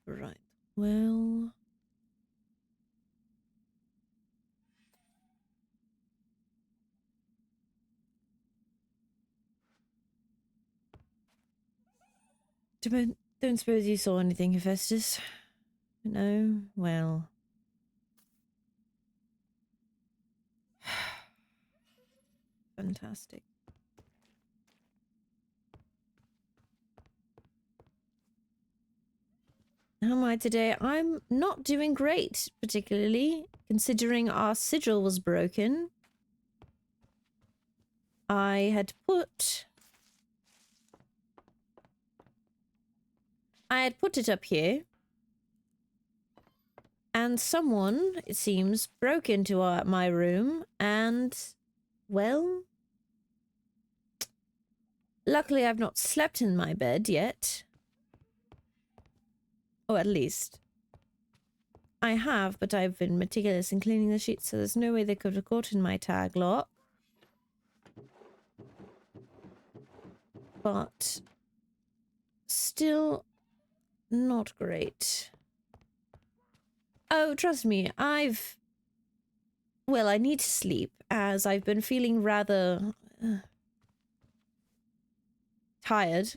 Right. Well... Don't suppose you saw anything, Hephaestus? No? Well... Fantastic. How am I today? I'm not doing great, particularly, considering our sigil was broken. I had put it up here. And someone, it seems, broke into my room and, well... Luckily I've not slept in my bed yet. Or at least... I have, but I've been meticulous in cleaning the sheets, so there's no way they could have gotten my tag lock. But... still... not great. Oh, trust me, well, I need to sleep, as I've been feeling rather... tired.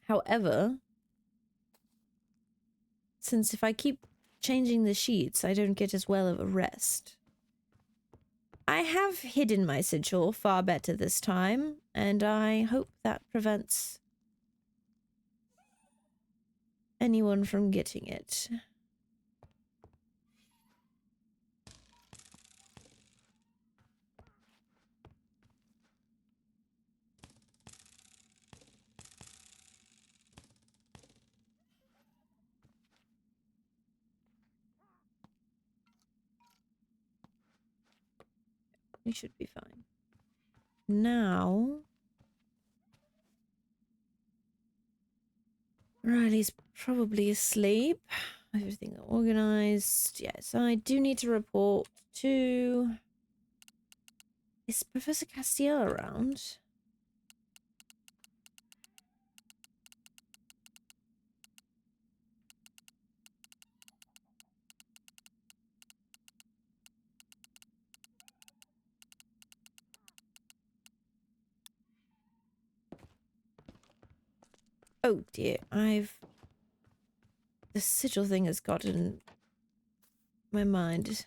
However, since if I keep changing the sheets, I don't get as well of a rest. I have hidden my sigil far better this time, and I hope that prevents anyone from getting it. We should be fine. Now... Riley's probably asleep. Everything organized. Yes, I do need to report to... Is Professor Castiel around? Oh dear, the sigil thing has gotten my mind.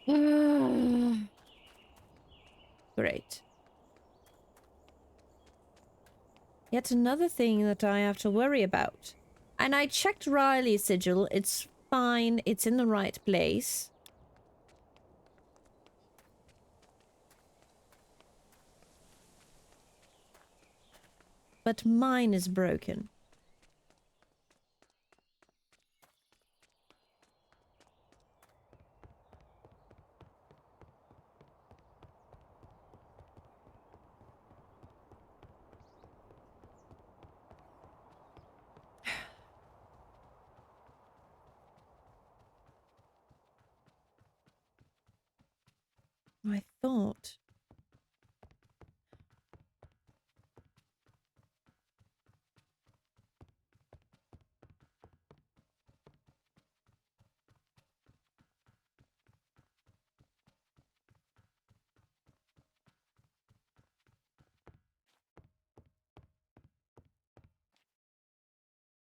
Hmm. Great. Yet another thing that I have to worry about. And I checked Riley's sigil. It's fine. It's in the right place. But mine is broken. I thought.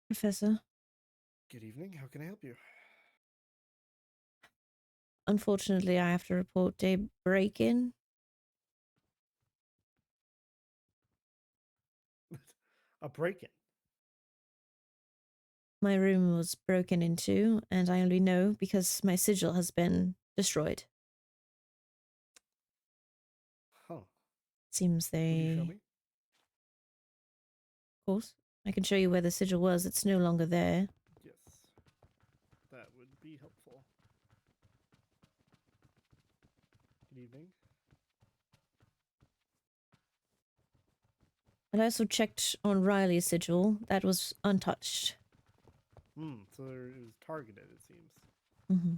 Professor, Good evening. How can I help you? unfortunately, I have to report a break-in. A break-in. My room was broken into, and I only know because my sigil has been destroyed. Huh. Seems Will you show they... me? Of course, I can show you where the sigil was. It's no longer there. Yes. That would be helpful. Good evening. And I also checked on Riley's sigil. That was untouched. So it was targeted, it seems. Mm-hmm.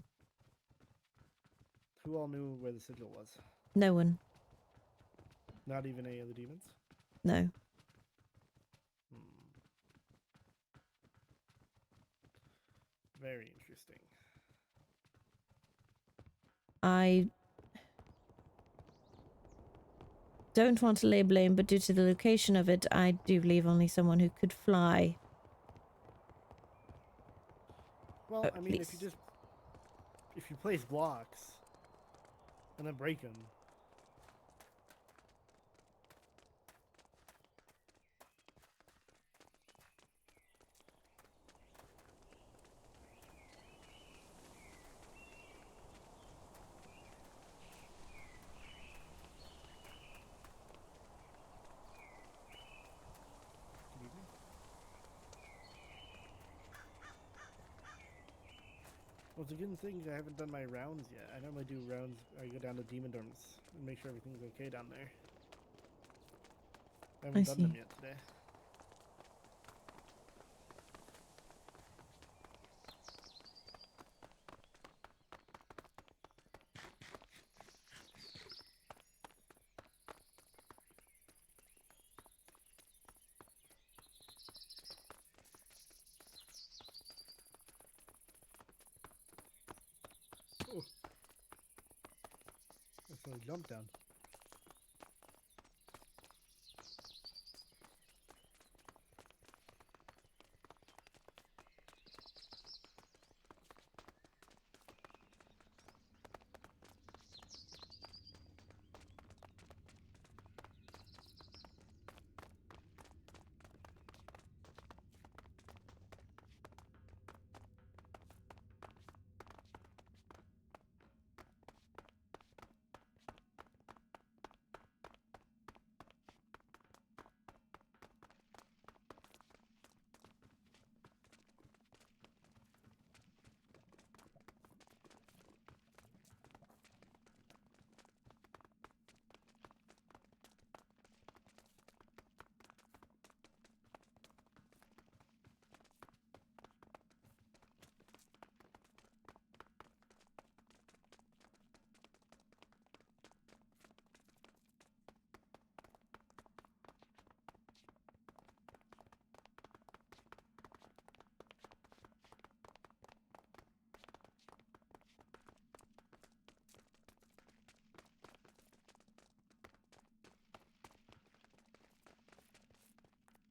Who all knew where the sigil was? No one. Not even any of the demons? No. Hmm. Very interesting. I don't want to lay blame, but due to the location of it, I do believe only someone who could fly. Well, I At mean, least. if you place blocks and then break them, good evening. Well, it's a good thing I haven't done my rounds yet. I normally do rounds. I go down to demon dorms and make sure everything's okay down there. I I haven't done them see. yet today. Oh, that's a jump down.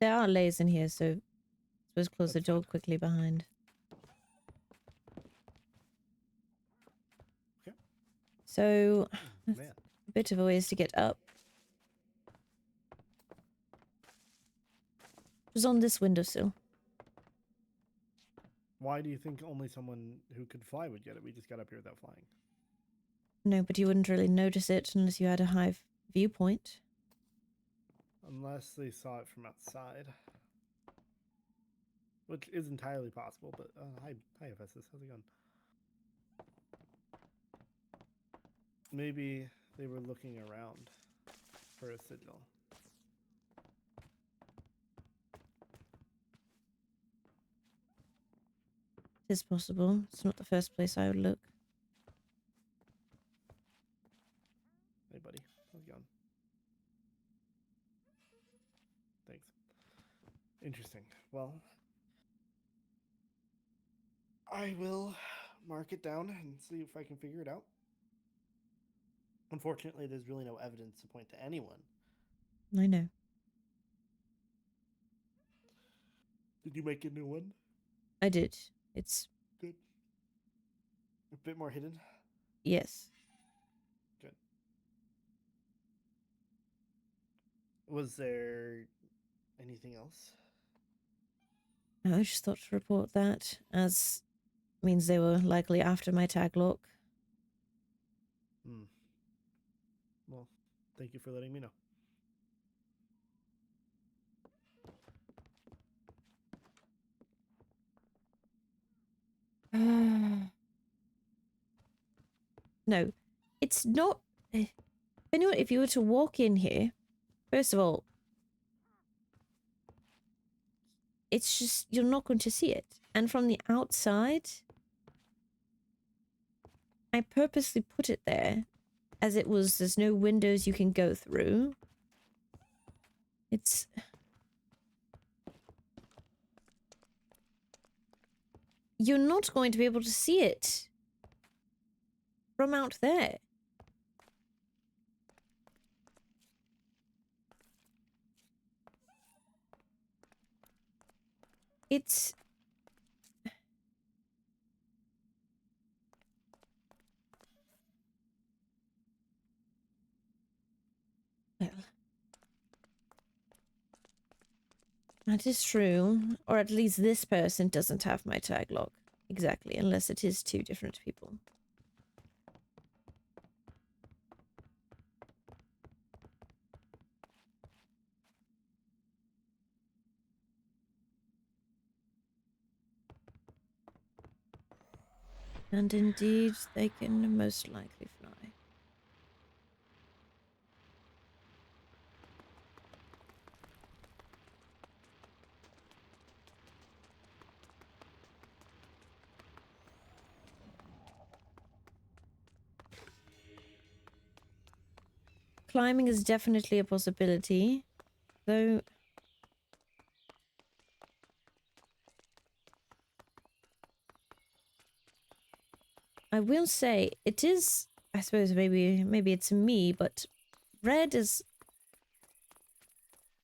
There are layers in here, so suppose close the That's door fine. quickly behind. Okay. So, Oh, that's man. a bit of a ways to get up. It was on this windowsill. Why do you think only someone who could fly would get it? We just got up here without flying. No, but you wouldn't really notice it unless you had a high viewpoint. Unless they saw it from outside. Which is entirely possible, but hi Ephesus, how's it going? Maybe they were looking around for a signal. It is possible. It's not the first place I would look. Interesting. Well, I will mark it down and see if I can figure it out. Unfortunately, there's really no evidence to point to anyone. I know. Did you make a new one? I did. It's Good. A bit more hidden. yes. Good. Was there anything else? I just thought to report that, as means they were likely after my tag lock. Hmm. Well, thank you for letting me know. No, it's not. Anyone, if you were to walk in here, first of all, it's just you're not going to see it. And from the outside, I purposely put it there as it was, there's no windows you can go through. It's... You're not going to be able to see it from out there. It's... Well, that is true. Or at least this person doesn't have my tag log. Exactly, unless it is two different people. And indeed, they can most likely fly. Climbing is definitely a possibility, though I will say it is, I suppose maybe it's me, but red is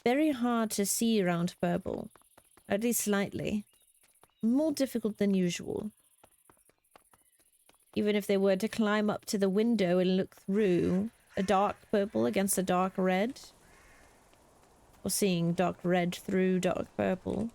very hard to see around purple, at least slightly. More difficult than usual. Even if they were to climb up to the window and look through a dark purple against a dark red, or seeing dark red through dark purple.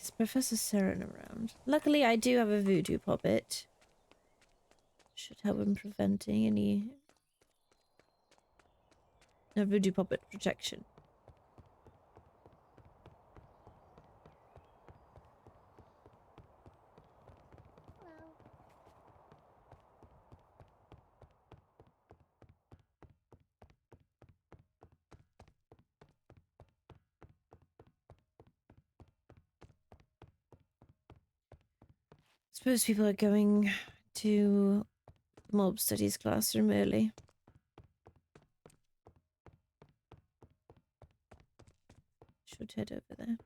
Is Professor Seren around? Luckily, I do have a voodoo puppet. Should help in preventing any... A voodoo puppet protection. Suppose people are going to mob studies classroom early. Should head over there.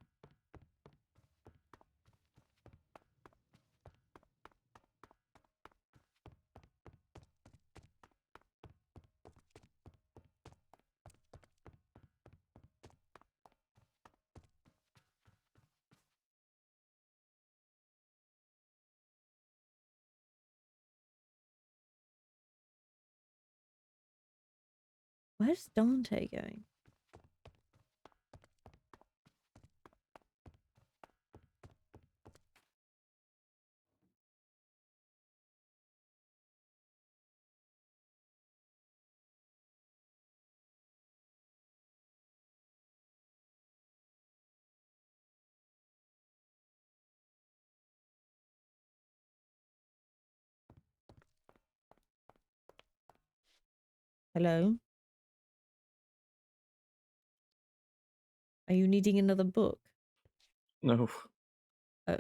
Where's Dante going? Hello? Are you needing another book? No. Oh.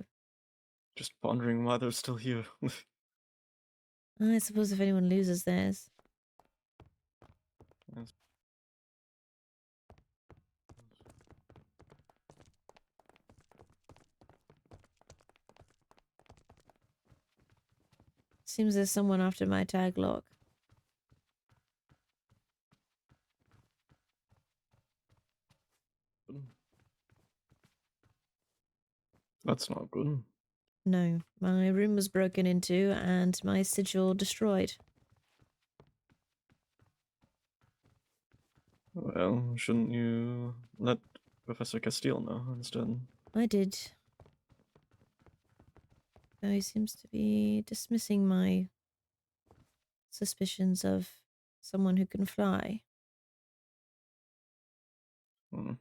Just pondering why they're still here. I suppose if anyone loses theirs. Yes. Seems there's someone after my tag lock. That's not good. No, my room was broken into and my sigil destroyed. Well, shouldn't you let Professor Castile know instead? I did. Though he seems to be dismissing my suspicions of someone who can fly. Hmm.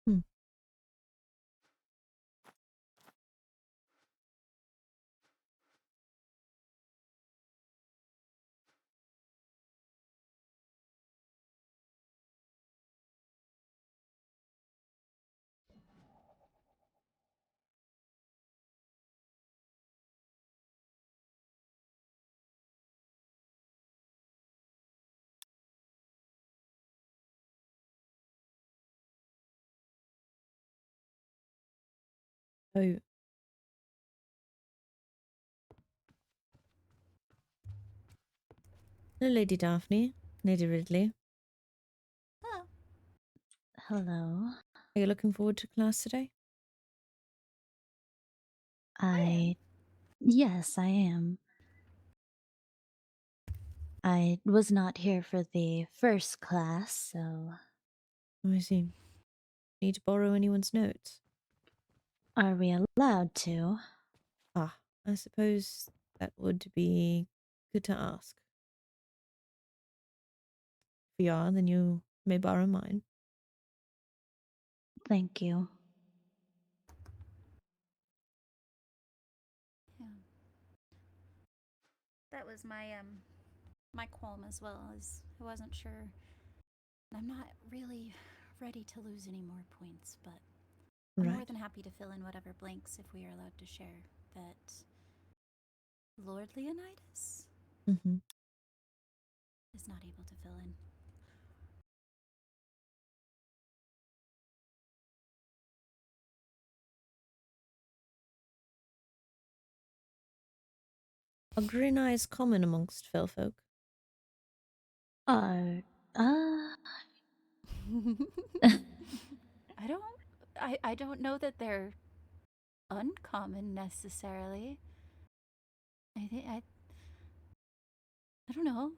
Hmm. Oh. Hello, Lady Daphne. Lady Ridley. Oh. Hello. Are you looking forward to class today? Yes, I am. I was not here for the first class, so Oh, I see. Need to borrow anyone's notes? are we allowed to? Ah, I suppose that would be good to ask. If you are, then you may borrow mine. Thank you. Yeah. That was my qualm as well, as I wasn't sure. I'm not really ready to lose any more points, but I'm more Right. than happy to fill in whatever blanks if we are allowed to share that Lord Leonidas Mm-hmm. is not able to fill in. Are green eyes common amongst fell folk? Uh, uh, I don't know that they're uncommon necessarily. I don't know.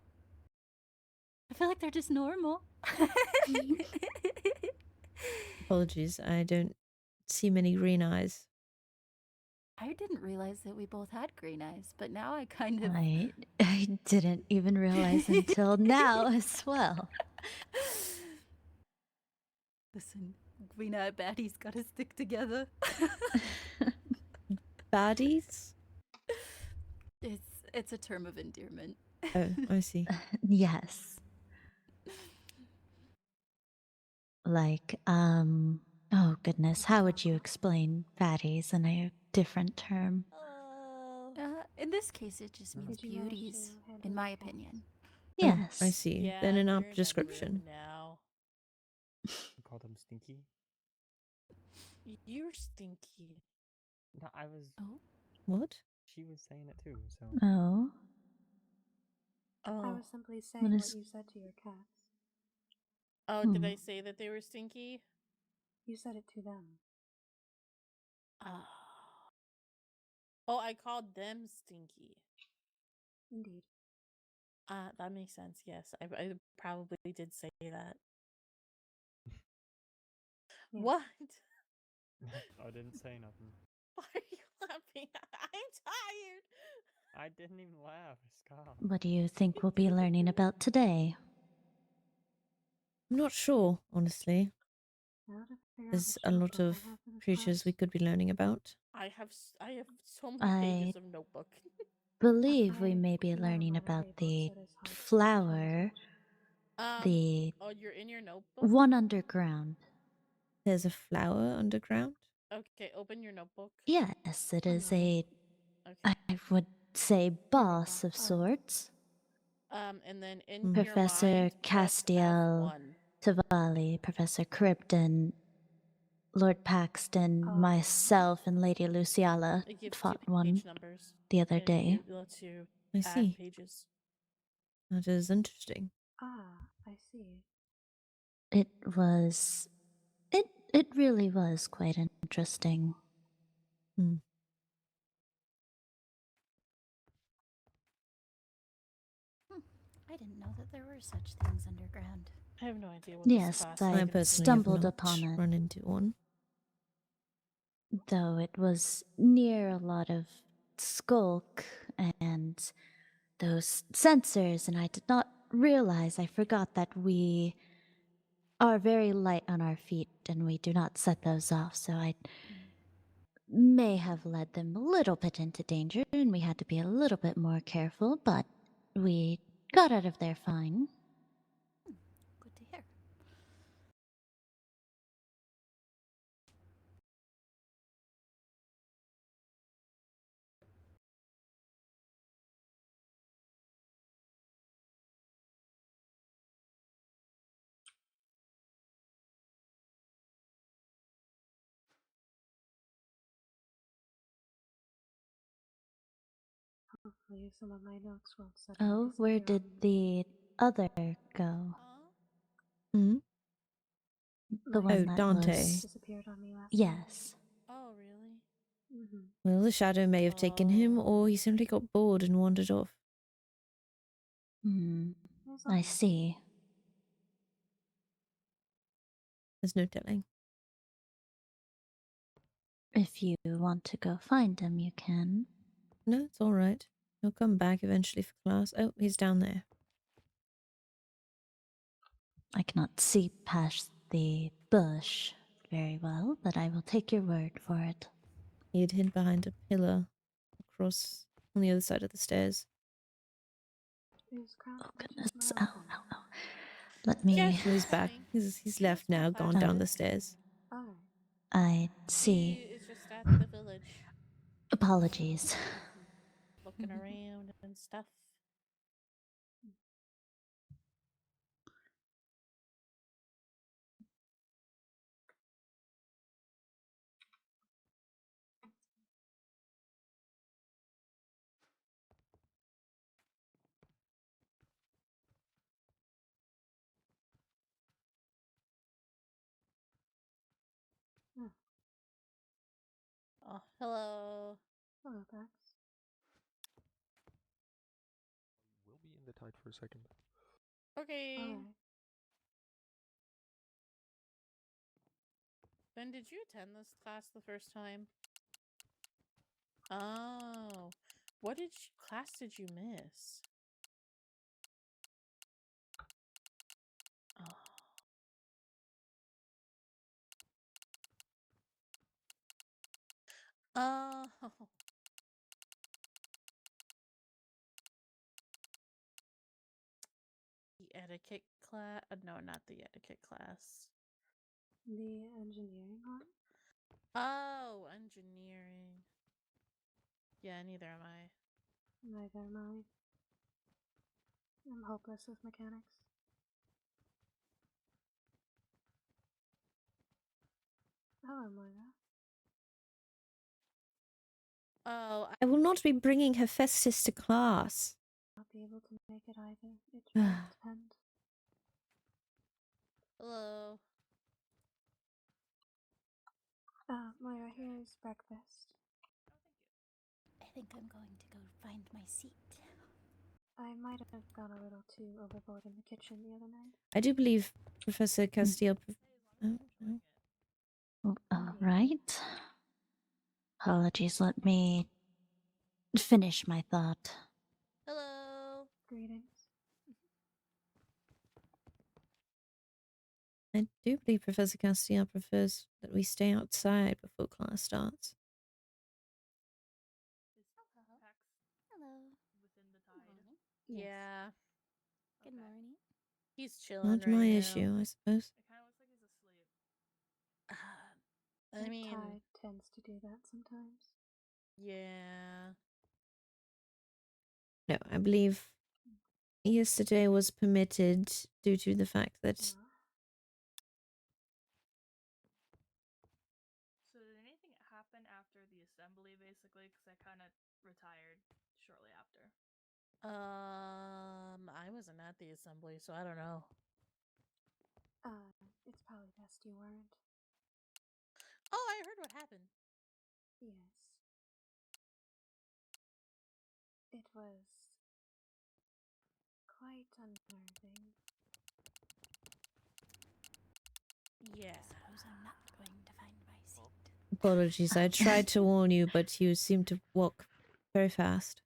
I feel like they're just normal. Apologies, I don't see many green eyes. I didn't realize that we both had green eyes, but now I kind of. I didn't even realize until now as well. Listen, green eye baddies gotta stick together. Baddies? It's a term of endearment. Oh, I see. Yes. Like, oh goodness, how would you explain fatties in a different term? In this case, it just means Did you manage beauties, to handle in the my cats? opinion. Oh, I Yes. see. Yeah, Then an we apt remember description. now. You called him stinky? You're stinky. No, I was. Oh. What? She was saying it too, so. Oh, Oh. I was simply saying what what is? you said to your cats. Oh, did I say that they were stinky? You said it to them. Oh. Oh, I called them stinky. Indeed. That makes sense. Yes, I probably did say that. Yes. What? I didn't say nothing. Why are you laughing? I'm tired. I didn't even laugh. Stop. What do you think we'll be learning about today? I'm not sure, honestly. Now to figure out There's which a lot notebook of I have for this creatures we class. could be learning about. I have so many pages of notebook. Believe we I may be never learning mind about a book the that is hard to flower, the Oh, you're in your notebook? one underground. There's a flower underground. Okay, open your notebook. Yes, it One is moment. I Okay. would say we boss go. of All right. sorts. And then in Mm. your Professor mind, press Castiel, F1. Tavali, Professor Cribden, Lord Paxton, myself, and Lady Luciala It gives fought two one page numbers. the other And day. it lets you I add see. pages. That is interesting. Ah, I see. It was it really was quite interesting. Hmm. I didn't know that there were such things underground. I have no idea what this Yes, class I is I gonna personally be. have stumbled not upon it. run into one. Though it was near a lot of skulk and those sensors, and I did not realize, I forgot that we are very light on our feet and we do not set those off, so I may have led them a little bit into danger and we had to be a little bit more careful, but we got out of there fine. Good to hear. Hopefully some of my notes won't suddenly Oh, where disappear did on me. the other go? Hmm? The My one Oh, that Dante. was. disappeared on me last Yes. Oh, really? night. Mm-hmm. Well, the shadow may have taken him, or he Oh. simply got bored and wandered off. Hmm. There's a I hope. see. There's no telling. If you want to go find him, you can. No, it's all right. He'll come back eventually for class. Oh, he's down there. I cannot see past the bush very well, but I will take your word for it. He had hid behind a pillar across on the other side of the stairs. Oh goodness! Ow, ow, ow! Let me. Yes, So he's back. coming. He's left now, gone down the stairs. I He see. is just at the village, Apologies. looking around and stuff. Oh, hello. Hello, Pax. We'll be in the tide for a second. Okay. Alright. Ben, did you attend this class the first time? Oh. What class did you miss? Oh. Oh. The etiquette class? No, not the etiquette class. The engineering one? Oh, engineering. Yeah, neither am I. Neither am I. I'm hopeless with mechanics. Hello, Moira. Oh, I will not be bringing Hephaestus to class. Not be able to make it either. It might depend. hello. Moira, here's breakfast. I think I'm going to go find my seat. I might have gone a little too overboard in the kitchen the other night. I do believe Professor Castile. All right. Apologies. Let me finish my thought. Hello. Greetings. I do believe Professor Castile prefers that we stay outside before class starts. Hello. Yes. Yeah. Good morning. He's chilling Not right my now. issue, I suppose. I The mean, tide tends to do that sometimes. yeah. No, I believe yesterday was permitted due to the fact that Uh, So did anything happen after the assembly, basically? Because I kind of retired shortly after. I wasn't at the assembly, so I don't know. it's probably best you weren't. Oh, I heard what happened. Yes. It was quite unnerving. Yeah. Suppose I'm not going to find my seat. apologies. I tried to warn you, but you seem to walk very fast.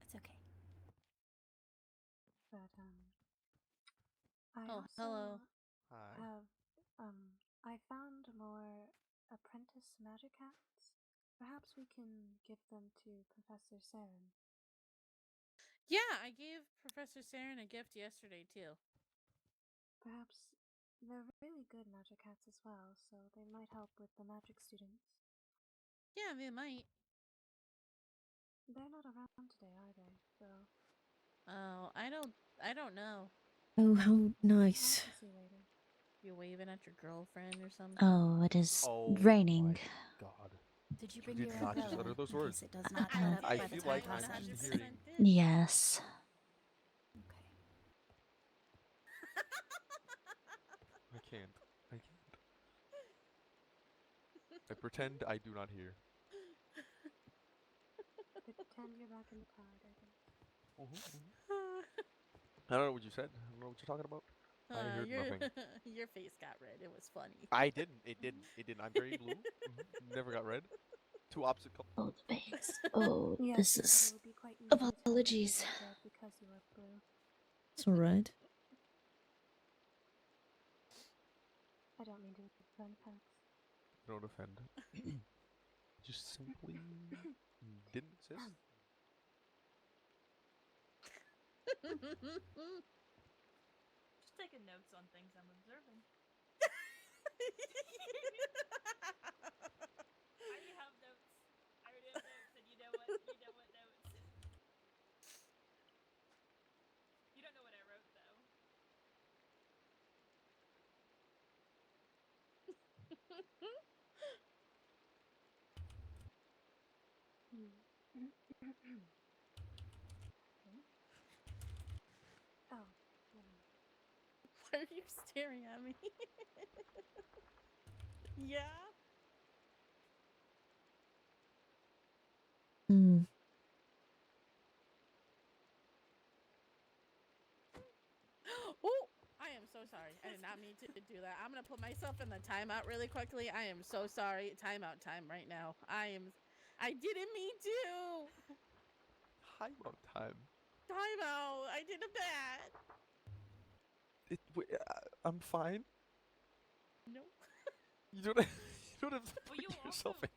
It's okay. But, I Oh, also hello. Hi. have, I found more apprentice magic hats. Perhaps we can give them to Professor Saren. Yeah, I gave Professor Saren a gift yesterday, too. Perhaps they're really good magic hats as well, so they might help with the magic students. Yeah, they might. They're not around today, are they? So Oh, I don't know. Oh, how I'll nice. have to see later. You waving at your girlfriend or something? Oh, it is Oh raining. my god. Did you You bring did your not just umbrella utter those in words. case it does not I let up did. I by the feel time like class I'm ends? 100% hearing. did. Yes. Okay. I can't. I can't. I pretend I do not hear. Pretend you're back in the tide, I guess. I don't know what you said. I don't know what you're talking about. I heard your nothing. your face got red. It was funny. I didn't. It didn't. It didn't. I'm very blue. Never got red. Two opposite colors. Oh, the face. Oh, Yes, this but it is. would be quite easy to have you Apologies. look red because you are blue. It's alright. I don't mean to offend Pax. Don't offend. Just simply didn't exist. Just taking notes on things I'm observing. I already have notes. I already have notes, and you know what? You know what notes. You don't know what I wrote though. Oh, never mind. Why are you staring at me? Yeah. Hmm. Oh, I am so sorry. I did not mean to do that. I'm gonna put myself in the timeout really quickly. I am so sorry. Timeout time right now. I didn't mean to. Timeout time. Timeout. I did a bad. I'm fine. No. You don't. You don't have to Well, put you yourself also.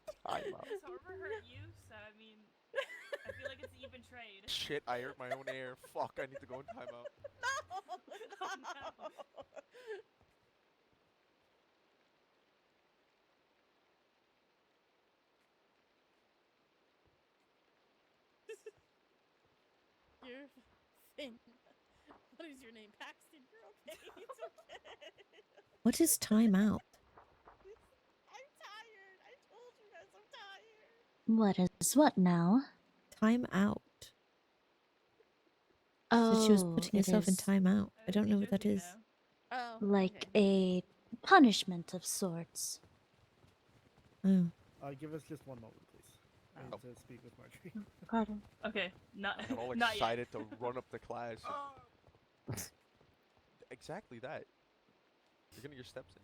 in timeout. This harbor hurt you, so I mean, I feel like it's even trade. Shit! I hurt my own air. Fuck! I need to go in timeout. No. Oh, no. You're Finn. What is your name? Paxton. You're okay. It's okay. What is time out? I'm tired. I told you guys I'm tired. What is what now? Time out. She Oh, said she was putting it herself in is time out. I don't know what that joking, is. though. Oh. like okay. a punishment of sorts. Oh. Give us just one moment, please. I Oh. need to speak with Marjorie. Pardon. Okay, not I got all not yet. excited to run up to class. Exactly that. You're getting your steps in.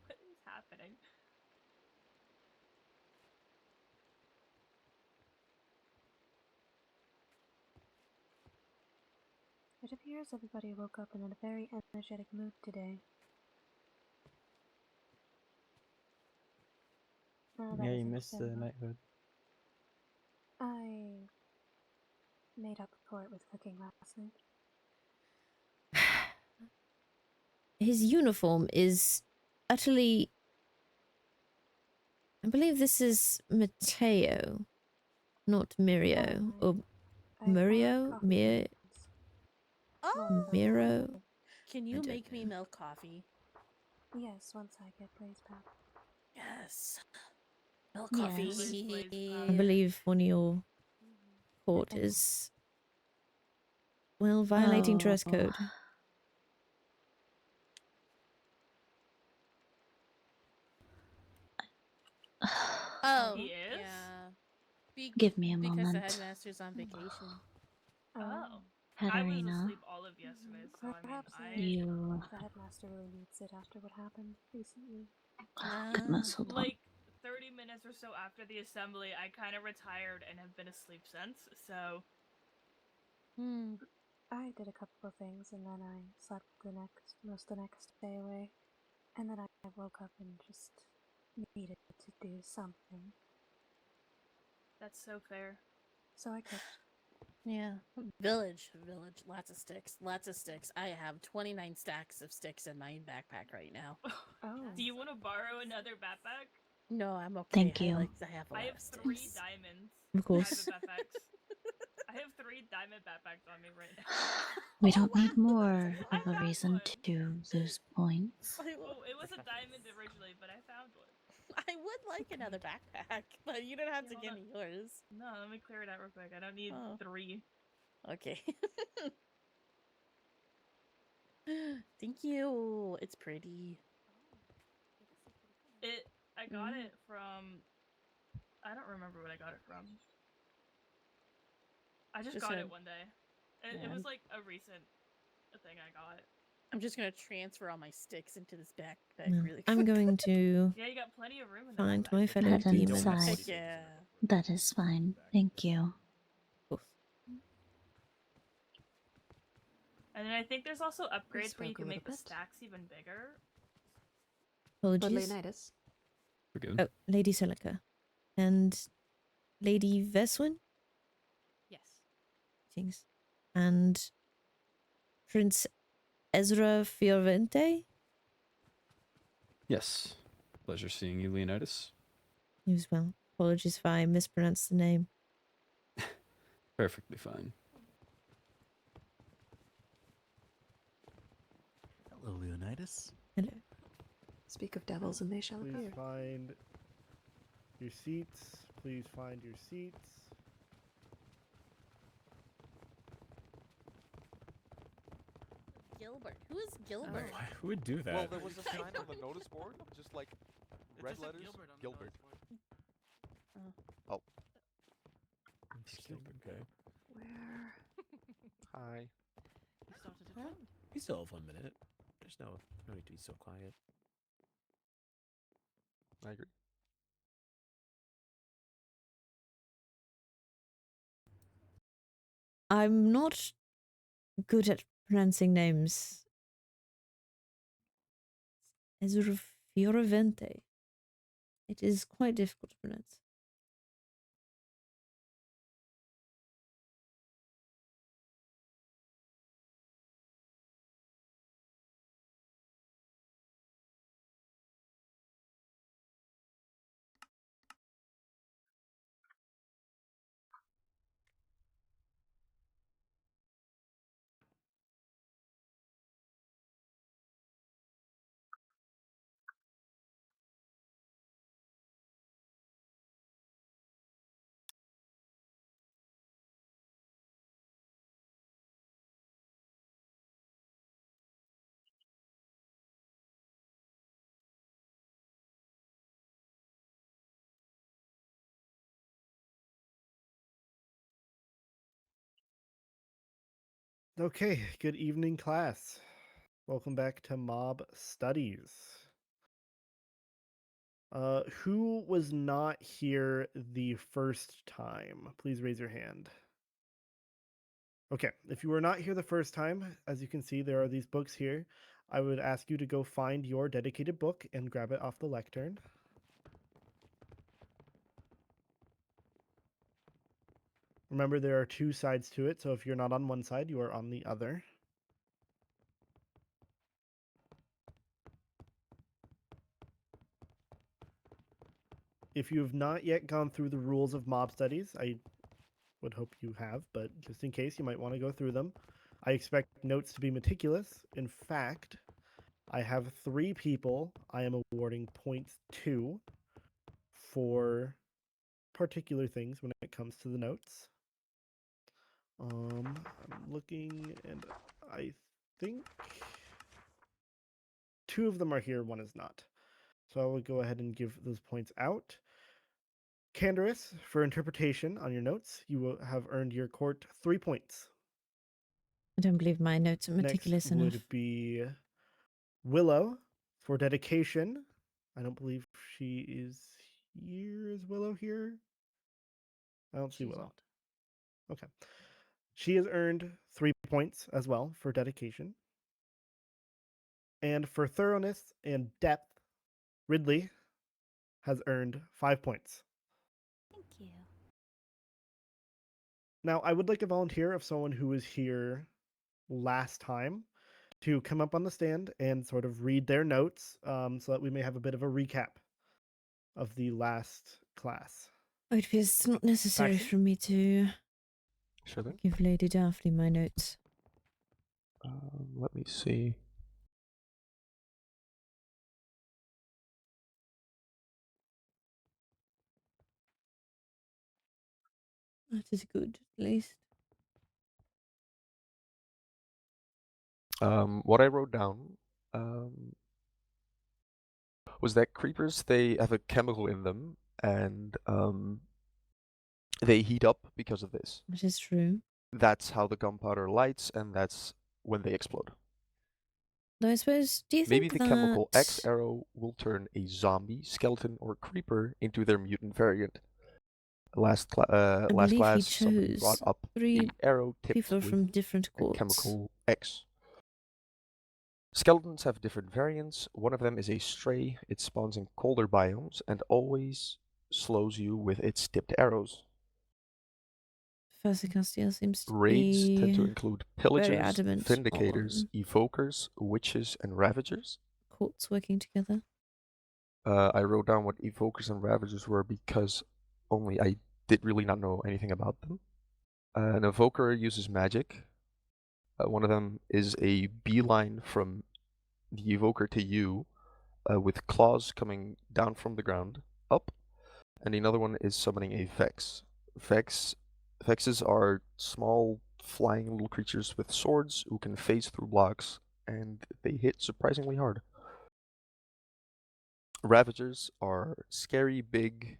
What is happening? It appears everybody woke up in a very energetic mood today. That Yeah, you isn't missed the Finn, though. knighthood. I made up for it with cooking last night. His uniform is utterly. I believe this is Mateo, not Mirio. Or I ordered Murio? coffee Mir. beans. Well, that's Miro? good. Can I you don't make me know. milk coffee? Yes, once I get Blaze back. Yes. Milk Yes. coffee. I believe one of your court And- is. Well, violating dress Oh. code. Oh, He is? yeah. Give me a because the moment. headmaster's on vacation. Oh. I was Katarina, asleep all of yesterday, so I mean, Perhaps you the headmaster really needs it after what happened recently. get this. Hold on. like 30 minutes or so after the assembly, I kind of retired and have been asleep since, so. I did a couple of things and then I slept most of the next day away. And then I woke up and just needed to do something. That's so fair. So I cooked. Yeah. Village. Lots of sticks. I have 29 stacks of sticks in my backpack right now. Oh. Do you want to borrow another backpack? No, I'm okay. Thank you. I have a lot I have of 3 sticks. diamonds. Of course. Diamond backpacks. I have 3 diamond backpacks on me right now. We don't need more I of a found reason one. to lose points. Well, it was a diamond originally, but I found one. I would like another backpack, but you don't have to hold give on. me yours. No, let me clear it out real quick. I don't need Oh. 3. Okay. Thank you. It's pretty. I got it from. I don't remember what I got it from. I just got a- it one day. It was like a recent thing I got. I'm just gonna transfer all my sticks into this backpack Well, really quick. I'm going to Yeah, you got plenty of room in the find backpack. my fellow Head demons. inside. Heck yeah. That is fine. Thank you. And then I think there's also upgrades where you spoke a can make the little bit. stacks even bigger. Lord Apologies. Leonidas. We're good. Oh, Lady Celica. And Lady Veswin? Yes. Things. And Prince Ezra Fiorente? Yes. Pleasure seeing you, Leonidas. You as well. Apologies if I mispronounced the name. Perfectly fine. Hello, Leonidas. Hello. Speak of devils and they shall Please appear. find your seats. Please find your seats. Gilbert. Who is Gilbert? Why, who would do that? Well, there was a sign on the notice board, just like red just said letters, Gilbert on the Gilbert. Oh. Oh, Interesting. Okay. Where? hi. You started a trend. We still have 1 minute. There's no need to be so quiet. I agree. I'm not good at pronouncing names. Ezra Fiorente. It is quite difficult to pronounce. Okay, good evening, class. Welcome back to Mob Studies. Who was not here the first time? Please raise your hand. Okay, if you were not here the first time, as you can see, there are these books here. I would ask you to go find your dedicated book and grab it off the lectern. Remember, there are two sides to it, so if you're not on one side, you are on the other. If you have not yet gone through the rules of mob studies, I would hope you have, but just in case, you might want to go through them. I expect notes to be meticulous. In fact, I have 3 people I am awarding points to for particular things when it comes to the notes. I'm looking, and I think 2 of them are here, 1 is not. So I will go ahead and give those points out. Candaris, for interpretation on your notes, you will have earned your court 3 points. I don't believe my notes are meticulous Next enough. would be Willow for dedication. I don't believe she is here. Is Willow here? I don't see Willow. Okay. She has earned 3 points as well for dedication. And for thoroughness and depth, Ridley has earned 5 points. Thank you. Now, I would like a volunteer of someone who was here last time to come up on the stand and sort of read their notes so that we may have a bit of a recap of the last class. Oh, it appears it's not necessary Paxton? for me to Sure thing. give Lady Daphne my notes. Let me see. That is good, at least. What I wrote down was that creepers, they have a chemical in them, and they heat up because of this. That is true. That's how the gunpowder lights, and that's when they explode. Though I suppose, do you Maybe think the chemical X that arrow will turn a zombie, skeleton, or creeper into their mutant variant. Last I last believe he class, somebody brought chose up 3 a arrow tipped people with from different a courts? chemical X. Skeletons have different variants. One of them is a stray. It spawns in colder biomes and always slows you with its tipped arrows. Professor Castiel seems to Raids tend to be include very pillagers, adamant vindicators, on evokers, witches, and ravagers. courts working together. I wrote down what evokers and ravagers were because only I did really not know anything about them. An evoker uses magic. One of them is a beeline from the evoker to you, with claws coming down from the ground up, and another one is summoning a Vex. Vexes are small flying little creatures with swords who can phase through blocks, and they hit surprisingly hard. Ravagers are scary big.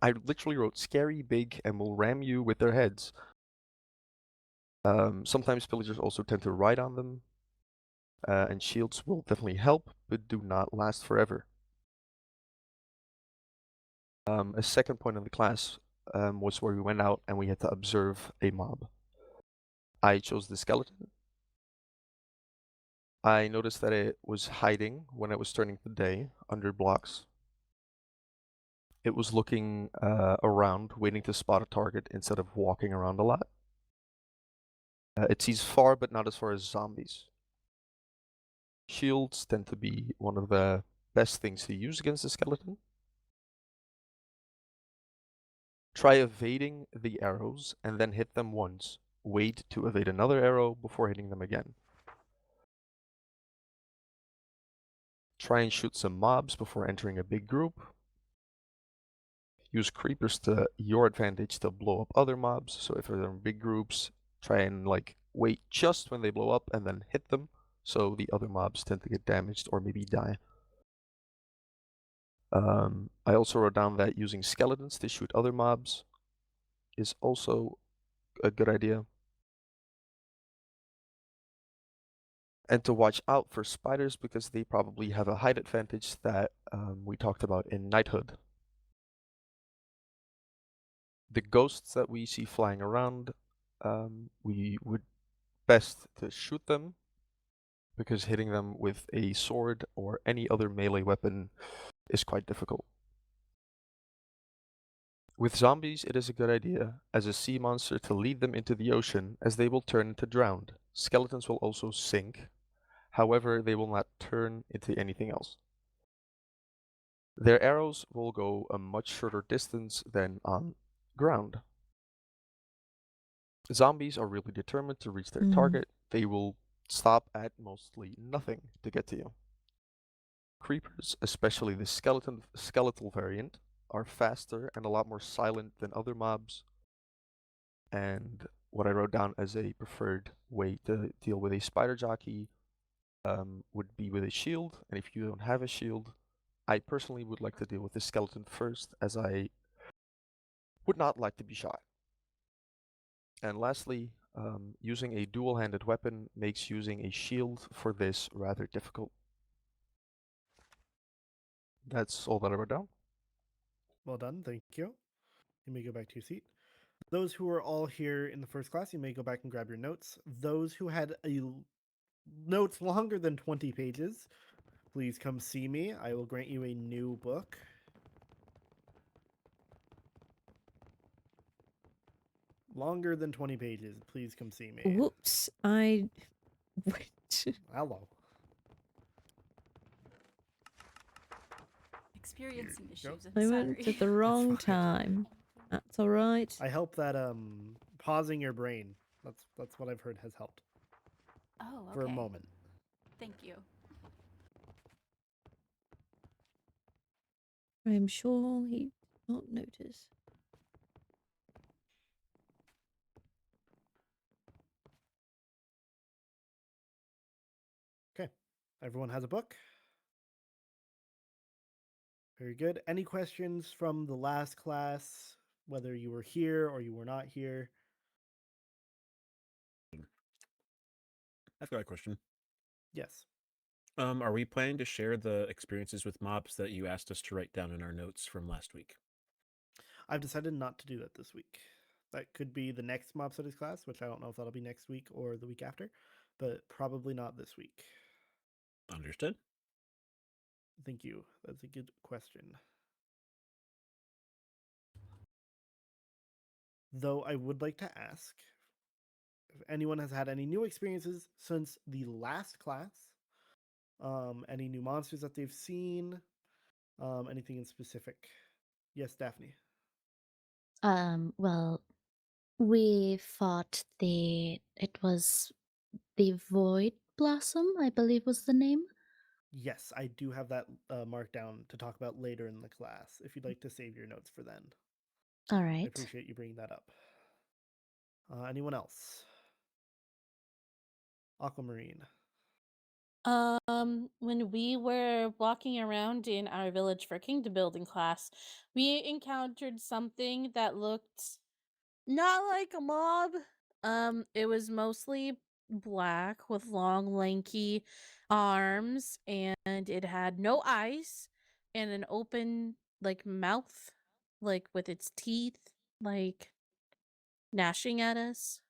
I literally wrote scary big and will ram you with their heads. Sometimes pillagers also tend to ride on them, and shields will definitely help, but do not last forever. A second point in the class was where we went out and we had to observe a mob. I chose the skeleton. I noticed that it was hiding when it was turning to day under blocks. It was looking around, waiting to spot a target instead of walking around a lot. It sees far, but not as far as zombies. Shields tend to be one of the best things to use against the skeleton. Try evading the arrows and then hit them once. Wait to evade another arrow before hitting them again. Try and shoot some mobs before entering a big group. Use creepers to your advantage to blow up other mobs. So if they're in big groups, try and like wait just when they blow up and then hit them, so the other mobs tend to get damaged or maybe die. I also wrote down that using skeletons to shoot other mobs is also a good idea. And to watch out for spiders because they probably have a height advantage that we talked about in knighthood. The ghosts that we see flying around, we would best to shoot them because hitting them with a sword or any other melee weapon is quite difficult. With zombies, it is a good idea as a sea monster to lead them into the ocean, as they will turn into drowned. Skeletons will also sink, however, they will not turn into anything else. Their arrows will go a much shorter distance than on ground. Zombies are really determined to reach their target. They will stop at mostly nothing to get to you. Creepers, especially the skeletal variant, are faster and a lot more silent than other mobs. And what I wrote down as a preferred way to deal with a spider jockey would be with a shield. And if you don't have a shield, I personally would like to deal with the skeleton first, as I would not like to be shot. And lastly, using a dual-handed weapon makes using a shield for this rather difficult. That's all that I wrote down. Well done, thank you. You may go back to your seat. Those who are all here in the first class, you may go back and grab your notes. Those who had notes longer than 20 pages, please come see me. I will grant you a new book. Longer than 20 pages, please come see me. Whoops, I went. Hello. Experiencing issues. I I'm went sorry. at the wrong fine. time. That's all right. I hope that pausing your brain. That's what I've heard has helped. Oh, okay. For a moment. Thank you. I'm sure he did not notice. Okay. Everyone has a book? Very good. Any questions from the last class, whether you were here or you were not here? I've got a question. Yes. Are we planning to share the experiences with mobs that you asked us to write down in our notes from last week? I've decided not to do that this week. That could be the next mob studies class, which I don't know if that'll be next week or the week after, but probably not this week. Understood. Thank you. That's a good question. Though I would like to ask if anyone has had any new experiences since the last class, any new monsters that they've seen, anything in specific. Yes, Daphne. Well, we fought it was the Void Blossom, I believe was the name. Yes, I do have that marked down to talk about later in the class, if you'd like to save your notes for then. All I right. appreciate you bringing that up. Anyone else? Aquamarine. When we were walking around in our village for kingdom building class, we encountered something that looked not like a mob. It was mostly black with long, lanky arms, and it had no eyes and an open, like, mouth, like, with its teeth, like, gnashing at us.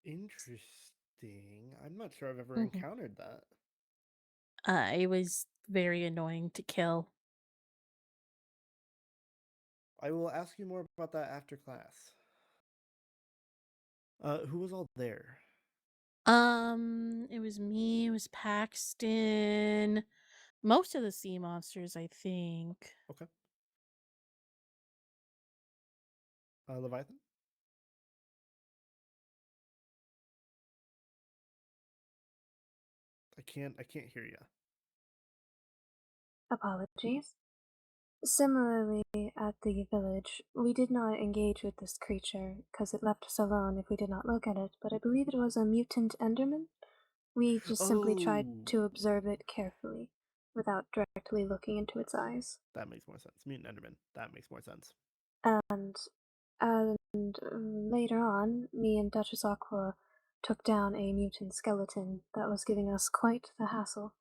Interesting. I'm not sure I've ever Mhm. encountered that. It was very annoying to kill. I will ask you more about that after class. Who was all there? It was me, it was Paxton, most of the sea monsters, I think. Okay. Leviathan? I can't hear you. Apologies. Similarly, at the village, we did not engage with this creature because it left us alone if we did not look at it, but I believe it was a mutant Enderman. We just simply tried to observe it carefully without directly looking into its eyes. That makes more sense. Mutant Enderman. That makes more sense. And later on, me and Duchess Aqua took down a mutant skeleton that was giving us quite the hassle.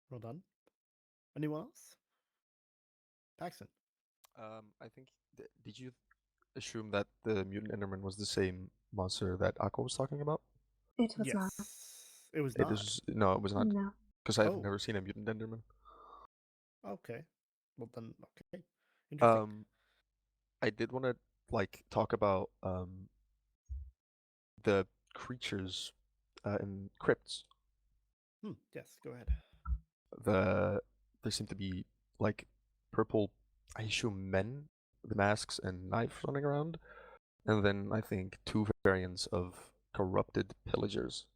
Well done. Anyone else? Paxton. I think. Did you assume that the mutant Enderman was the same monster that Akko was talking about? It was not. Yes. It was It not. is no, it was not. No. Because I've Oh. never seen a mutant Enderman. Okay. Well then, okay. Interesting. I did want to talk about the creatures in crypts. Yes, go ahead. There seem to be like purple, I assume men with masks and knives running around, and then I think two variants of corrupted pillagers.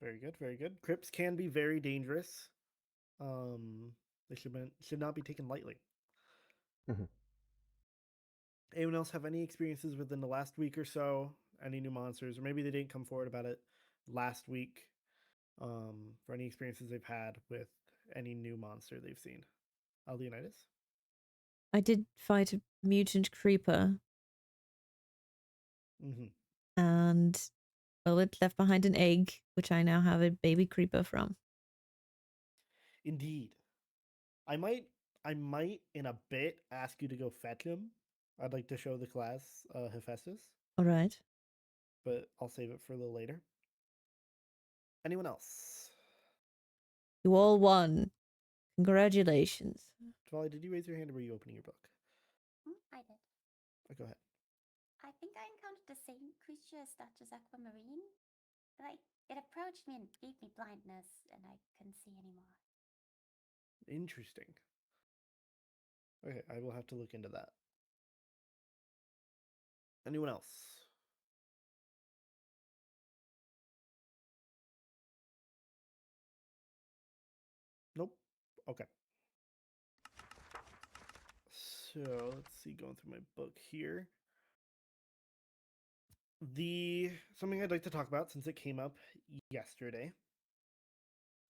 Very good, very good. Crypts can be very dangerous. They should not be taken lightly. Mhm. Anyone else have any experiences within the last week or so? Any new monsters, or maybe they didn't come forward about it last week. For any experiences they've had with any new monster they've seen. Leonidas? I did fight a mutant creeper. And well, it left behind an egg, which I now have a baby creeper from. Indeed. I might in a bit ask you to go fetch him. I'd like to show the class Hephaestus. All right. But I'll save it for a little later. Anyone else? You all won. Congratulations. Tavali, did you raise your hand or were you opening your book? I did. Go ahead. I think I encountered the same creature as Duchess Aquamarine. Like, it approached me and gave me blindness, and I couldn't see anymore. Interesting. Okay, I will have to look into that. Anyone else? Nope. Okay. So let's see, going through my book here. Something I'd like to talk about since it came up yesterday,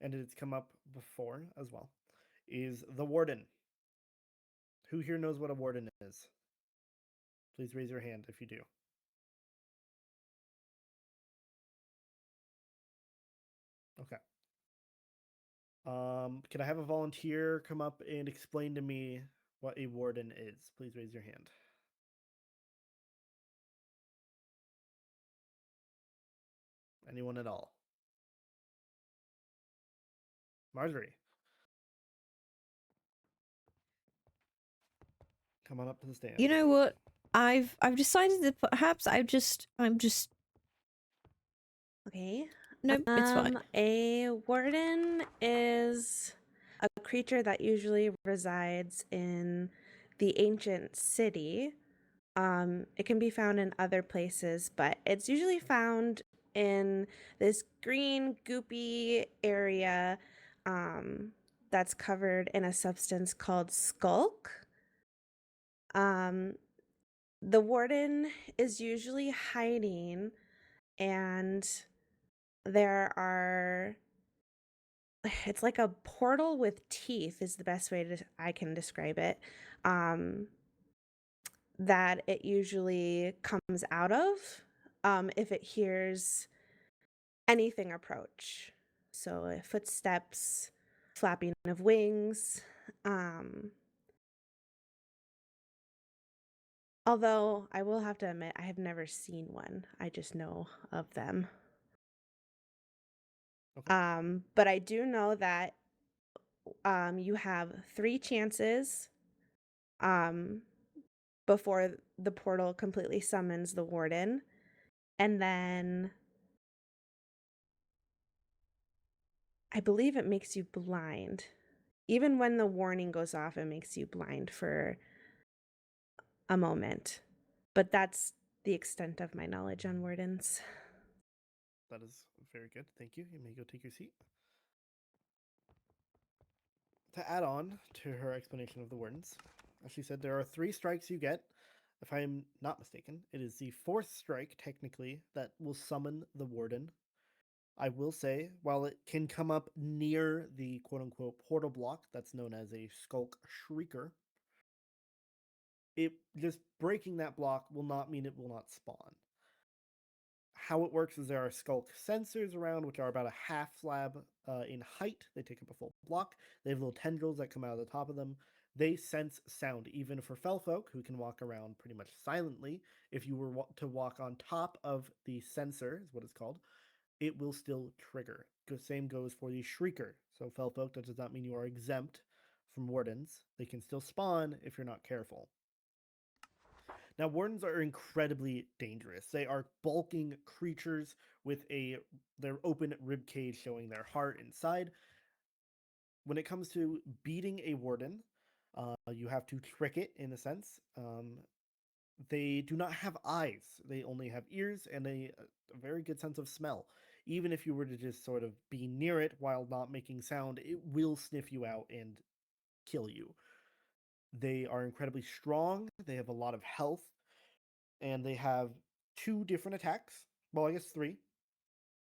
and it's come up before as well, is the warden. Who here knows what a warden is? Please raise your hand if you do. Okay. Can I have a volunteer come up and explain to me what a warden is? Please raise your hand. Anyone at all? Marjorie. Come on up to the stand. You know what? I've decided that perhaps I'm just Okay. Nope, it's fine. A warden is a creature that usually resides in the ancient city. It can be found in other places, but it's usually found in this green, goopy area that's covered in a substance called skulk. The warden is usually hiding, and there are it's like a portal with teeth is the best way I can describe it. That it usually comes out of if it hears anything approach. So footsteps, flapping of wings. Although I will have to admit, I have never seen one. I just know of them. Okay. But I do know that you have 3 chances before the portal completely summons the warden. And then I believe it makes you blind. Even when the warning goes off, it makes you blind for a moment. But that's the extent of my knowledge on wardens. That is very good. Thank you. You may go take your seat. To add on to her explanation of the wardens, as she said, there are 3 strikes you get. If I am not mistaken, it is the 4th strike, technically, that will summon the warden. I will say, while it can come up near the quote-unquote portal block that's known as a skulk shrieker, it just breaking that block will not mean it will not spawn. How it works is there are skulk sensors around, which are about a half slab in height. They take up a full block. They have little tendrils that come out of the top of them. They sense sound, even for fell folk who can walk around pretty much silently. If you were to walk on top of the sensor, is what it's called, it will still trigger. The same goes for the shrieker. So fell folk, that does not mean you are exempt from wardens. They can still spawn if you're not careful. Now, wardens are incredibly dangerous. They are bulking creatures with their open rib cage showing their heart inside. When it comes to beating a warden, you have to trick it in a sense. They do not have eyes. They only have ears and a very good sense of smell. Even if you were to just sort of be near it while not making sound, it will sniff you out and kill you. They are incredibly strong. They have a lot of health. And they have 2 different attacks. Well, I guess 3.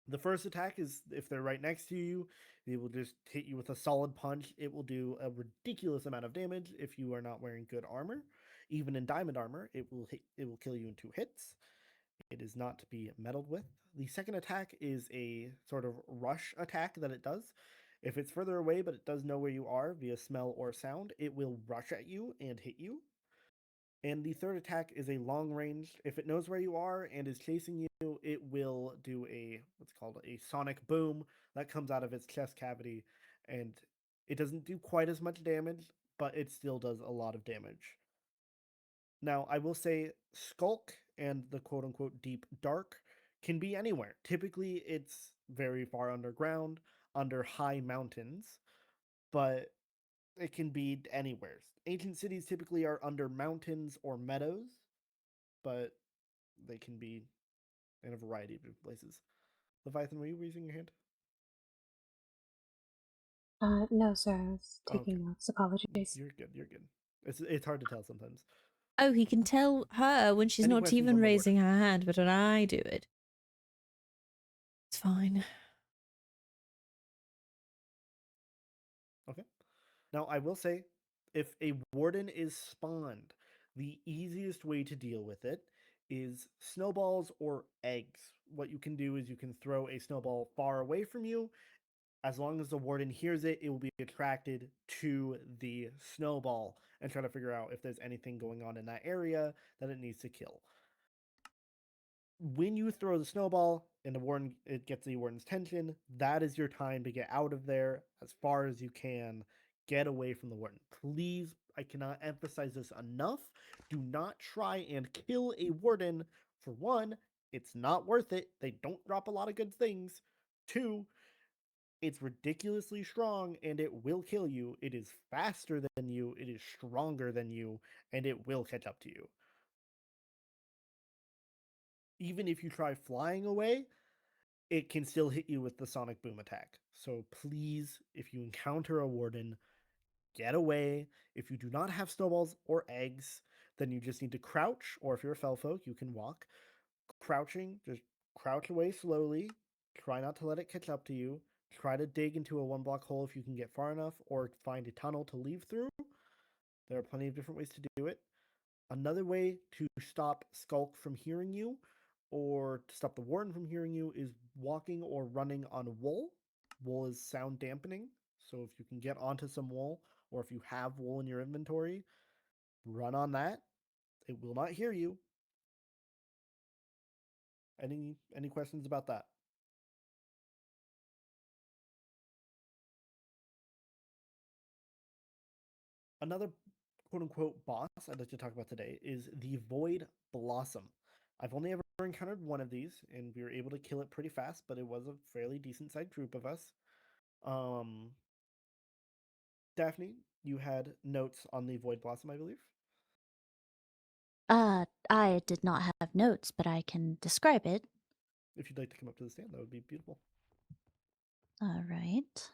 The first attack is if they're right next to you, they will just hit you with a solid punch. It will do a ridiculous amount of damage if you are not wearing good armor. Even in diamond armor, it will kill you in 2 hits. It is not to be meddled with. The second attack is a sort of rush attack that it does. If it's further away but it does know where you are via smell or sound, it will rush at you and hit you. And the third attack is a long range. If it knows where you are and is chasing you, it will do what's called a sonic boom that comes out of its chest cavity, and it doesn't do quite as much damage, but it still does a lot of damage. Now, I will say Skulk and the quote unquote deep dark can be anywhere. Typically, it's very far underground, under high mountains, but it can be anywhere. Ancient cities typically are under mountains or meadows, but they can be in a variety of different places. Leviathan, were you raising your hand? No, sir. I was Okay. taking notes. Apologies. You're good. You're good. It's hard to tell sometimes. Oh, he can tell her when she's Any not questions even on the raising her hand, but when I do it, it's fine. Okay. Now, I will say, if a warden is spawned, the easiest way to deal with it is snowballs or eggs. What you can do is you can throw a snowball far away from you, As long as the warden hears it, it will be attracted to the snowball and try to figure out if there's anything going on in that area that it needs to kill. When you throw the snowball and it gets the warden's attention, that is your time to get out of there as far as you can. Get away from the warden. Please, I cannot emphasize this enough. Do not try and kill a warden. For one, it's not worth it. They don't drop a lot of good things. Two, it's ridiculously strong and it will kill you. It is faster than you, it is stronger than you, and it will catch up to you. Even if you try flying away, it can still hit you with the sonic boom attack. So please, if you encounter a warden, get away. If you do not have snowballs or eggs, then you just need to crouch, or if you're a fell folk, you can walk. Crouching, just crouch away slowly. Try not to let it catch up to you. Try to dig into a 1 block hole if you can get far enough, or find a tunnel to leave through. There are plenty of different ways to do it. Another way to stop Skulk from hearing you, or to stop the warden from hearing you, is walking or running on wool. Wool is sound dampening, so if you can get onto some wool, or if you have wool in your inventory, run on that. It will not hear you. Any questions about that? Another quote-unquote boss I'd like to talk about today is the Void Blossom. I've only ever encountered one of these, and we were able to kill it pretty fast, but it was a fairly decent-sized group of us. Daphne, you had notes on the Void Blossom, I believe? I did not have notes, but I can describe it. If you'd like to come up to the stand, that would be beautiful. All right.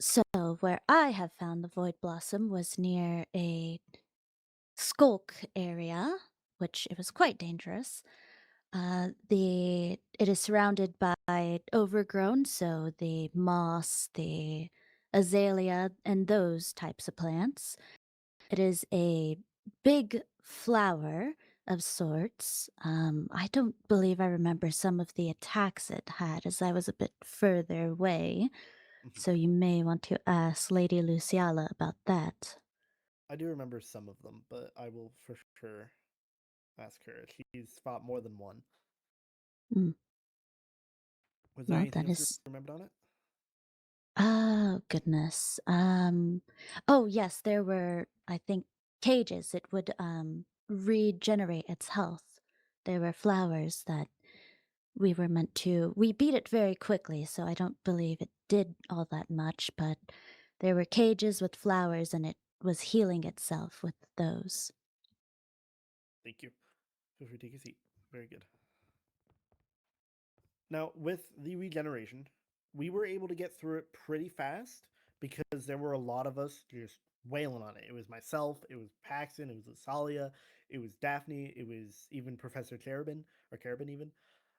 So, where I have found the Void Blossom was near a skulk area, which it was quite dangerous. It is surrounded by overgrown, so the moss, the azalea, and those types of plants. It is a big flower of sorts. I don't believe I remember some of the attacks it had, as I was a bit further away. So you may want to ask Lady Luciala about that. I do remember some of them, but I will for sure ask her. She's fought more than one. Mm. Was there anything else you remembered on it? Oh, goodness. Oh, yes, there were, I think, cages. It would regenerate its health. There were flowers that we beat it very quickly, so I don't believe it did all that much, but there were cages with flowers and it was healing itself with those. Thank you. Feel free to take a seat. Very good. Now, with the regeneration, we were able to get through it pretty fast because there were a lot of us just wailing on it. It was myself, it was Paxton, it was Asalia, it was Daphne, it was even Professor Carabin, or Carabin even.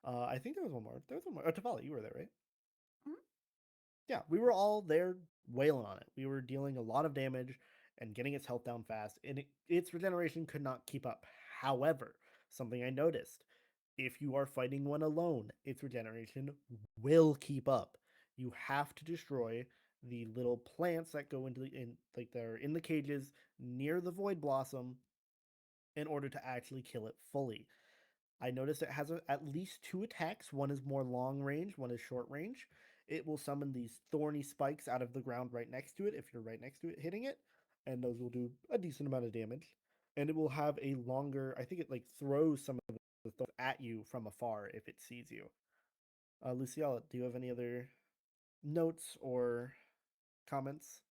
I think there was one more. There was one more. Oh, Tavali, you were there, right? Yeah, we were all there wailing on it. We were dealing a lot of damage and getting its health down fast, and its regeneration could not keep up. However, something I noticed, if you are fighting one alone, its regeneration will keep up. You have to destroy the little plants that go into like they're in the cages near the Void Blossom in order to actually kill it fully. I noticed it has at least 2 attacks. One is more long range, one is short range. It will summon these thorny spikes out of the ground right next to it if you're right next to it hitting it, and those will do a decent amount of damage. And it will have a longer, I think it like throws some of the thorns at you from afar if it sees you. Luciala, do you have any other notes or comments?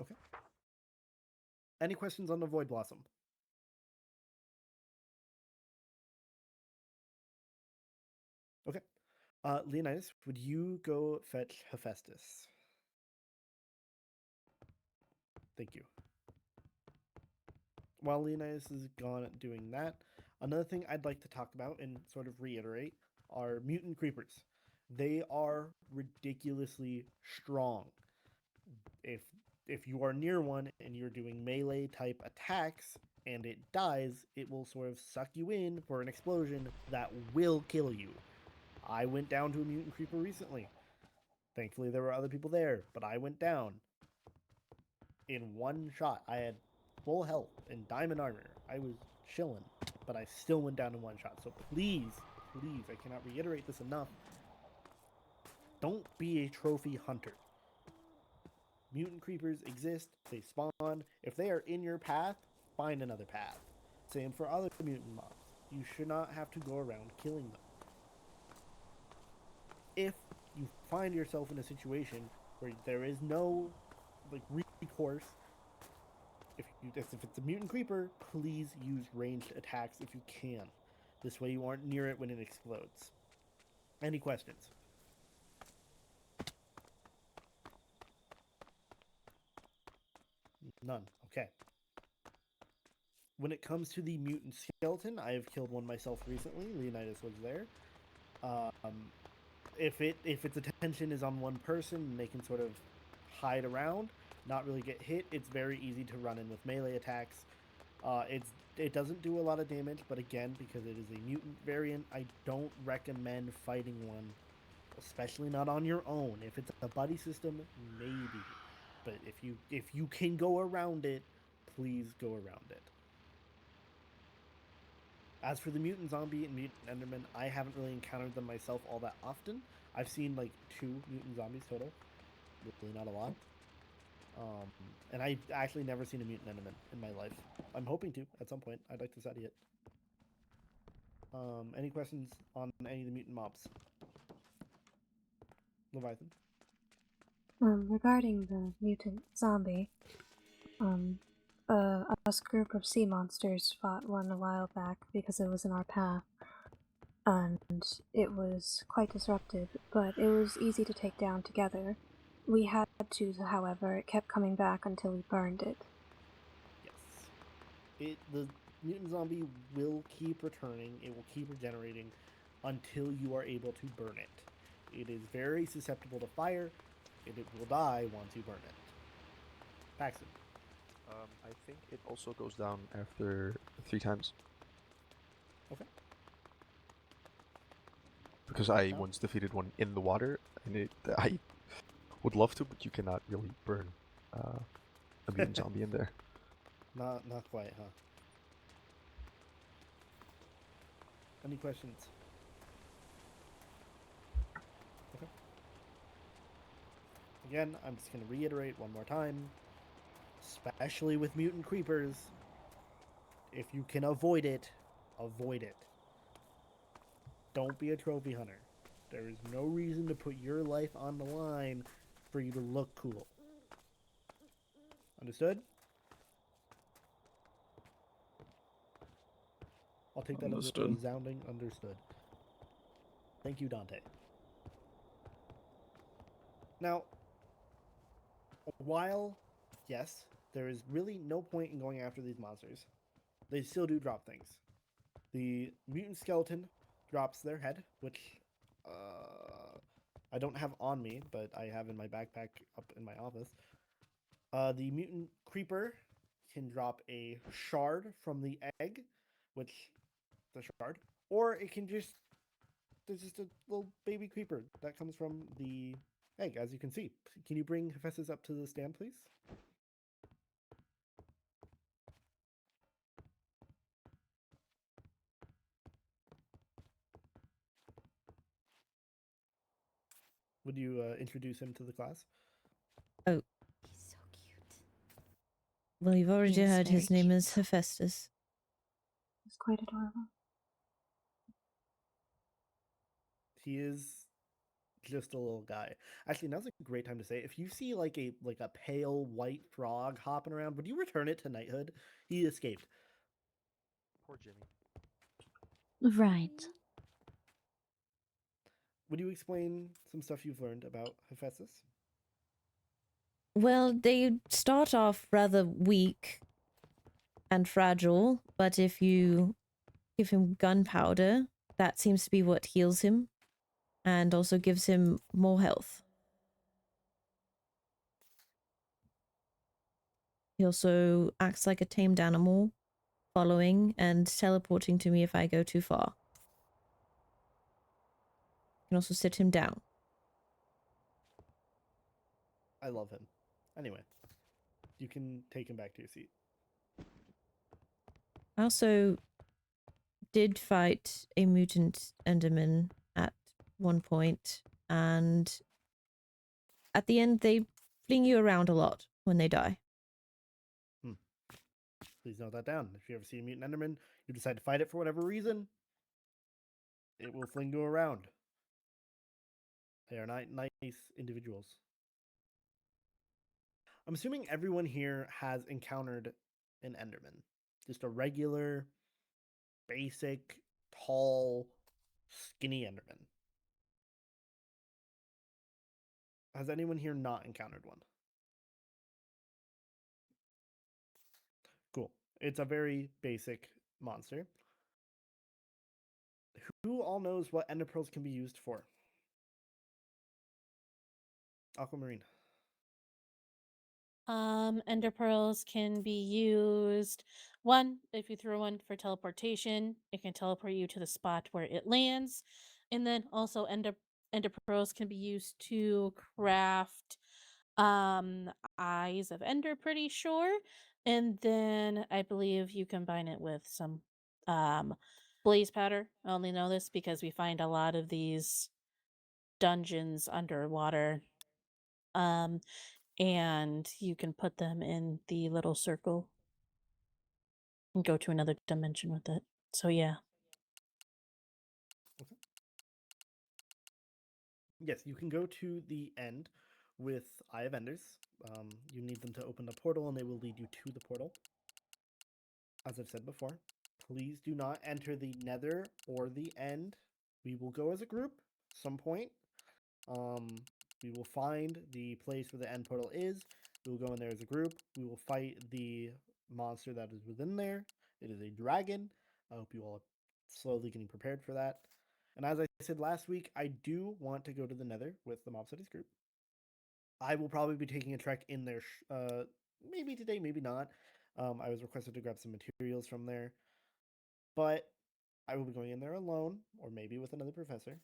Okay. Any questions on the Void Blossom? Okay. Leonidas, would you go fetch Hephaestus? Thank you. While Leonidas is gone doing that, another thing I'd like to talk about and sort of reiterate are mutant creepers. They are ridiculously strong. If you are near one and you're doing melee type attacks, and it dies, it will sort of suck you in for an explosion that will kill you. I went down to a mutant creeper recently. Thankfully, there were other people there, but I went down in one shot. I had full health and diamond armor. I was chilling, but I still went down in one shot. So please, please, I cannot reiterate this enough. Don't be a trophy hunter. Mutant creepers exist, they spawn. If they are in your path, find another path. Same for other mutant mobs. You should not have to go around killing them. If you find yourself in a situation where there is no recourse, if it's a mutant creeper, please use ranged attacks if you can. This way you aren't near it when it explodes. Any questions? None. Okay. When it comes to the mutant skeleton, I have killed one myself recently. Leonidas was there. If its attention is on one person, they can sort of hide around, not really get hit. It's very easy to run in with melee attacks. It doesn't do a lot of damage, but again, because it is a mutant variant, I don't recommend fighting one, especially not on your own. If it's a buddy system, maybe, but if you can go around it, please go around it. As for the mutant zombie and mutant enderman, I haven't really encountered them myself all that often. I've seen like 2 mutant zombies total, really not a lot. And I've actually never seen a mutant enderman in my life. I'm hoping to at some point. I'd like to study it. Any questions on any of the mutant mobs? Leviathan? Regarding the mutant zombie, us group of sea monsters fought one a while back because it was in our path, and it was quite disruptive, but it was easy to take down together. We had to, however, it kept coming back until we burned it. Yes. The mutant zombie will keep returning, it will keep regenerating until you are able to burn it. It is very susceptible to fire, and it will die once you burn it. Paxton. I think it also goes down after 3 times. Okay. Because I once defeated one in the water, and I would love to, but you cannot really burn a mutant zombie in there. Not quite, huh? Any questions? Okay. Again, I'm just going to reiterate one more time, especially with mutant creepers, if you can avoid it, avoid it. Don't be a trophy hunter. There is no reason to put your life on the line for you to look cool. Understood? I'll take that as a resounding understood. Thank you, Dante. Now, while, yes, there is really no point in going after these monsters, they still do drop things. The mutant skeleton drops their head, which I don't have on me, but I have in my backpack up in my office. The mutant creeper can drop a shard from the egg, which the shard, or it can just there's just a little baby creeper that comes from the egg, as you can see. Can you bring Hephaestus up to the stand, please? Would you introduce him to the class? Oh. He's so cute. Well, you've already Yes, heard his very name is Hephaestus. It's quite adorable. He is just a little guy. Actually, now's a great time to say, if you see like a pale white frog hopping around, would you return it to knighthood? He escaped. Poor Jimmy. Right. Would you explain some stuff you've learned about Hephaestus? Well, they start off rather weak and fragile, but if you give him gunpowder, that seems to be what heals him and also gives him more health. He also acts like a tamed animal following and teleporting to me if I go too far. You can also sit him down. I love him. Anyway, you can take him back to your seat. I also did fight a mutant Enderman at one point, and at the end they fling you around a lot when they die. Please note that down. If you ever see a mutant Enderman, you decide to fight it for whatever reason, it will fling you around. They are not nice individuals. I'm assuming everyone here has encountered an Enderman. Just a regular, basic, tall, skinny Enderman. Has anyone here not encountered one? Cool. It's a very basic monster. Who all knows what ender pearls can be used for? Aquamarine. Ender pearls can be used. One, if you throw one for teleportation, it can teleport you to the spot where it lands. And then also ender pearls can be used to craft eyes of ender, pretty sure. And then I believe you combine it with some blaze powder. I only know this because we find a lot of these dungeons underwater. And you can put them in the little circle and go to another dimension with it. So yeah. Okay. Yes, you can go to the end with Eye of Enders. You need them to open the portal and they will lead you to the portal. As I've said before, please do not enter the nether or the end. We will go as a group some point. We will find the place where the end portal is. We will go in there as a group. We will fight the monster that is within there. It is a dragon. I hope you all are slowly getting prepared for that. And as I said last week, I do want to go to the nether with the Mob Studies group. I will probably be taking a trek in there, maybe today, maybe not. I was requested to grab some materials from there. But I will be going in there alone, or maybe with another professor.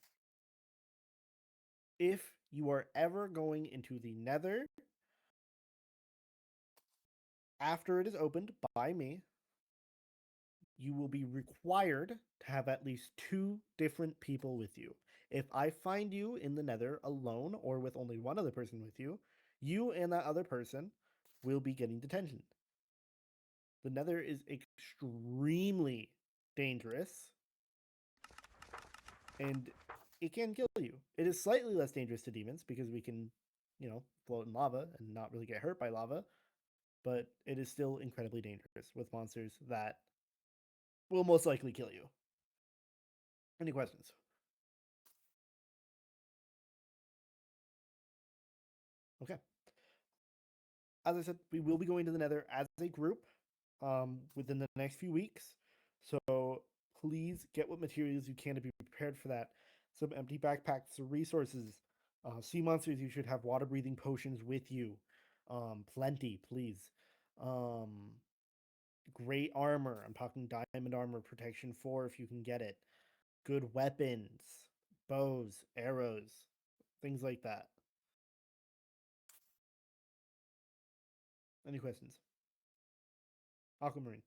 If you are ever going into the nether after it is opened by me, you will be required to have at least 2 different people with you. If I find you in the nether alone or with only one other person with you, you and that other person will be getting detention. The nether is extremely dangerous, and it can kill you. It is slightly less dangerous to demons because we can, float in lava and not really get hurt by lava, but it is still incredibly dangerous with monsters that will most likely kill you. Any questions? Okay. As I said, we will be going to the nether as a group within the next few weeks. So please get what materials you can to be prepared for that. Some empty backpacks, some resources. Sea monsters, you should have water breathing potions with you. Plenty, please. Great armor. I'm talking diamond armor protection 4 if you can get it. Good weapons, bows, arrows, things like that. Any questions? Aquamarine.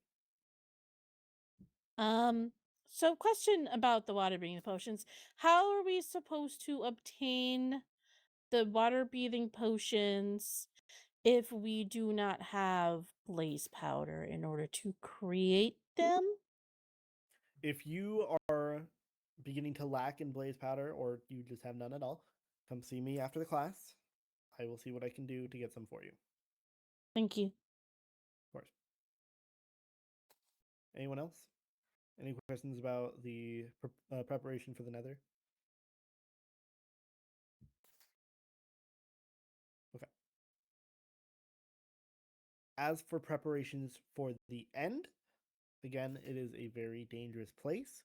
So question about the water breathing potions. How are we supposed to obtain the water breathing potions if we do not have blaze powder in order to create them? If you are beginning to lack in blaze powder or you just have none at all, come see me after the class. I will see what I can do to get some for you. Thank you. Of course. Anyone else? Any questions about the preparation for the nether? Okay. As for preparations for the end, again, it is a very dangerous place.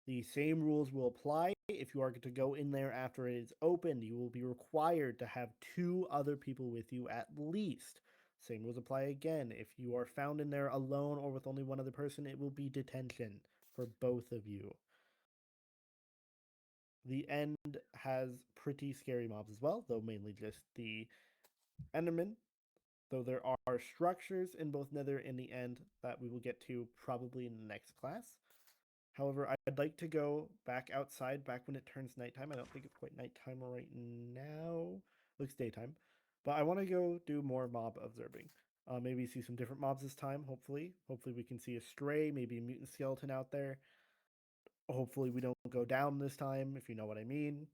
The same rules will apply. If you are to go in there after it is opened, you will be required to have 2 other people with you at least. Same rules apply again. If you are found in there alone or with only one other person, it will be detention for both of you. The end has pretty scary mobs as well, though mainly just the Enderman. Though there are structures in both Nether and the End that we will get to probably in the next class. However, I'd like to go back outside back when it turns nighttime. I don't think it's quite nighttime right now. Looks daytime. But I want to go do more mob observing. Maybe see some different mobs this time, hopefully. Hopefully we can see a stray, maybe a mutant skeleton out there. Hopefully we don't go down this time, if you know what I mean.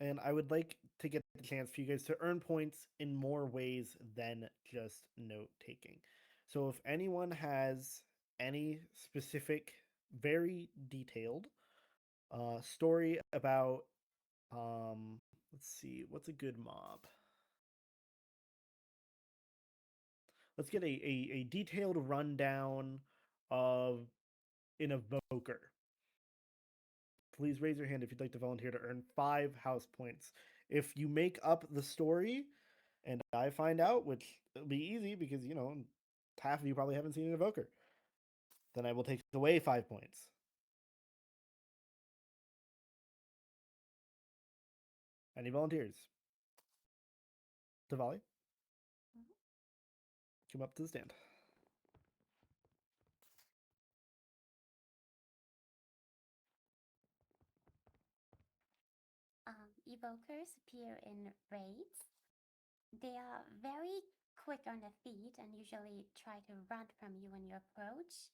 And I would like to get the chance for you guys to earn points in more ways than just note taking. So if anyone has any specific, very detailed story about, let's see, what's a good mob? Let's get a detailed rundown of an evoker. Please raise your hand if you'd like to volunteer to earn 5 house points. If you make up the story and I find out, which will be easy because, you know, half of you probably haven't seen an evoker, then I will take away 5 points. Any volunteers? Tavali? Come up to the stand. Evokers appear in raids. They are very quick on their feet and usually try to run from you when you approach.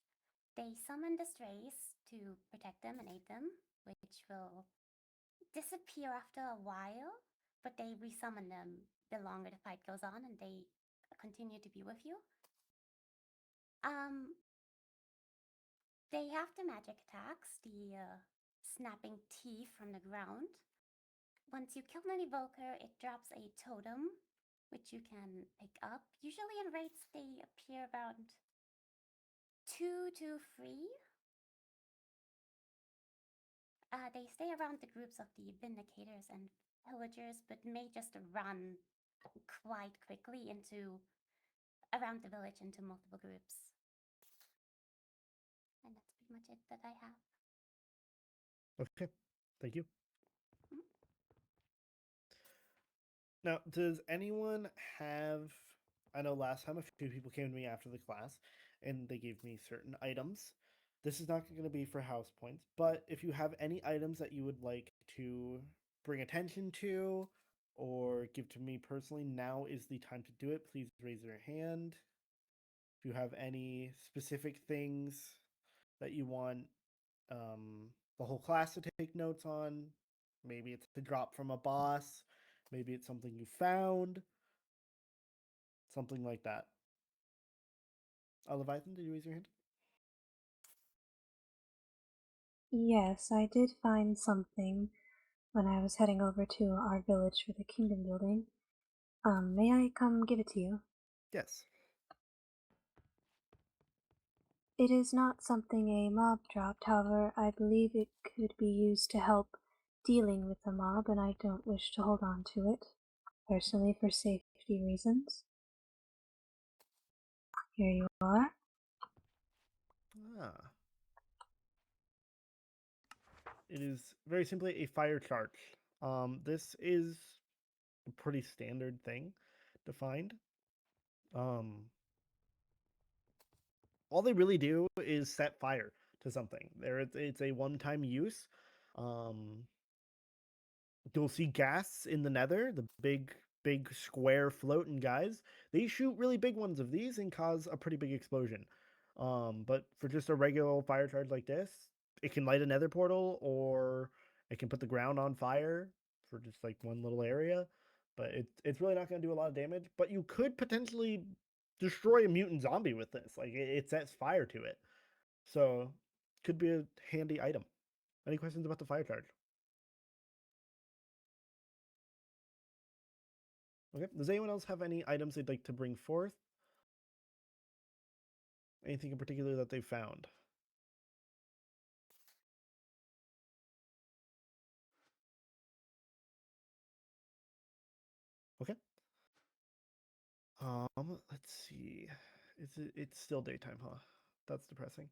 They summon the strays to protect them and aid them, which will disappear after a while, but they resummon them the longer the fight goes on and they continue to be with you. They have the magic attacks, the snapping teeth from the ground. Once you kill an evoker, it drops a totem, which you can pick up. Usually in raids, they appear around 2 to 3. They stay around the groups of the Vindicators and Pillagers, but may just run quite quickly around the village into multiple groups. And that's pretty much it that I have. Okay, thank you. Now, does anyone have... I know last time a few people came to me after the class and they gave me certain items. This is not going to be for house points, but if you have any items that you would like to bring attention to or give to me personally, now is the time to do it. Please raise your hand. If you have any specific things that you want the whole class to take notes on, maybe it's a drop from a boss, maybe it's something you found, something like that. Leviathan, did you raise your hand? Yes, I did find something when I was heading over to our village for the kingdom building. May I come give it to you? Yes. It is not something a mob dropped, however, I believe it could be used to help dealing with the mob, and I don't wish to hold on to it, personally, for safety reasons. Here you are. Ah. It is very simply a fire charge. This is a pretty standard thing to find. All they really do is set fire to something. It's a one-time use. Um, you'll see gas in the Nether, the big square floating guys. They shoot really big ones of these and cause a pretty big explosion. But for just a regular fire charge like this, it can light a Nether portal or it can put the ground on fire for just like one little area. But it's really not going to do a lot of damage. But you could potentially destroy a mutant zombie with this. Like it sets fire to it. So could be a handy item. Any questions about the fire charge? Okay. Does anyone else have any items they'd like to bring forth? Anything in particular that they found? Okay. let's see. It's still daytime, huh? That's depressing.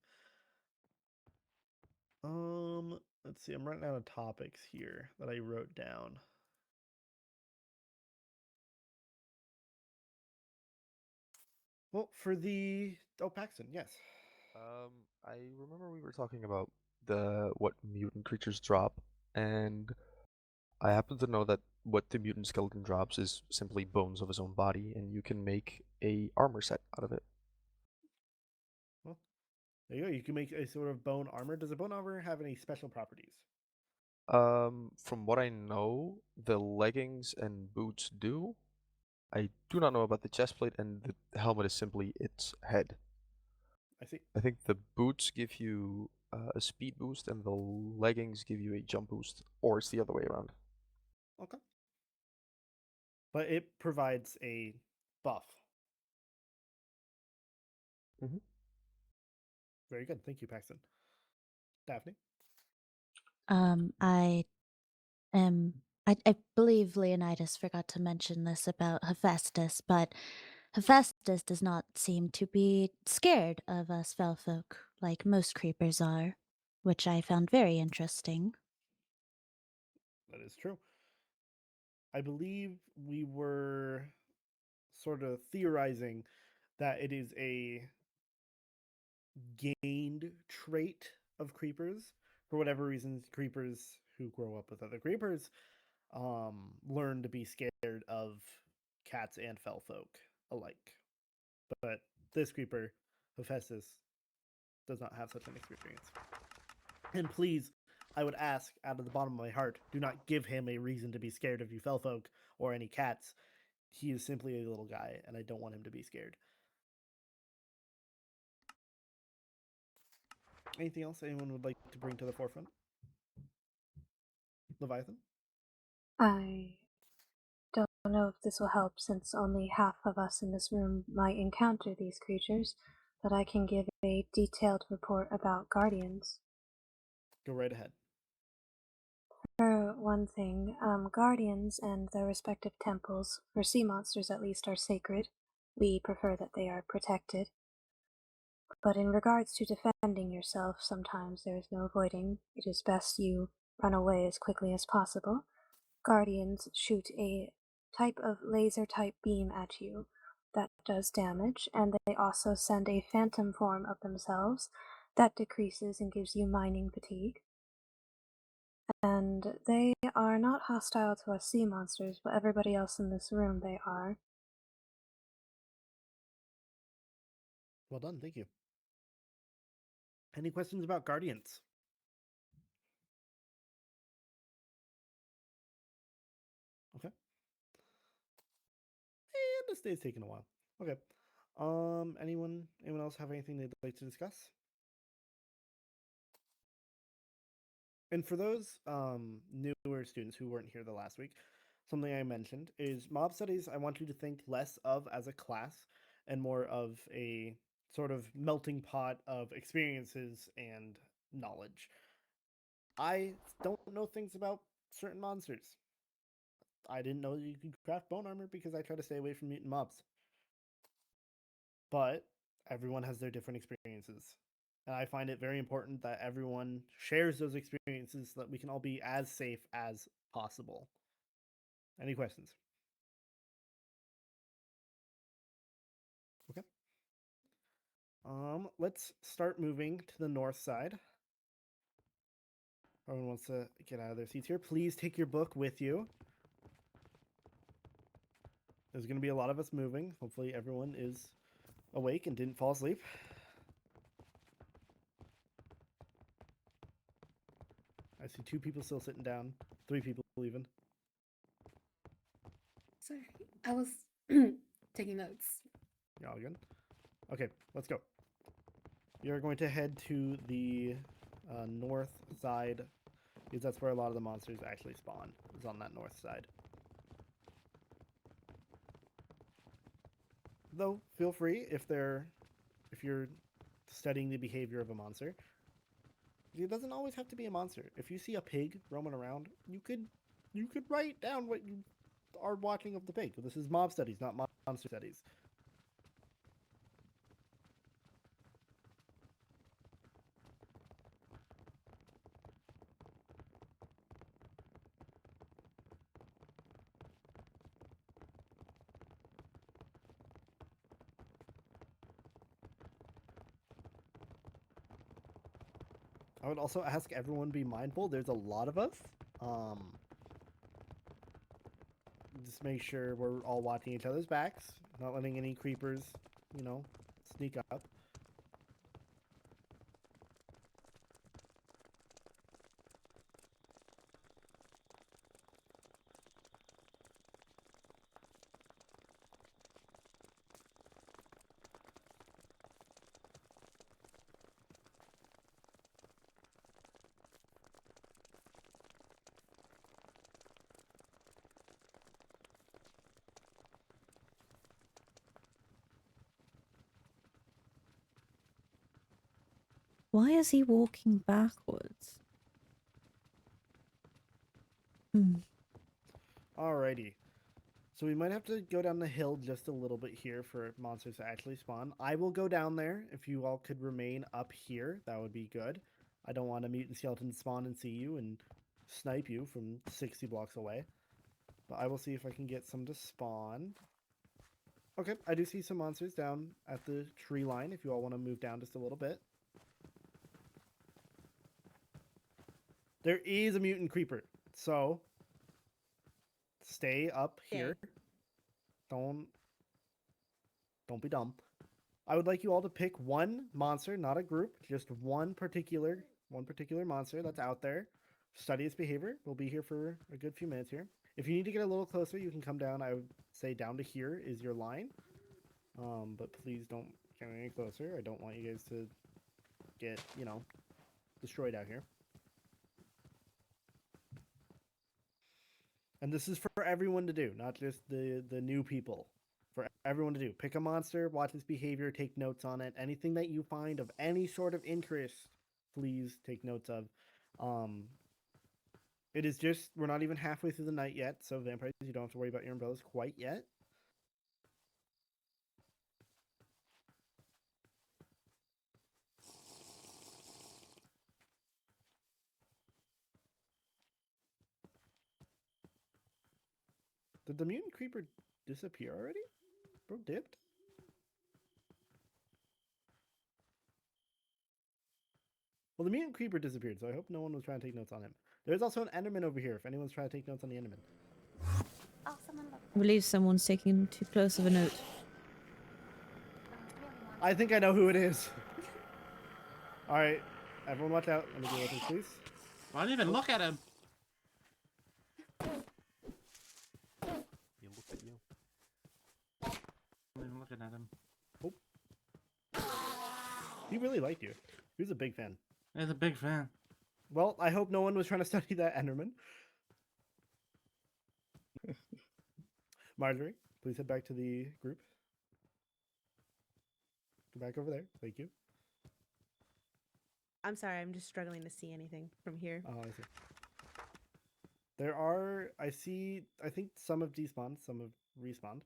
Let's see. I'm running out of topics here that I wrote down. Well, for the Paxton, yes. I remember we were talking about what mutant creatures drop, and I happen to know that what the mutant skeleton drops is simply bones of his own body, and you can make a armor set out of it. Well, there you go. You can make a sort of bone armor. Does a bone armor have any special properties? From what I know, the leggings and boots do. I do not know about the chest plate, and the helmet is simply its head. I see. I think the boots give you a speed boost, and the leggings give you a jump boost, or it's the other way around. Okay. But it provides a buff. Mm-hmm. Very good. Thank you, Paxton. Daphne? I believe Leonidas forgot to mention this about Hephaestus, but Hephaestus does not seem to be scared of us fell folk like most creepers are, which I found very interesting. That is true. I believe we were sort of theorizing that it is a gained trait of creepers. For whatever reason, creepers who grow up with other creepers learn to be scared of cats and fell folk alike. But this creeper, Hephaestus, does not have such an experience. And please, I would ask out of the bottom of my heart, do not give him a reason to be scared of you fell folk or any cats. He is simply a little guy, and I don't want him to be scared. Anything else anyone would like to bring to the forefront? Leviathan? I don't know if this will help since only half of us in this room might encounter these creatures, but I can give a detailed report about guardians. Go right ahead. For one thing, guardians and their respective temples, for sea monsters at least, are sacred. We prefer that they are protected. But in regards to defending yourself, sometimes there is no avoiding. It is best you run away as quickly as possible. Guardians shoot a type of laser type beam at you that does damage, and they also send a phantom form of themselves that decreases and gives you mining fatigue. And they are not hostile to us sea monsters, but everybody else in this room they are. Well done, thank you. Any questions about guardians? Okay. And this day's taking a while. Okay. Anyone else have anything they'd like to discuss? And for those newer students who weren't here the last week, something I mentioned is mob studies. I want you to think less of as a class and more of a sort of melting pot of experiences and knowledge. I don't know things about certain monsters. I didn't know that you could craft bone armor because I try to stay away from mutant mobs. But everyone has their different experiences. And I find it very important that everyone shares those experiences so that we can all be as safe as possible. Any questions? Okay. Let's start moving to the north side. Everyone wants to get out of their seats here. Please take your book with you. There's going to be a lot of us moving. Hopefully everyone is awake and didn't fall asleep. I see 2 people still sitting down, 3 people leaving. Sorry, I was taking notes. You're all good? Okay, let's go. You're going to head to the north side, because that's where a lot of the monsters actually spawn, is on that north side. Though, feel free, if you're studying the behavior of a monster, it doesn't always have to be a monster. If you see a pig roaming around, you could write down what you are watching of the pig. This is mob studies, not monster studies. I would also ask everyone be mindful. There's a lot of us. Just make sure we're all watching each other's backs, not letting any creepers, you know, sneak up. Why is he walking backwards? Alrighty. So we might have to go down the hill just a little bit here for monsters to actually spawn. I will go down there. If you all could remain up here, that would be good. I don't want a mutant skeleton to spawn and see you and snipe you from 60 blocks away. But I will see if I can get some to spawn. Okay, I do see some monsters down at the tree line if you all want to move down just a little bit. There is a mutant creeper, so stay up here. Don't be dumb. I would like you all to pick one monster, not a group, just one particular monster that's out there. Study its behavior. We'll be here for a good few minutes here. If you need to get a little closer, you can come down. I would say down to here is your line. But please don't get any closer. I don't want you guys to get, you know, destroyed out here. And this is for everyone to do, not just the new people. For everyone to do. Pick a monster, watch its behavior, take notes on it. Anything that you find of any sort of interest, please take notes of. It is just, we're not even halfway through the night yet, so vampires, you don't have to worry about your umbrellas quite yet. Did the mutant creeper disappear already? Bro dipped? Well, the mutant creeper disappeared, so I hope no one was trying to take notes on him. There's also an Enderman over here, if anyone's trying to take notes on the Enderman. Oh, someone looked. I believe someone's taking too close of a note. I think I know who it is. Alright, everyone watch out. Let me deal with this, please. Why didn't even look at him? He looked at you. I'm even looking at him. He really liked you. He was a big fan. He's a big fan. Well, I hope no one was trying to study that Enderman. Marjorie, please head back to the group. Go back over there. Thank you. I'm sorry, I'm just struggling to see anything from here. Oh, I see. There are, I think some have despawned, some have respawned.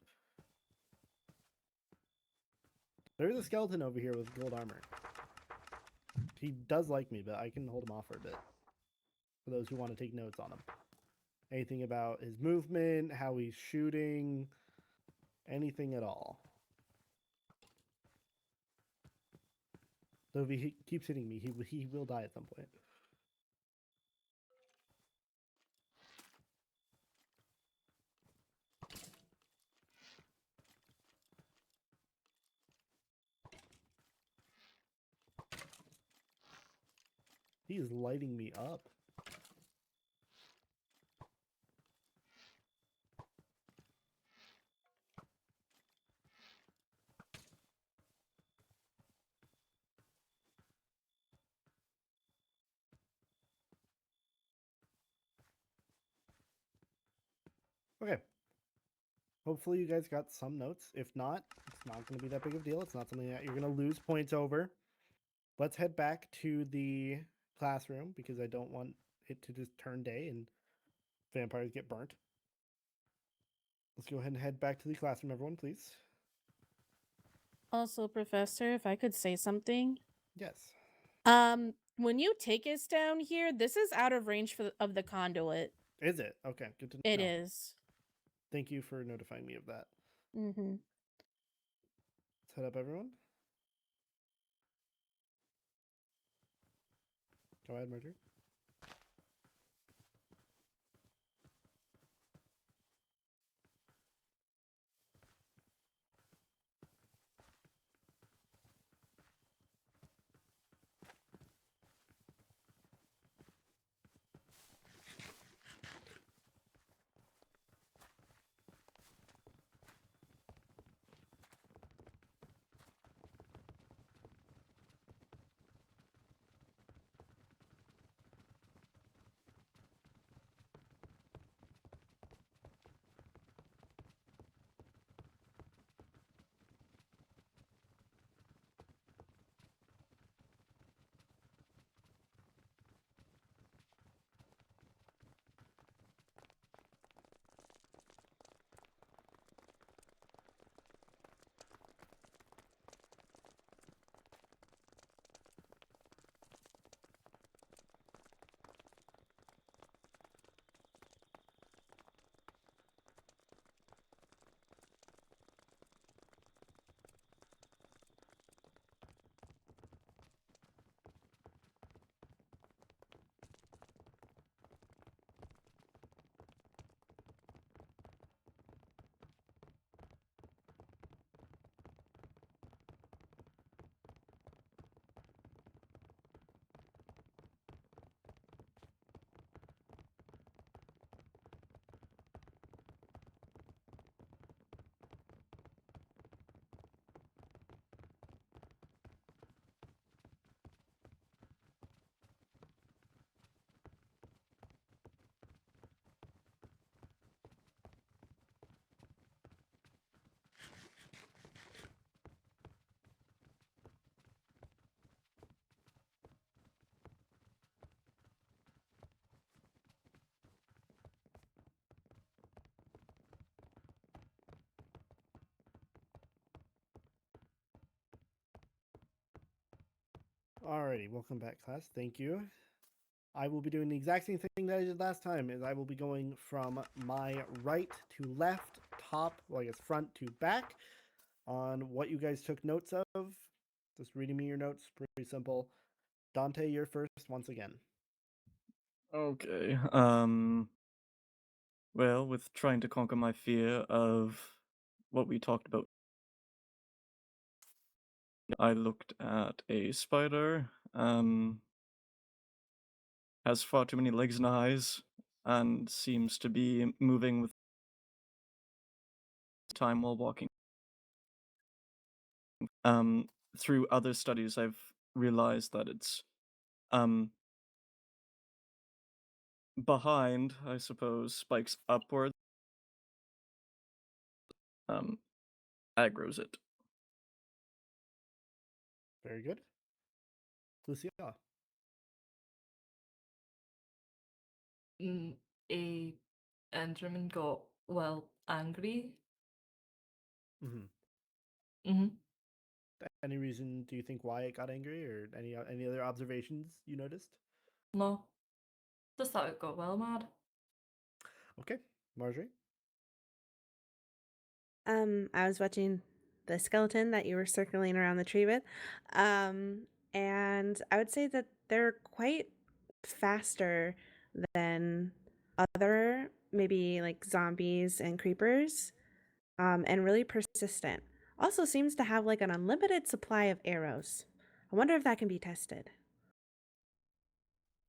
There is a skeleton over here with gold armor. He does like me, but I can hold him off for a bit. For those who want to take notes on him. Anything about his movement, how he's shooting, anything at all. Though if he keeps hitting me, he will die at some point. He is lighting me up. Okay. Hopefully you guys got some notes. If not, it's not going to be that big of a deal. It's not something that you're going to lose points over. Let's head back to the classroom because I don't want it to just turn day and vampires get burnt. Let's go ahead and head back to the classroom, everyone, please. Also, Professor, if I could say something. Yes. When you take us down here, this is out of range of the conduit. Is it? Okay, good to know. It is. Thank you for notifying me of that. Mm-hmm. Let's head up, everyone. Go ahead, Marjorie. Alrighty, welcome back, class. Thank you. I will be doing the exact same thing that I did last time, is I will be going from my right to left, top, well, I guess front to back, on what you guys took notes of. Just reading me your notes, pretty simple. Dante, you're first once again. Okay. Well, with trying to conquer my fear of what we talked about, I looked at a spider, has far too many legs and eyes, and seems to be moving with time while walking. Through other studies, I've realized that it's, behind, I suppose, spikes upward, aggroes it. Very good. Lucia. A Enderman got, well, angry. Mm-hmm. Mm-hmm. Any reason do you think why it got angry, or any other observations you noticed? No. Just thought it got well mad. Okay, Marjorie. I was watching the skeleton that you were circling around the tree with. And I would say that they're quite faster than other, maybe like zombies and creepers, and really persistent. Also seems to have like an unlimited supply of arrows. I wonder if that can be tested.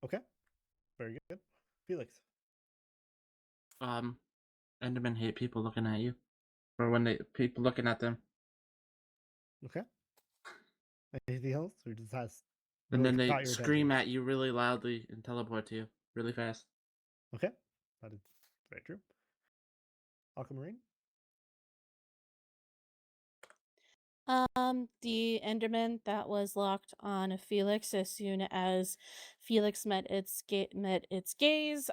Okay, very good. Felix. Endermen hate people looking at you, or when people looking at them. Okay. Anything else, or just has And really then they caught your scream attention? at you really loudly and teleport to you really fast. Okay, that is very true. Aquamarine. The Enderman that was locked on Felix as soon as Felix met its gaze,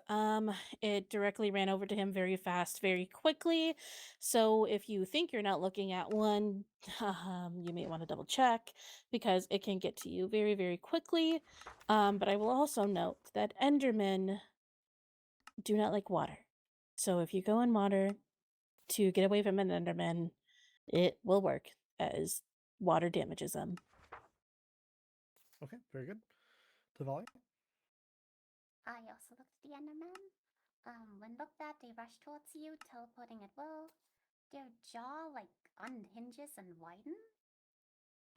it directly ran over to him very fast, very quickly. So if you think you're not looking at one, you may want to double check because it can get to you very, very quickly. But I will also note that Endermen do not like water. So if you go in water to get away from an Enderman, it will work as water damages them. Okay, very good. Tavali. I also looked at the Enderman. When looked at, they rush towards you, teleporting at will. Their jaw, like, unhinges and widen.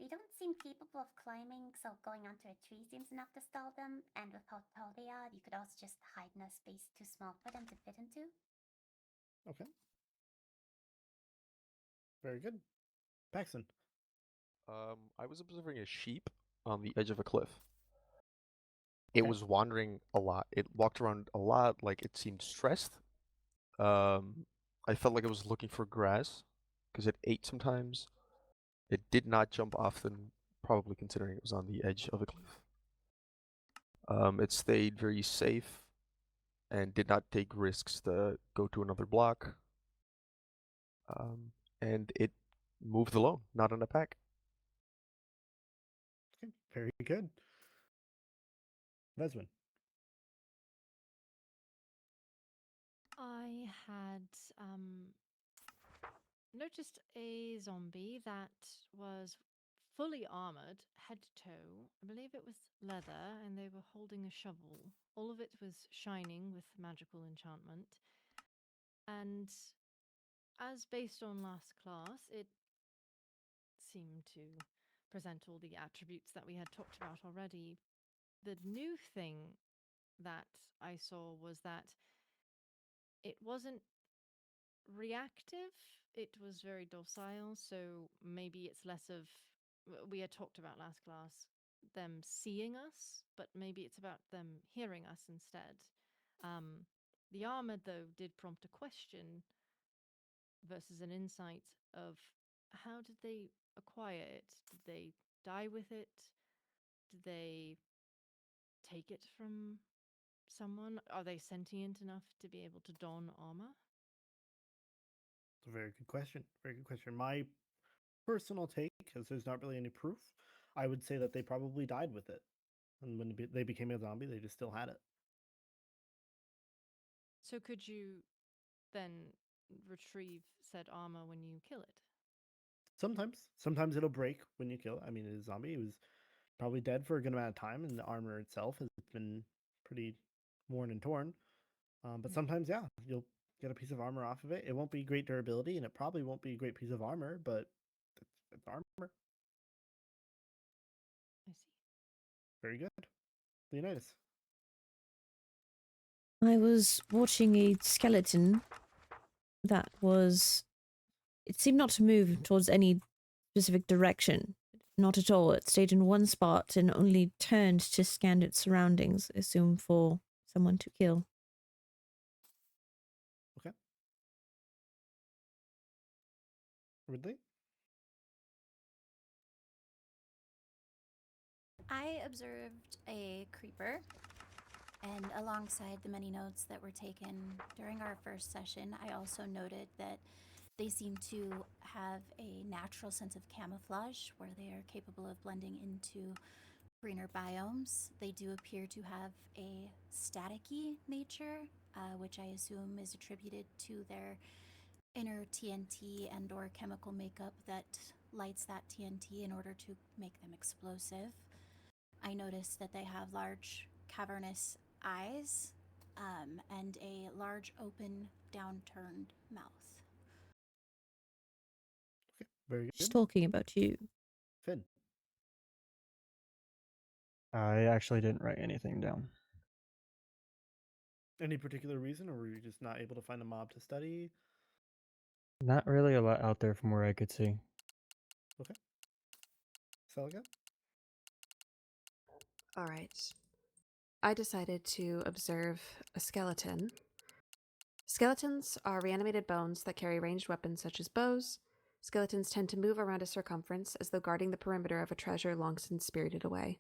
They don't seem capable of climbing, so going onto a tree seems enough to stall them. And with how tall they are, you could also just hide in a space too small for them to fit into. Okay. Very good. Paxton. I was observing a sheep on the edge of a cliff. It was wandering a lot. It walked around a lot, like it seemed stressed. I felt like it was looking for grass because it ate sometimes. It did not jump often, probably considering it was on the edge of a cliff. It stayed very safe and did not take risks to go to another block. And it moved alone, not in a pack. Okay, very good. Veswin. I had noticed a zombie that was fully armored, head to toe. I believe it was leather, and they were holding a shovel. All of it was shining with magical enchantment. And as based on last class, it seemed to present all the attributes that we had talked about already. The new thing that I saw was that it wasn't reactive, it was very docile, so maybe it's less of, we had talked about last class, them seeing us, but maybe it's about them hearing us instead. The armor, though, did prompt a question versus an insight of how did they acquire it? Did they die with it? Did they take it from someone? Are they sentient enough to be able to don armor? It's a very good question. Very good question. My personal take, because there's not really any proof, I would say that they probably died with it. And when they became a zombie, they just still had it. So could you then retrieve said armor when you kill it? Sometimes it'll break when you kill it. I mean, it is a zombie. It was probably dead for a good amount of time, and the armor itself has been pretty worn and torn. But sometimes, yeah, you'll get a piece of armor off of it. It won't be great durability, and it probably won't be a great piece of armor, but it's armor. I see. Very good. Leonidas. I was watching a skeleton that was. It seemed not to move towards any specific direction. Not at all. It stayed in one spot and only turned to scan its surroundings, assume for someone to kill. Okay. Ridley? I observed a creeper, and alongside the many notes that were taken during our first session, I also noted that they seem to have a natural sense of camouflage where they are capable of blending into greener biomes. They do appear to have a staticky nature, which I assume is attributed to their inner TNT and or chemical makeup that lights that TNT in order to make them explosive. I noticed that they have large cavernous eyes and a large open downturned mouth. Very good. She's talking about you. Finn. I actually didn't write anything down. Any particular reason, or were you just not able to find a mob to study? Not really a lot out there from where I could see. Okay. Selga? All right. I decided to observe a skeleton. Skeletons are reanimated bones that carry ranged weapons such as bows. Skeletons tend to move around a circumference as though guarding the perimeter of a treasure long since spirited away.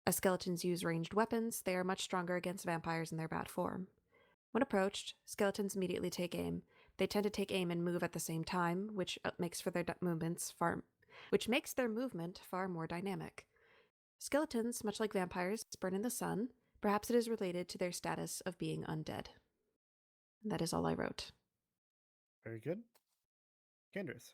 As skeletons use ranged weapons, they are much stronger against vampires in their bad form. When approached, skeletons immediately take aim. They tend to take aim and move at the same time, which makes their movement far more dynamic. Skeletons, much like vampires, burn in the sun. Perhaps it is related to their status of being undead. And that is all I wrote. Very good. Candace.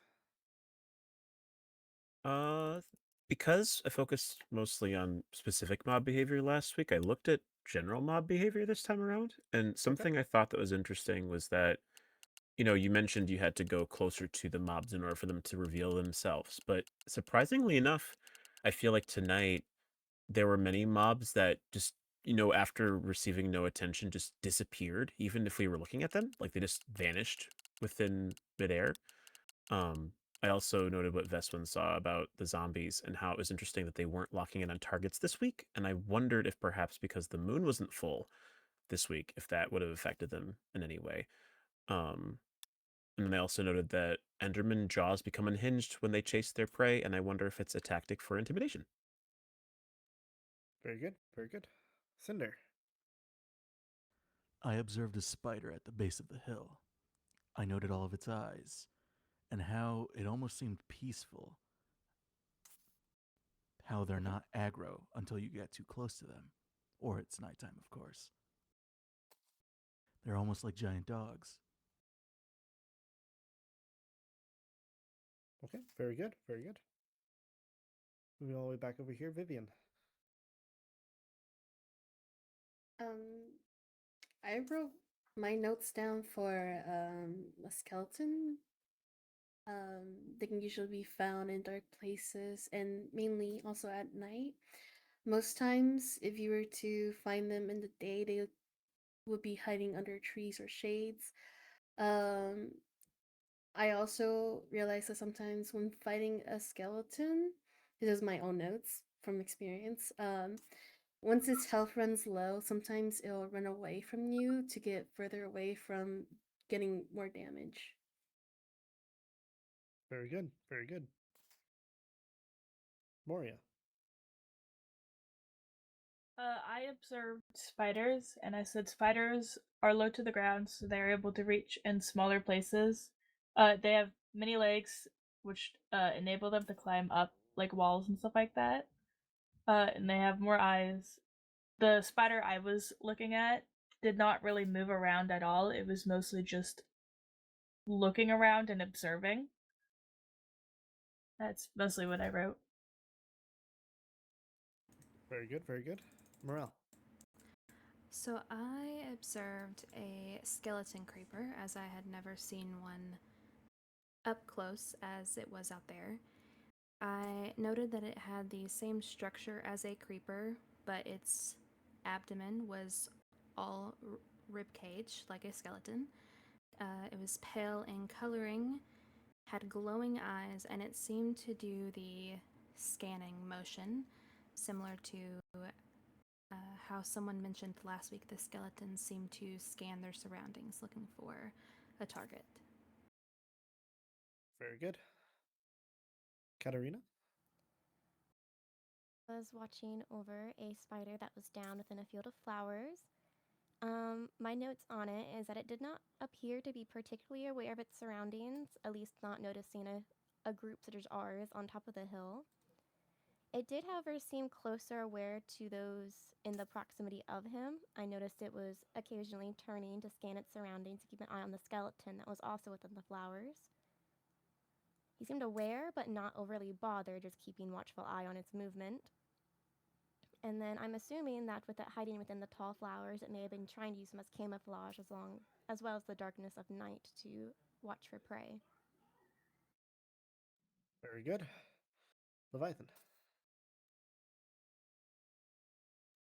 Because I focused mostly on specific mob behavior last week, I looked at general mob behavior this time around. And something I thought that was interesting was that, you mentioned you had to go closer to the mobs in order for them to reveal themselves. But surprisingly enough, I feel like tonight there were many mobs that just, after receiving no attention, just disappeared, even if we were looking at them. Like they just vanished within midair. I also noted what Veswin saw about the zombies and how it was interesting that they weren't locking in on targets this week. And I wondered if perhaps because the moon wasn't full this week, if that would have affected them in any way. Um, and then I also noted that Enderman jaws become unhinged when they chase their prey, and I wonder if it's a tactic for intimidation. Very good. Very good. Cinder. I observed a spider at the base of the hill. I noted all of its eyes, and how it almost seemed peaceful. How they're not aggro until you get too close to them. Or it's nighttime, of course. They're almost like giant dogs. Okay, very good. Very good. Moving all the way back over here, Vivian. I wrote my notes down for a skeleton. They can usually be found in dark places and mainly also at night. Most times, if you were to find them in the day, they would be hiding under trees or shades. Um, I also realized that sometimes when fighting a skeleton, this is my own notes from experience. Once its health runs low, sometimes it'll run away from you to get further away from getting more damage. Very good. Very good. Moria. I observed spiders, and I said spiders are low to the ground, so they're able to reach in smaller places. They have many legs, which enable them to climb up like walls and stuff like that. And they have more eyes. The spider I was looking at did not really move around at all. It was mostly just looking around and observing. That's mostly what I wrote. Very good. Very good. Morale. So I observed a skeleton creeper as I had never seen one up close as it was out there. I noted that it had the same structure as a creeper, but its abdomen was all rib cage like a skeleton. It was pale in coloring, had glowing eyes, and it seemed to do the scanning motion, similar to how someone mentioned last week the skeletons seem to scan their surroundings looking for a target. Very good. Katarina? Was watching over a spider that was down within a field of flowers. My notes on it is that it did not appear to be particularly aware of its surroundings, at least not noticing a group such as ours on top of the hill. It did, however, seem closer aware to those in the proximity of him. I noticed it was occasionally turning to scan its surroundings to keep an eye on the skeleton that was also within the flowers. He seemed aware, but not overly bothered, just keeping watchful eye on its movement. And then I'm assuming that with it hiding within the tall flowers, it may have been trying to use them as camouflage as well as the darkness of night to watch for prey. Very good. Leviathan.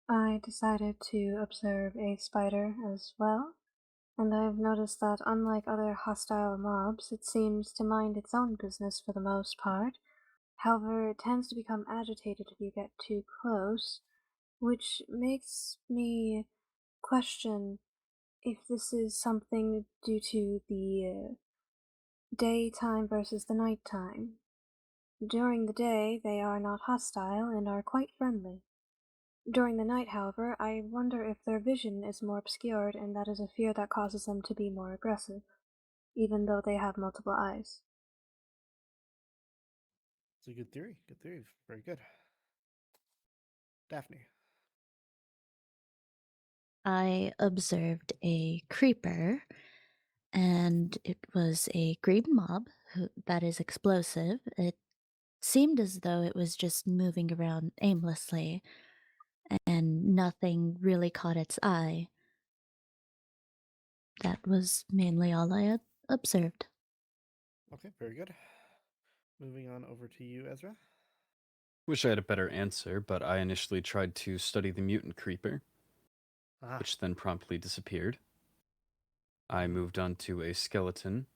I decided to observe a spider as well, and I've noticed that unlike other hostile mobs, it seems to mind its own business for the most part. However, it tends to become agitated if you get too close, which makes me question if this is something due to the daytime versus the nighttime. During the day, they are not hostile and are quite friendly. During the night, however, I wonder if their vision is more obscured and that is a fear that causes them to be more aggressive, even though they have multiple eyes. It's a good theory. Good theory. Very good. Daphne. I observed a creeper, and it was a green mob that is explosive. It seemed as though it was just moving around aimlessly, and nothing really caught its eye. That was mainly all I had observed. Okay, very good. Moving on over to you, Ezra. Wish I had a better answer, but I initially tried to study the mutant creeper, which then promptly disappeared. I moved on to a skeleton,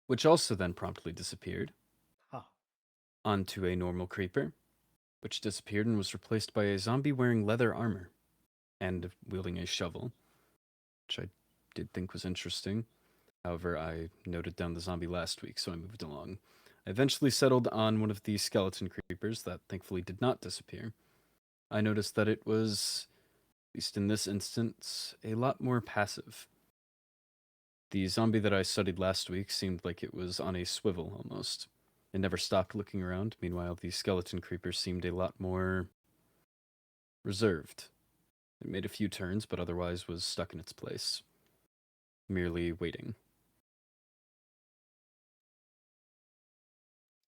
which also then promptly disappeared. Huh. Onto a normal creeper, which disappeared and was replaced by a zombie wearing leather armor and wielding a shovel, which I did think was interesting. However, I noted down the zombie last week, so I moved along. I eventually settled on one of the skeleton creepers that thankfully did not disappear. I noticed that it was, at least in this instance, a lot more passive. The zombie that I studied last week seemed like it was on a swivel almost. It never stopped looking around. Meanwhile, the skeleton creeper seemed a lot more reserved. It made a few turns, but otherwise was stuck in its place, merely waiting.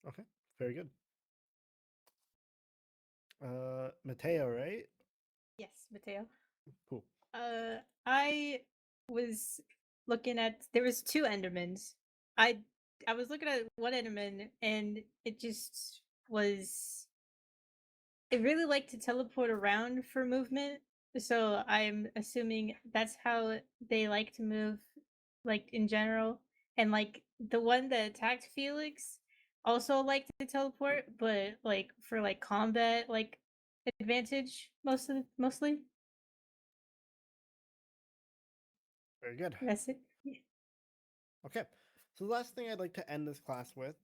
Okay, very good. Mateo, right? Yes, Mateo. Cool. I was looking at there was two Endermans. I was looking at one Enderman and it just was it really liked to teleport around for movement. So I'm assuming that's how they like to move, like in general. And like the one that attacked Felix also liked to teleport, but like for like combat like advantage mostly. Very good. That's it. Yeah. Okay, so the last thing I'd like to end this class with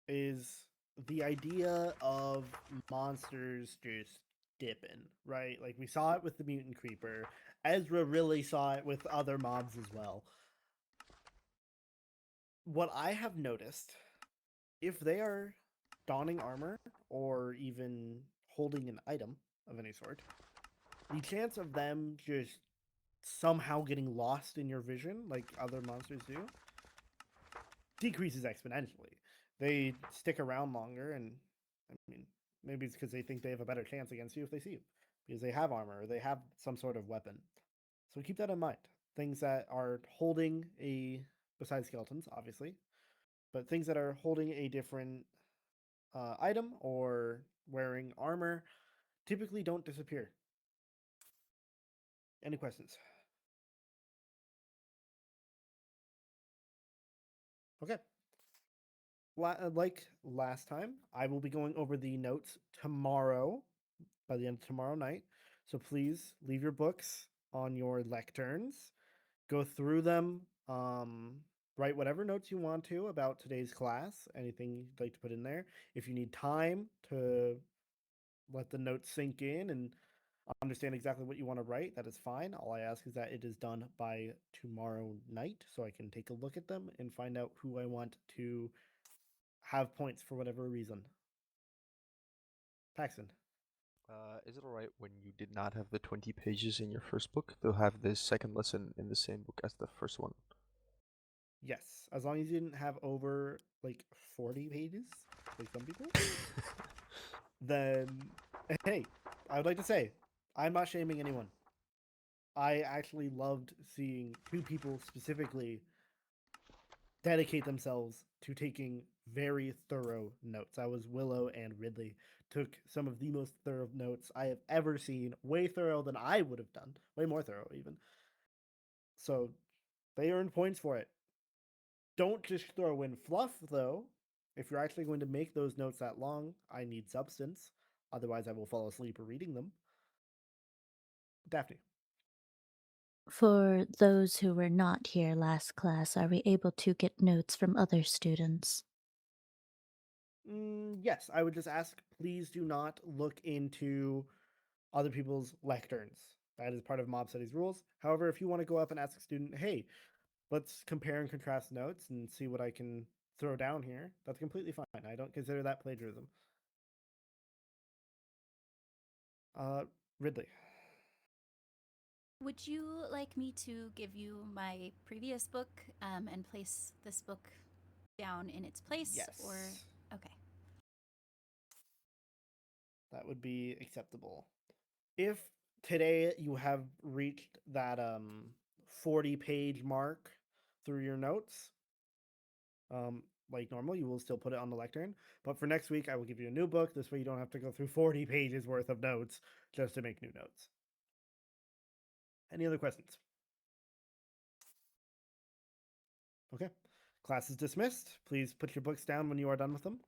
is the idea of monsters just dipping, right? Like we saw it with the mutant creeper. Ezra really saw it with other mobs as well. What I have noticed, if they are donning armor or even holding an item of any sort, the chance of them just somehow getting lost in your vision, like other monsters do, decreases exponentially. They stick around longer, and I mean, maybe it's because they think they have a better chance against you if they see you, because they have armor or they have some sort of weapon. So keep that in mind. Things that are holding besides skeletons, obviously, but things that are holding a different item or wearing armor typically don't disappear. Any questions? Okay. Like last time, I will be going over the notes tomorrow, by the end of tomorrow night. So please leave your books on your lecterns, go through them, write whatever notes you want to about today's class, anything you'd like to put in there. If you need time to let the notes sink in and understand exactly what you want to write, that is fine. All I ask is that it is done by tomorrow night so I can take a look at them and find out who I want to have points for whatever reason. Paxton. Is it alright when you did not have the 20 pages in your first book? They'll have this second lesson in the same book as the first one. Yes, as long as you didn't have over like 40 pages, like some people, then hey, I would like to say, I'm not shaming anyone. I actually loved seeing two people specifically dedicate themselves to taking very thorough notes. That was Willow and Ridley. Took some of the most thorough notes I have ever seen, way thorough than I would have done, way more thorough even. So they earned points for it. Don't just throw in fluff, though. If you're actually going to make those notes that long, I need substance. Otherwise, I will fall asleep reading them. Daphne. For those who were not here last class, are we able to get notes from other students? Yes, I would just ask, please do not look into other people's lecterns. That is part of mob studies rules. However, if you want to go up and ask a student, hey, let's compare and contrast notes and see what I can throw down here, that's completely fine. I don't consider that plagiarism. Ridley. Would you like me to give you my previous book and place this book down in its place? Yes. Or okay. That would be acceptable. if today you have reached that 40-page mark through your notes, like normal, you will still put it on the lectern. But for next week, I will give you a new book. This way you don't have to go through 40 pages worth of notes just to make new notes. Any other questions? Okay. Class is dismissed. Please put your books down when you are done with them.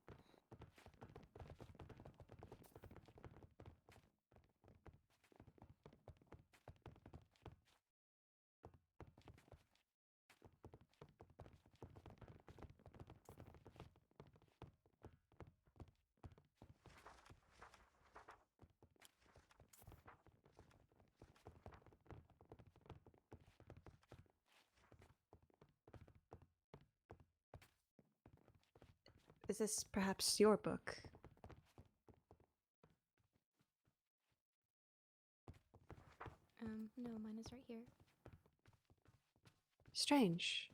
Is this perhaps your book? No, mine is right here. Strange.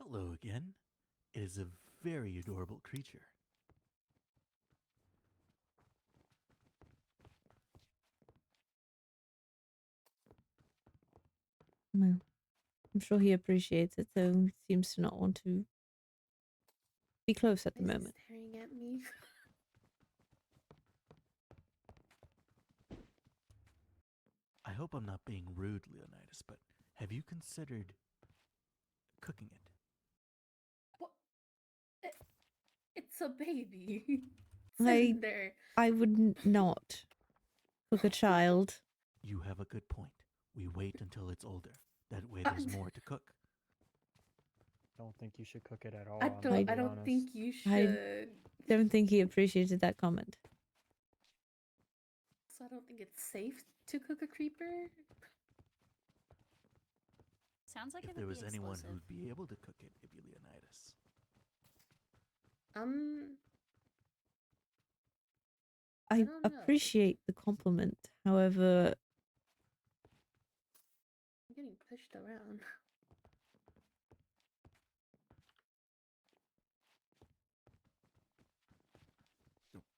Hello again. It is a very adorable creature. Well, I'm sure he appreciates it, though he seems to not want to be close at the moment. Staring at me. I hope I'm not being rude, Leonidas, but have you considered cooking it? What? It's a baby. I there. I would not cook a child. You have a good point. We wait until it's older. That way there's more to cook. I don't think you should cook it at all. I I'm gonna don't. be I don't honest. think you should. I don't think he appreciated that comment. So I don't think it's safe to cook a creeper. Sounds like If it there would was be anyone explosive. who'd be able to cook it, it'd be Leonidas. I don't know. appreciate the compliment. However, I'm getting pushed around.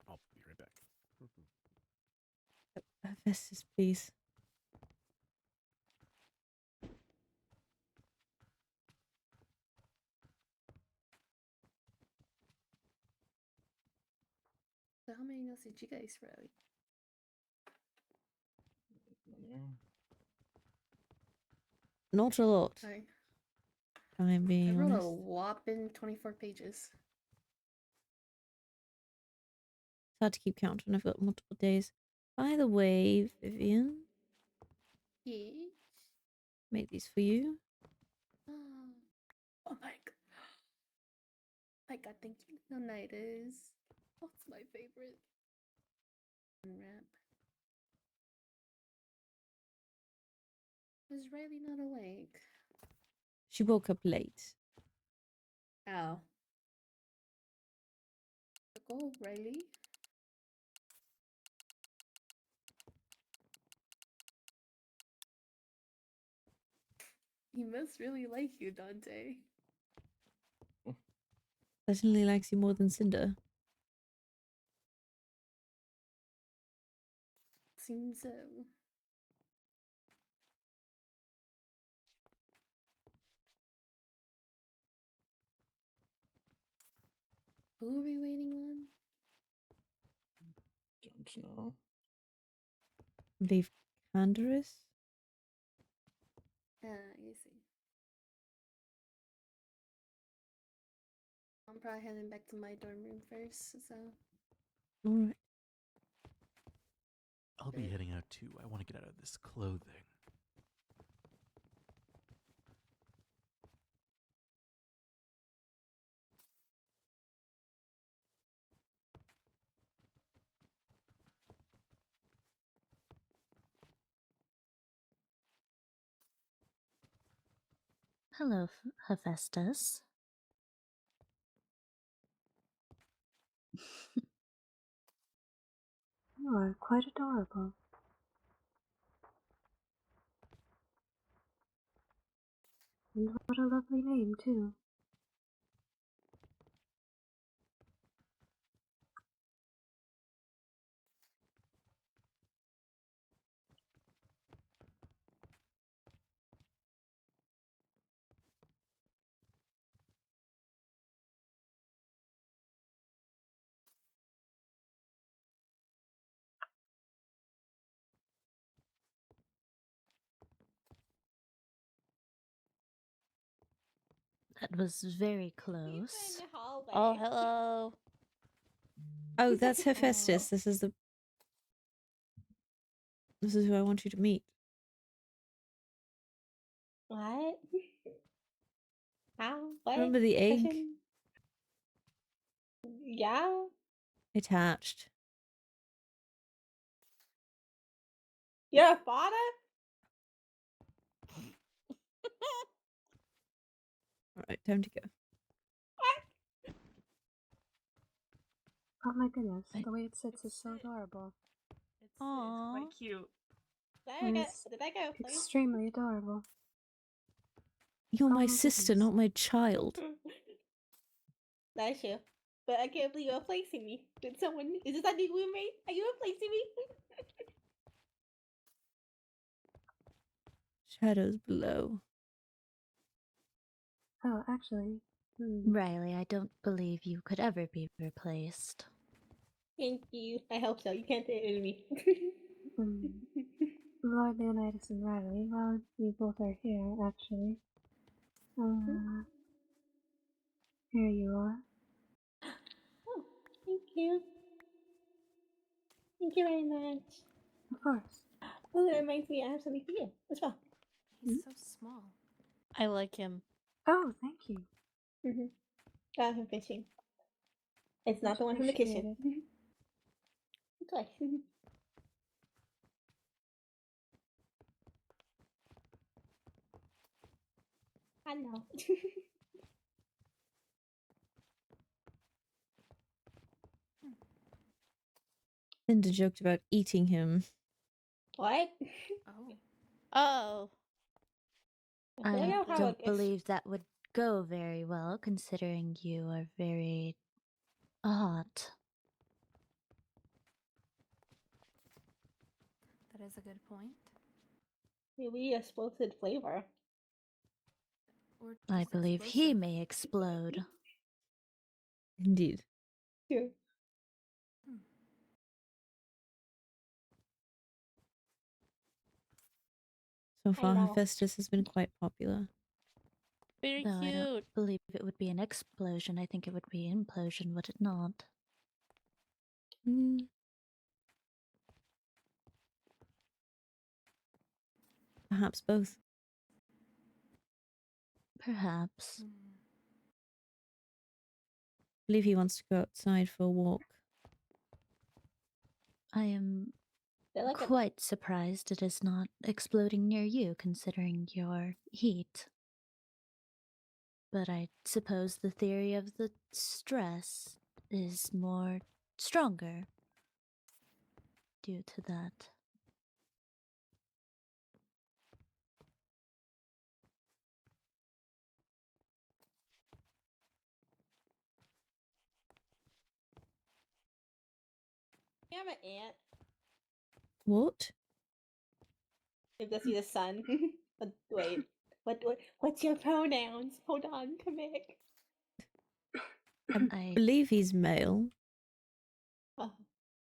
I'll be right back. Festus, please. So how many notes did you guys write? Not a lot. I'm I being wrote a honest. whopping 24 pages. It's hard to keep count when I've got multiple days. By the way, Vivian, Yeah. made these for you. Oh my god. My god, thank you, Leonidas. What's my favorite? Unwrap. Was Riley not awake? She woke up late. Ow. Go, Riley. He must really like you, Dante. Certainly likes you more than Cinder. Seems so. Who are we waiting on? Don't know. I believe Canderous. I see. I'm probably heading back to my dorm room first, so. Alright. I'll be heading out too. I want to get out of this clothing. Hello, Hephaestus. You are quite adorable. And what a lovely name, too. That was very close. Oh, hello. Oh, that's Hephaestus. This is who I want you to meet. What? How? What? Remember the egg? Question? Yeah. Attached. You're a father? Alright, time to go. Oh my goodness, the way it sits is so adorable. It's quite cute. Did I go? Extremely adorable. You're my my sister, goodness. not my child. That's you. But I can't believe you're replacing me. Did someone? Is this a new roommate? Are you replacing me? Shadows below. Oh, actually. Riley, I don't believe you could ever be replaced. Thank you. I hope so. You can't say it to me. Lord Leonidas and Riley, well, you both are here, actually. Here you are. Oh, thank you. Thank you very much. Of course. Oh, that reminds me, I have something for you as well. He's so small. I like him. Oh, thank you. Got him fishing. It's not Much the one from the kitchen. appreciated. Okay. I know. Linda joked about eating him. What? Oh. I know how don't it- believe that would go very well, considering you are very hot. That is a good point. Maybe explosive flavor. Or I just believe he explosive. may explode. Indeed. True. So I far, know. Hephaestus has been quite popular. Very Though I cute. don't believe it would be an explosion. I think it would be implosion, would it not? Perhaps both. Perhaps. I believe he wants to go outside for a walk. I am They're like quite surprised it is not exploding near you, considering your heat. But I suppose the theory of the stress is more stronger due to that. You have an aunt. What? If that's the son. Wait. What's your pronouns? Hold on, come back. I believe he's male. Oh.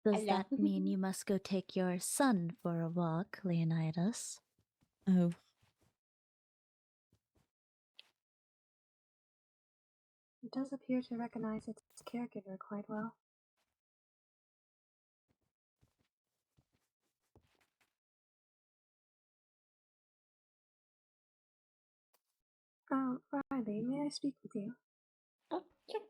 Does that mean you must go take your son for a walk, Leonidas? Oh. It does appear to recognize its caregiver quite well. Riley, may I speak with you? Oh, sure.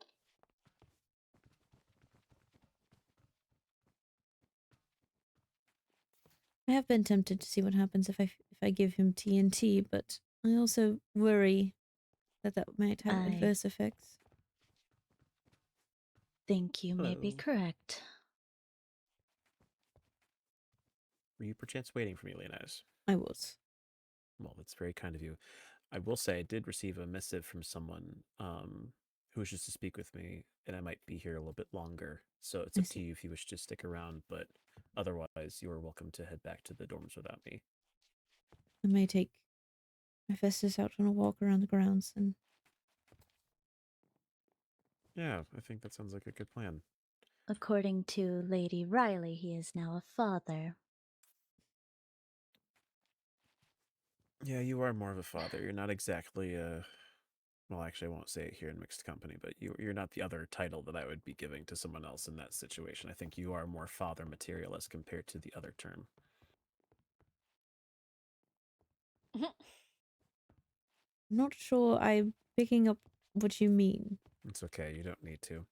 I have been tempted to see what happens if I give him TNT, but I also worry that that might have adverse effects. Think you may be Hello. correct. Were you perchance waiting for me, Leonidas? I was. Well, that's very kind of you. I will say I did receive a missive from someone who wishes to speak with me, and I might be here a little bit longer. So it's I up to see. you if you wish to stick around, but otherwise you are welcome to head back to the dorms without me. I may take Hephaestus out on a walk around the grounds and Yeah, I think that sounds like a good plan. According to Lady Riley, he is now a father. Yeah, you are more of a father. You're not exactly well, actually, I won't say it here in mixed company, but you're not the other title that I would be giving to someone else in that situation. I think you are more father material as compared to the other term. I'm not sure I'm picking up what you mean. It's okay. You don't need to.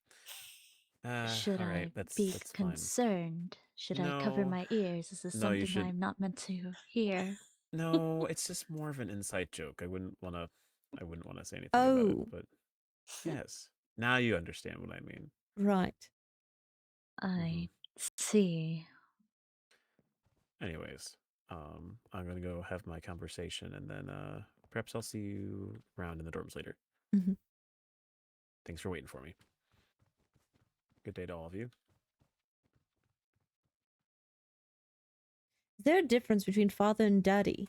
Should All right, I that's be fine. concerned? Should I cover No, my ears? Is this no, you something should. I'm not meant to hear? No, it's just more of an inside joke. I wouldn't want to say anything about it, Oh, but yes. Now you understand what I mean. right. I see. Anyways, I'm gonna go have my conversation, and then perhaps I'll see you around in the dorms later. Mhm. Thanks for waiting for me. Good day to all of you. Is there a difference between father and daddy?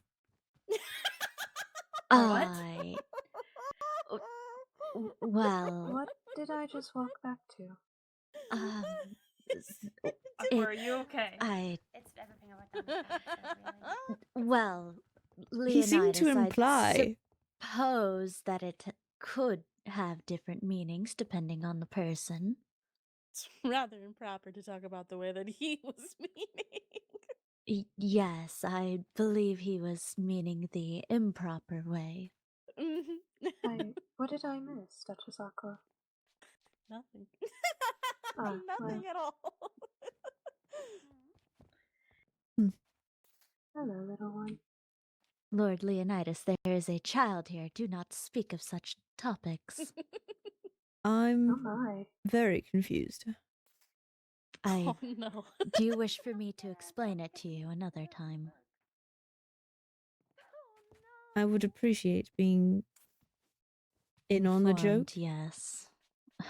Well, What did I just walk back to? Akbar, are you okay? It's everything I worked on this episode, really. Well, He seemed to Leonidas, I imply. suppose that it could have different meanings depending on the person. It's rather improper to talk about the way that he was meaning. Yes, I believe he was meaning the improper way. What did I miss, Duchess Aqua? Nothing. Ah, Nothing well. at all. Hello, little one. Lord Leonidas, there is a child here. Do not speak of such topics. I'm Oh my. very confused. I. Oh no. Do you wish for me to explain it to you another time? I would appreciate being in on the joke. Informed, yes. Make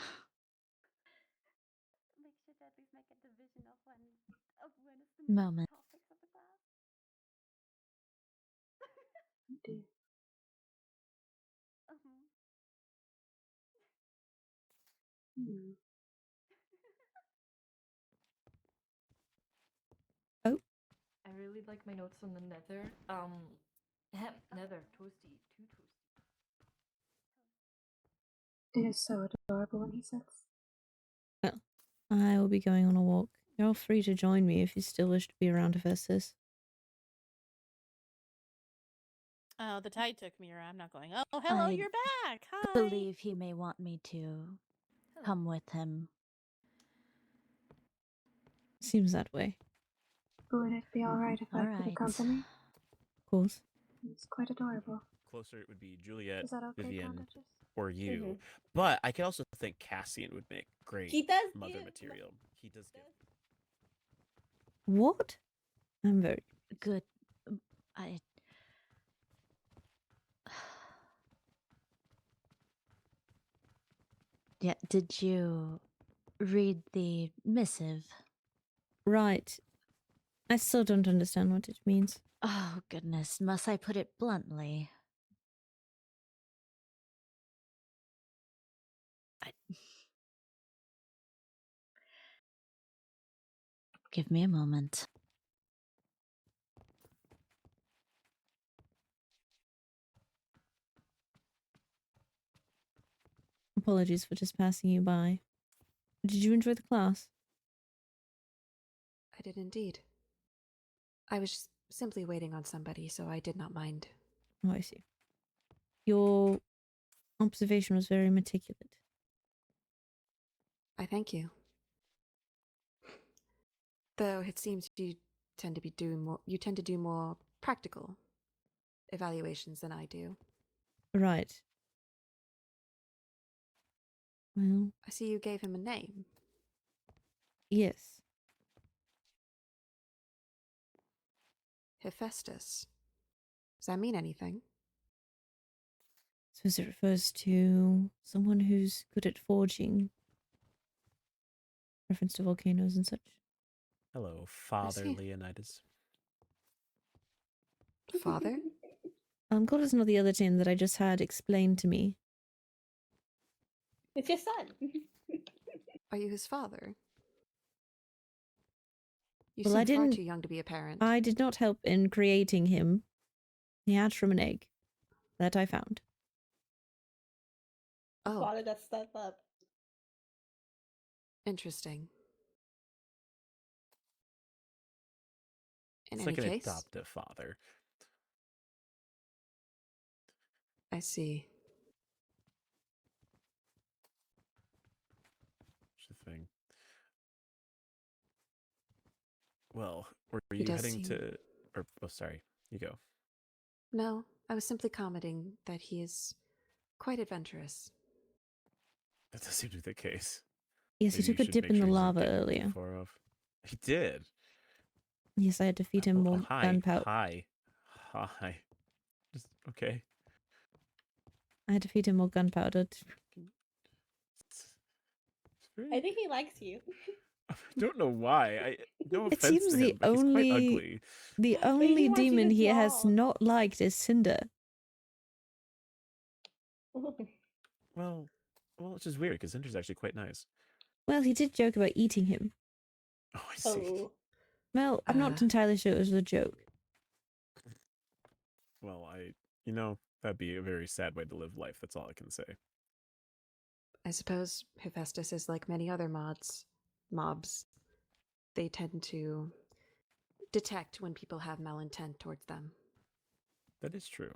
sure to at least make a division of one of the Moment. topics of the class. Hmm. Oh. I really like my notes on the nether. Nether, toasty, too toasty. It is so adorable when he sits. Well, I will be going on a walk. You're free to join me if you still wish to be around Hephaestus. Oh, the tide took me around. I'm not going. Oh, hello, I you're back. Hi. believe he may want me to come with him. Seems that way. Would it be alright if I keep company? Of course. It's quite adorable. Closer, it would be Juliet, Is that okay, Vivian, Countess? or you. But I could also think Cassian would make great He does mother give- material. He does give. What? I'm very good. Yeah, did you read the missive? right. I still don't understand what it means. Oh, goodness. Must I put it bluntly? Give me a moment. Apologies for just passing you by. Did you enjoy the class? I did indeed. I was simply waiting on somebody, so I did not mind. Oh, I see. Your observation was very meticulous. I thank you. Though it seems you tend to do more practical evaluations than I do. Right. Well, I see you gave him a name. yes. Hephaestus. Does that mean anything? Suppose it refers to someone who's good at forging. Reference to volcanoes and such. Hello, Father see. Leonidas. Father? God is not the other team that I just had explained to me. It's your son. Are you his father? You Well, seem I far didn't. too young to be a parent. I did not help in creating him. He hatched from an egg that I found. Oh, Father that step up. interesting. In It's any like an case, adoptive father. I see. That's the thing. Well, were He you does heading seem- to... Or, oh, sorry. You go. No, I was simply commenting that he is quite adventurous. That does seem to be the case. Yes, he Maybe you took a should dip make in sure the he doesn't lava get too earlier. far off. He did. Yes, I had to feed him more Hi. gunpowder. Hi. Hi. Just, okay. I had to feed him more gunpowder. I think he likes you. I don't know why. No It offense seems to the him, but he's quite only ugly. the But he only wants you demon to he has draw. not liked is Cinder. Well, it's just weird because Cinder's actually quite nice. Well, he did joke about eating him. Oh, I see. Oh. Well, I'm not entirely sure it was a joke. Well, that'd be a very sad way to live life. That's all I can say. I suppose Hephaestus is like many other mobs. They tend to detect when people have malintent towards them. That is true.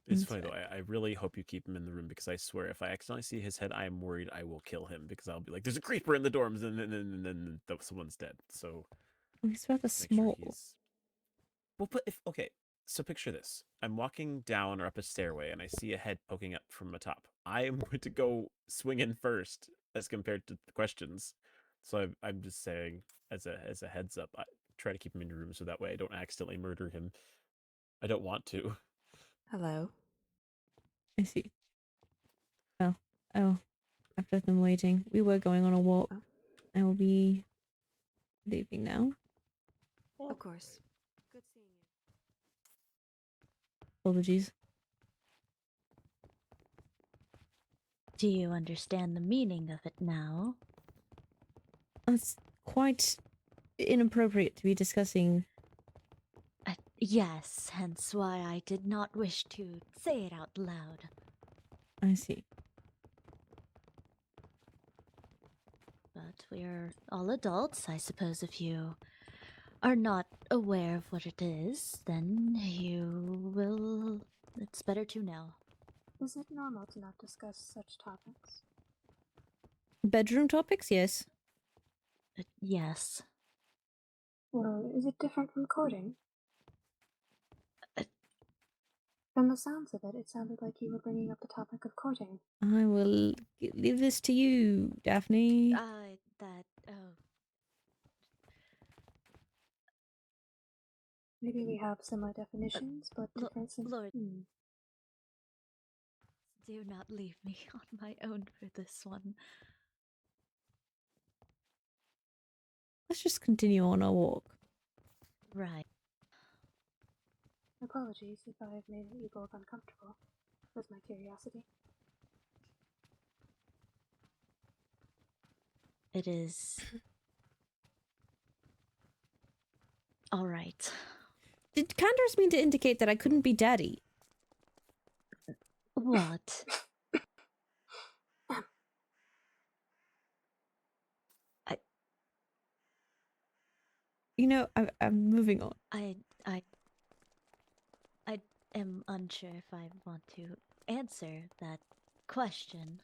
It's That's funny though. I really hope you keep him in the room because I swear, if I accidentally see his head, I am worried I will kill him because I'll be like, "There's a creeper in the dorms," and then someone's dead. So He's rather make small. sure he's. Well, but if okay, so picture this: I'm walking down or up a stairway, and I see a head poking up from the top. I am going to go swing in first, as compared to the questions. So I'm just saying, as a heads up, I try to keep him in your room so that way I don't accidentally murder him. I don't want to. Hello. I see. Well, after them waiting, we were going on a walk. I will be leaving now. Of course. Good seeing you. Apologies. Do you understand the meaning of it now? It's quite inappropriate to be discussing. Yes, hence why I did not wish to say it out loud. I see. But we're all adults. I suppose if you are not aware of what it is, then you will... It's better to know. Is it normal to not discuss such topics? Bedroom topics, yes. Yes. Well, is it different from courting? From the sounds of it, it sounded like you were bringing up the topic of courting. I will leave this to you, Daphne. Maybe we have similar definitions, but different Lord, Hmm. do not leave me on my own for this one. Let's just continue on our walk. Right. Apologies if I have made you both uncomfortable with my curiosity. It is All right. Did Candace mean to indicate that I couldn't be daddy? What? You know, I'm moving on. I am unsure if I want to answer that question.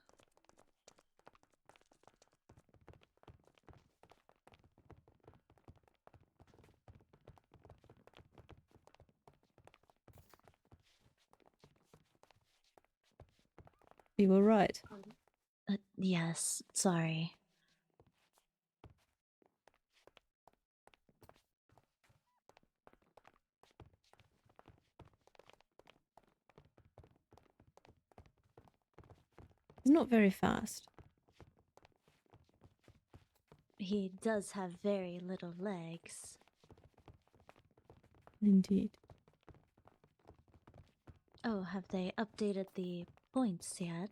You were right. Yes, sorry. He's not very fast. He does have very little legs. Indeed. Oh, have they updated the points yet?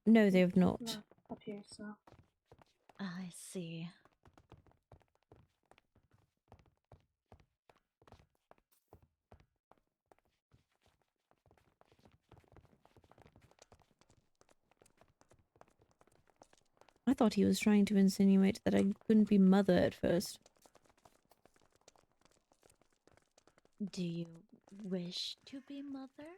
No, they have not. Not up here, so. I see. I thought he was trying to insinuate that I couldn't be mother at first. Do you wish to be mother?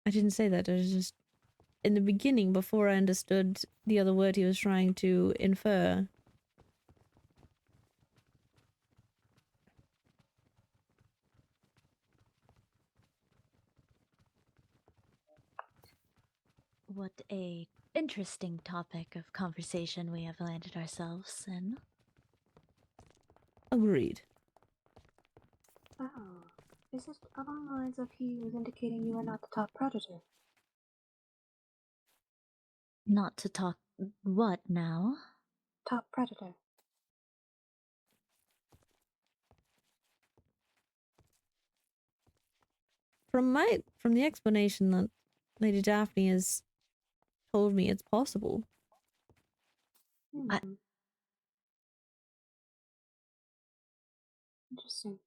I didn't say that. I was just... In the beginning, before I understood the other word he was trying to infer. What a interesting topic of conversation we have landed ourselves in. Agreed. Oh. Is it along the lines of he was indicating you are not the top predator? Not to talk what now? Top predator. From the explanation that Lady Daphne has told me, it's possible. Interesting.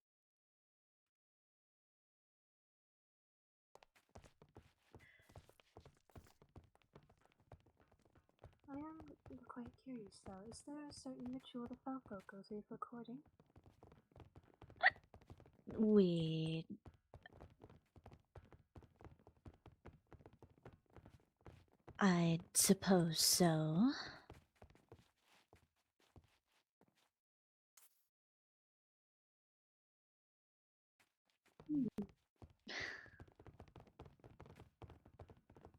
I am quite curious though. Is there a certain ritual the Falco go through for courting? I suppose so.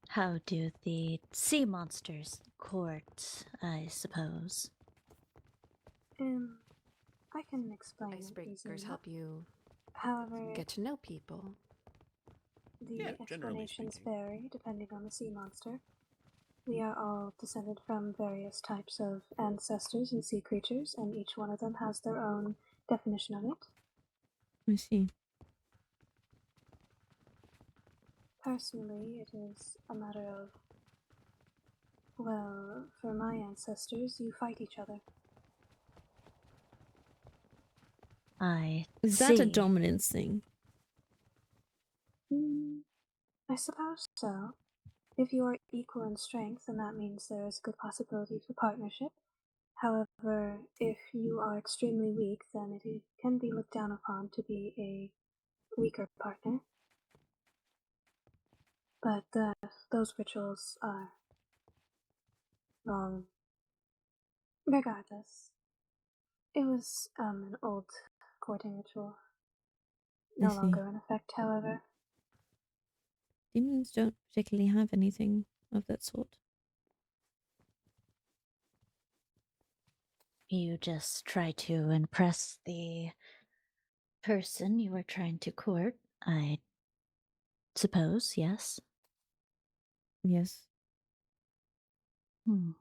How do the sea monsters court, I suppose? I can explain. Icebreakers help you However, get to know people. the explanations vary depending on the sea monster. We are all descended from various types of ancestors and sea creatures, and each one of them has their own definition of it. I see. Personally, it is a matter of, well, for my ancestors, you fight each other. Is that a dominance thing? I suppose so. If you are equal in strength, then that means there is a good possibility for partnership. However, if you are extremely weak, then it can be looked down upon to be a weaker partner. But those rituals are, regardless. It was an old courting ritual. No longer in effect, however. Demons don't particularly have anything of that sort. You just try to impress the person you are trying to court, I suppose, yes? Yes. Hmm.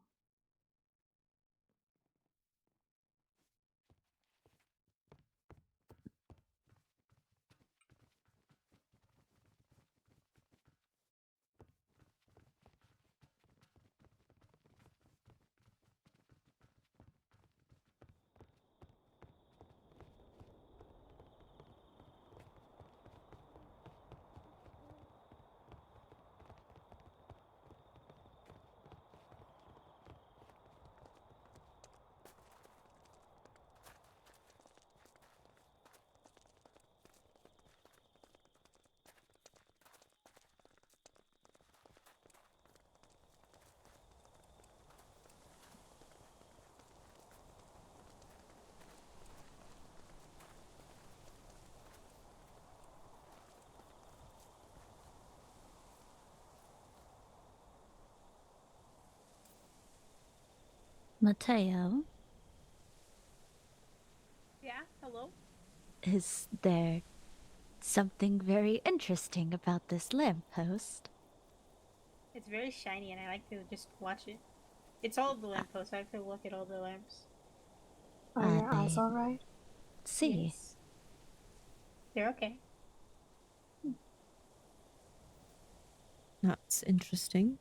Mateo, Yeah, hello? is there something very interesting about this lamppost? It's very shiny and I like to just watch it. It's all of the lampposts. I like to look at all the lamps. Are your eyes I alright? see. Yes. They're okay. That's interesting.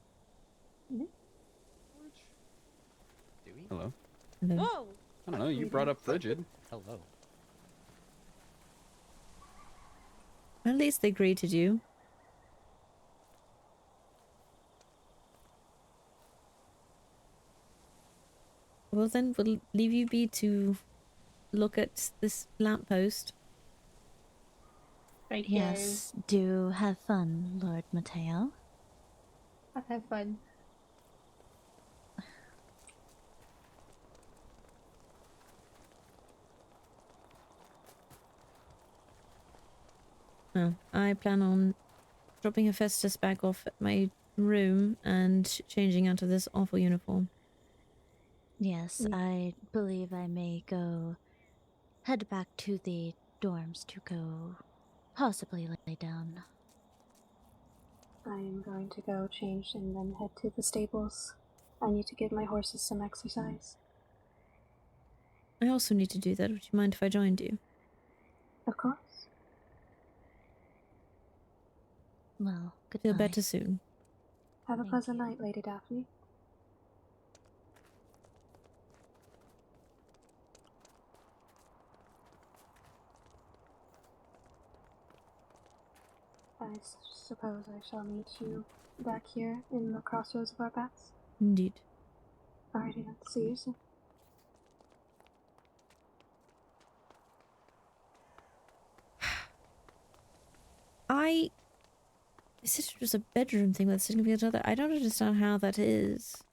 Hello. Hello. Whoa! I don't know, you brought up Frigid. Hello. At least they greeted you. Well then, we'll leave you be to look at this lamppost. Thank Yes, do have fun, Lord Mateo. I've had fun. Well, I plan on dropping Hephaestus back off at my room and changing out of this awful uniform. Yes, I believe I may go head back to the dorms to go possibly lay down. I am going to go change and then head to the stables. I need to give my horses some exercise. I also need to do that. Would you mind if I joined you? Of course. Well, goodbye. Feel better soon. Have a Thank pleasant night, Lady Daphne. I suppose I shall meet you back here in the crossroads of our paths. Indeed. Alrighty then, see you soon. I said it was a bedroom thing with a significant other. I don't understand how that is.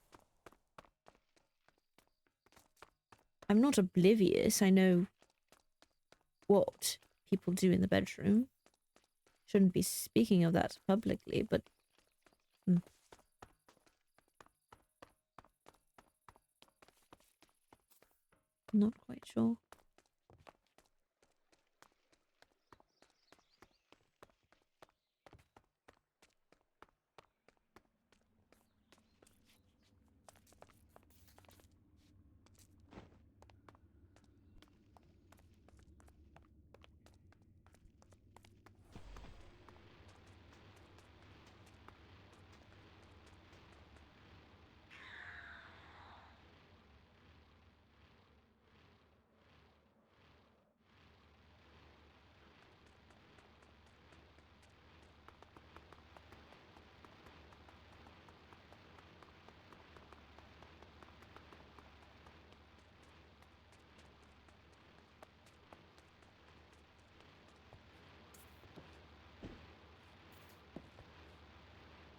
I'm not oblivious. I know what people do in the bedroom. Shouldn't be speaking of that publicly, but... Not quite sure.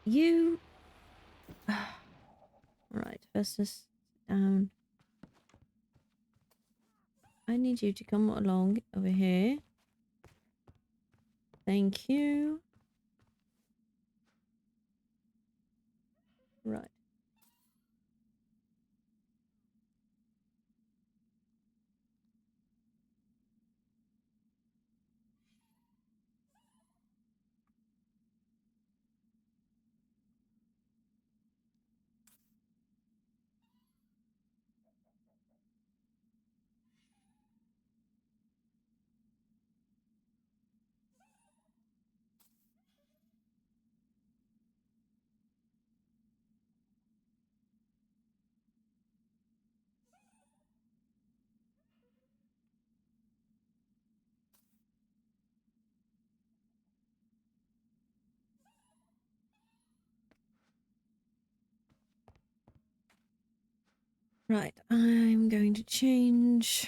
You... Right, first just down. I need you to come along over here. Thank you. Right. Right, I'm going to change.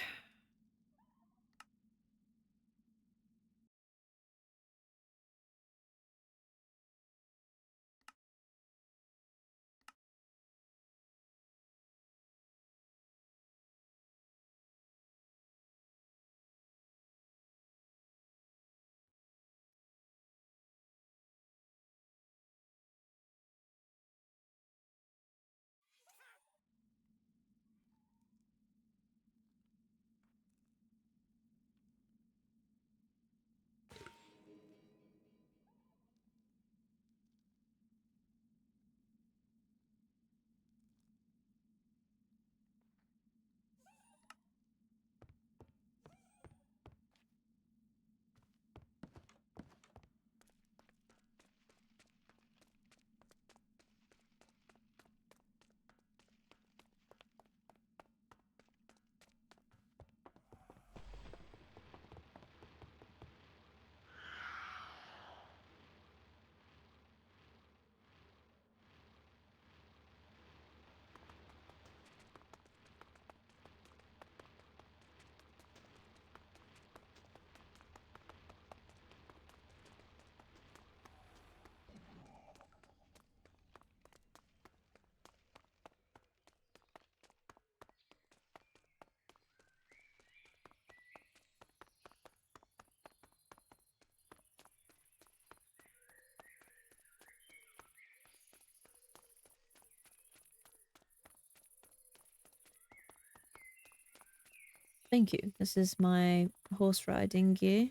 Thank you. This is my horse riding gear.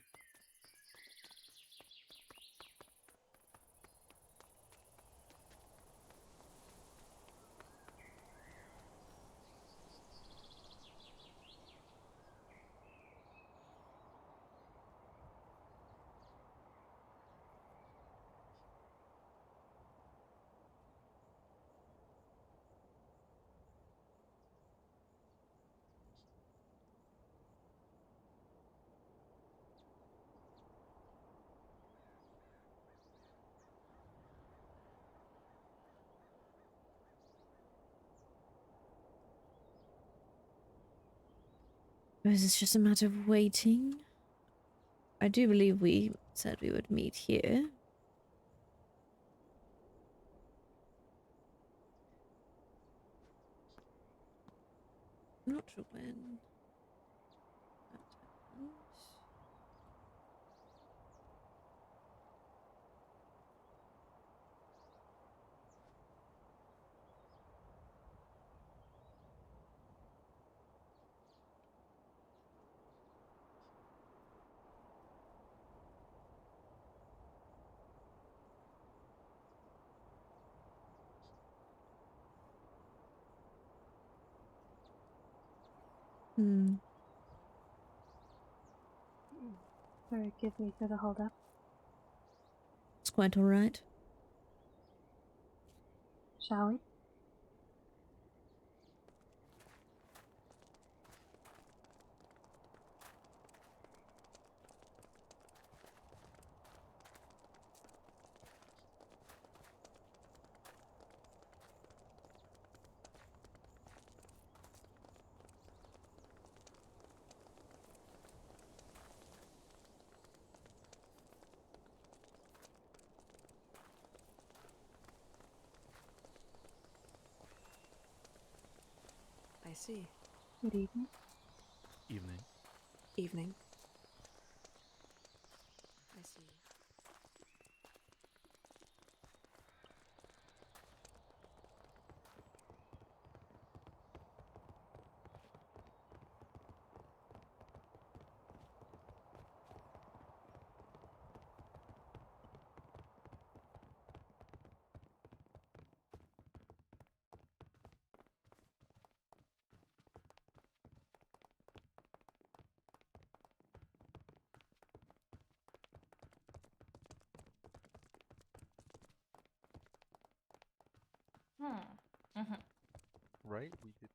Or is this just a matter of waiting? I do believe we said we would meet here. I'm not sure when that happened. Hmm. Forgive me for the hold up. It's quite alright. Shall we? I see. Good evening. Evening. Evening. I see. Mm-hmm. Right? We did.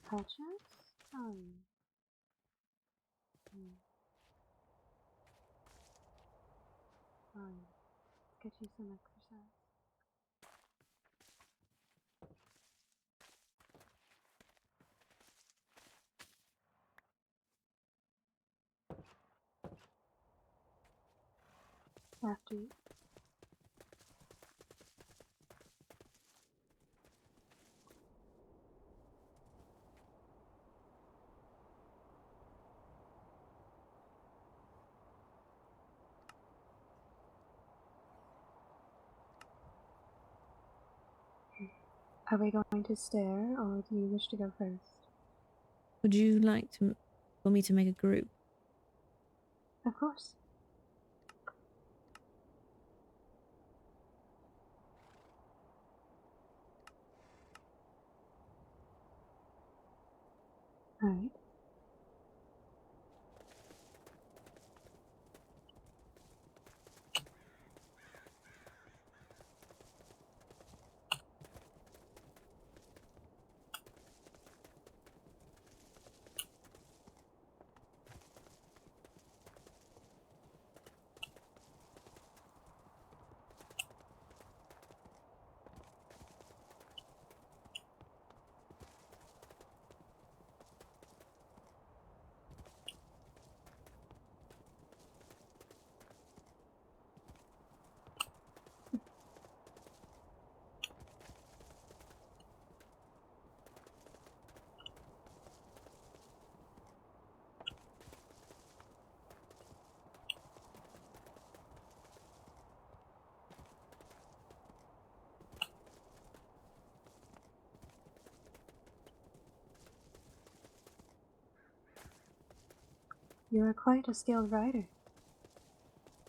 Patches? Fine. Get you some exercise. After you. Are we going to stare, or do you wish to go first? Would you like for me to make a group? Of course. Alright. You are quite a skilled rider.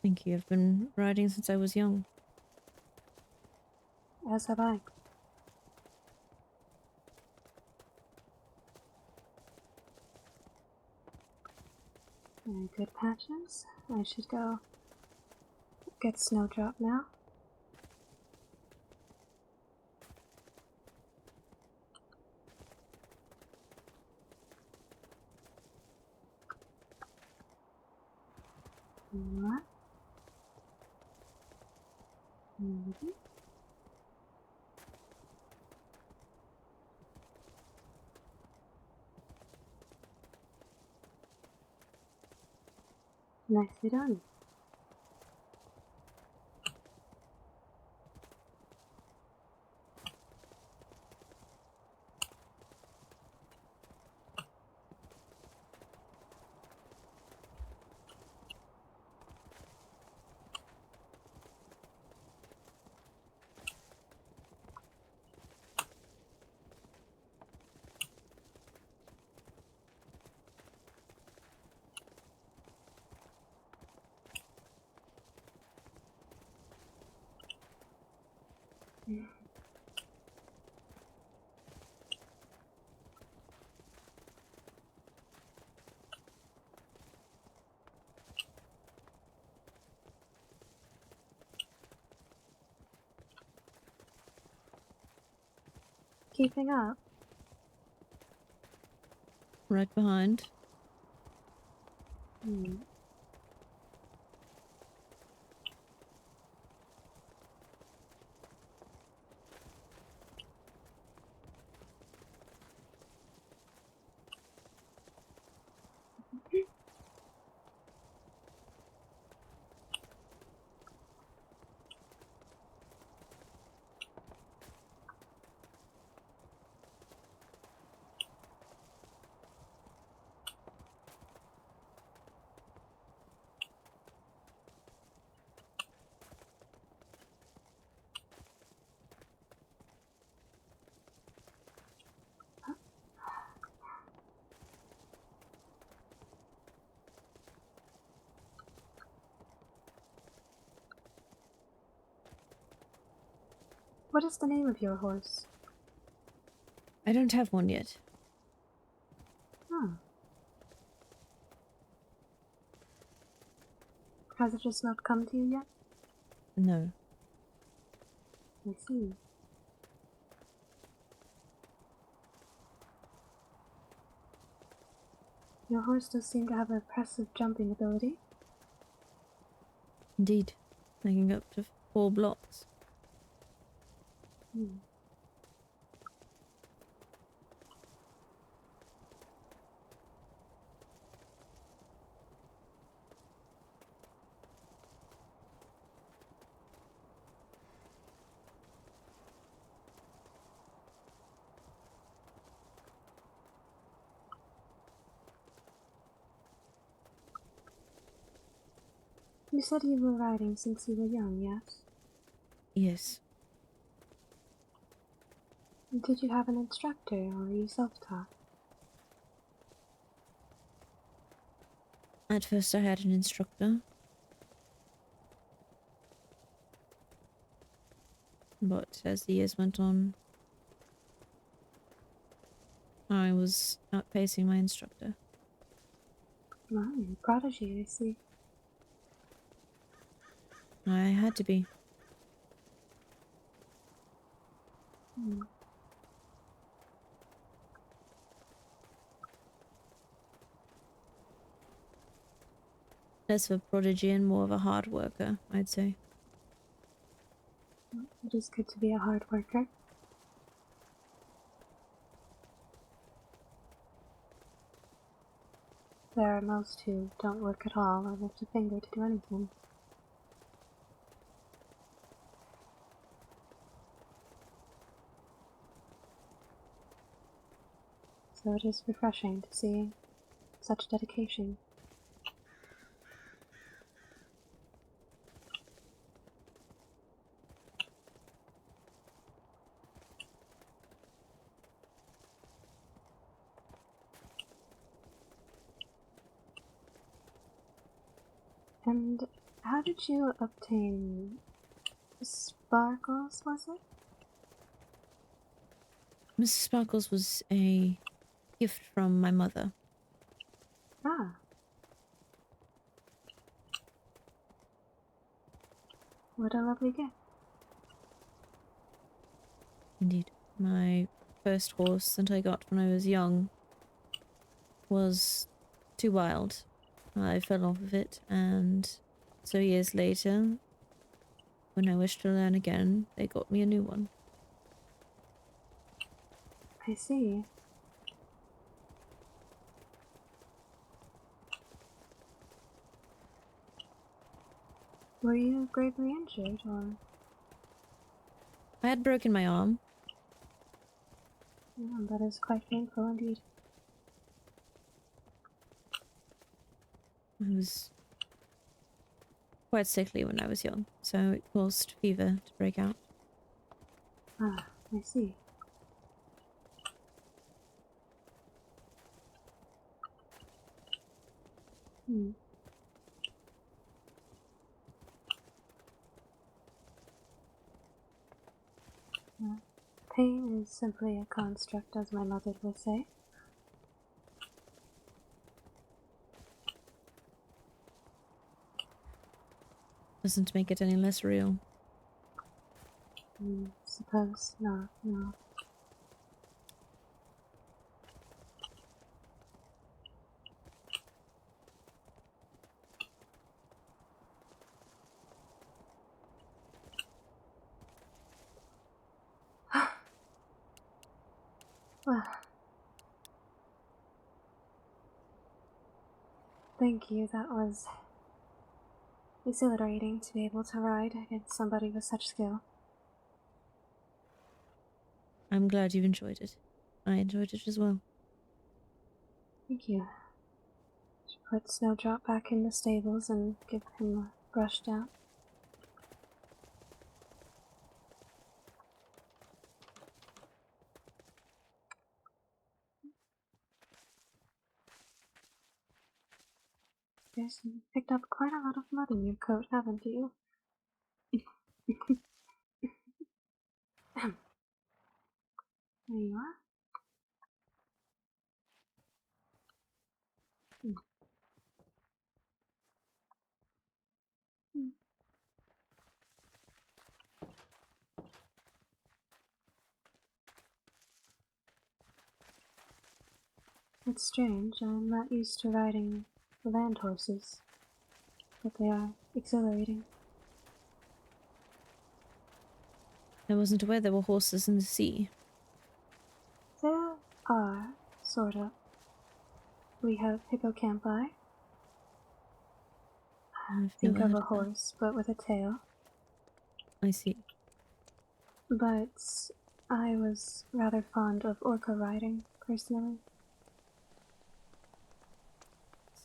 Thank you. I've been riding since I was young. As have I. Very good, Patches. I should go get Snowdrop now. What? Mm-hmm. Nicely done. Keeping up? Right behind. Hmm. What is the name of your horse? I don't have one yet. Oh. Has it just not come to you yet? No. I see. Your horse does seem to have impressive jumping ability. Indeed. Making up to 4 blocks. Hmm. You said you were riding since you were young, yes? Yes. Did you have an instructor, or were you self-taught? At first I had an instructor. But as the years went on, I was outpacing my instructor. Wow, you're a prodigy, I see. I had to be. Hmm. Less of a prodigy and more of a hard worker, I'd say. It is good to be a hard worker. There are most who don't work at all or lift a finger to do anything. So it is refreshing to see such dedication. And how did you obtain sparkles, was it? Mrs. Sparkles was a gift from my mother. Ah. What a lovely gift. Indeed. My first horse that I got when I was young was too wild. I fell off of it, and so years later, when I wished to learn again, they got me a new one. I see. Were you gravely injured, or? I had broken my arm. Yeah, that is quite painful indeed. I was quite sickly when I was young, so it caused fever to break out. Ah, I see. Hmm. Pain is simply a construct, as my mother would say. Doesn't make it any less real. Suppose not, no. Well, thank you. That was exhilarating to be able to ride against somebody with such skill. I'm glad you enjoyed it. I enjoyed it as well. Thank you. Should put Snowdrop back in the stables and give him a brush down. Yes, you picked up quite a lot of mud in your coat, haven't you? There you are. Hmm. Hmm. It's strange. I'm not used to riding land horses, but they are exhilarating. I wasn't aware there were horses in the sea. There are, sort of. We have hippocampi. I've Think never of heard a of that. horse, but with a tail. I see. But I was rather fond of orca riding, personally.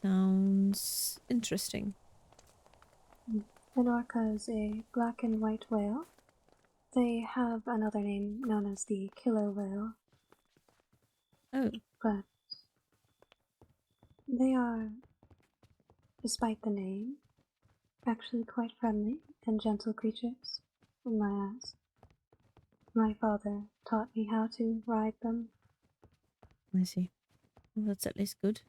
Sounds interesting. An orca is a black and white whale. They have another name known as the killer whale. Oh. But they are, despite the name, actually quite friendly and gentle creatures, in my eyes. My father taught me how to ride them. I see. Well, that's at least good.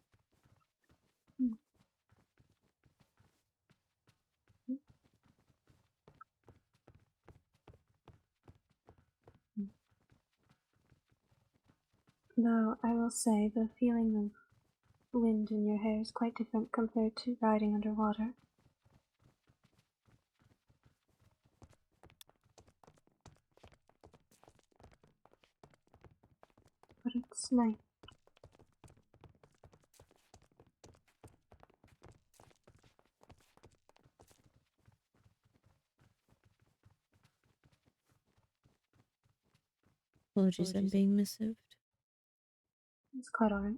Though I will say the feeling of wind in your hair is quite different compared to riding underwater. But it's nice. Apologies, I'm being missived. It's quite alright.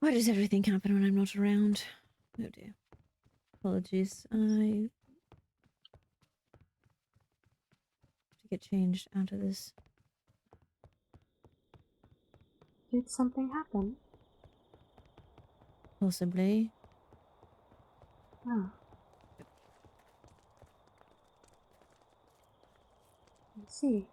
Why does everything happen when I'm not around? Oh dear. Apologies. I have to get changed out of this. Did something happen? Possibly. Oh. I see.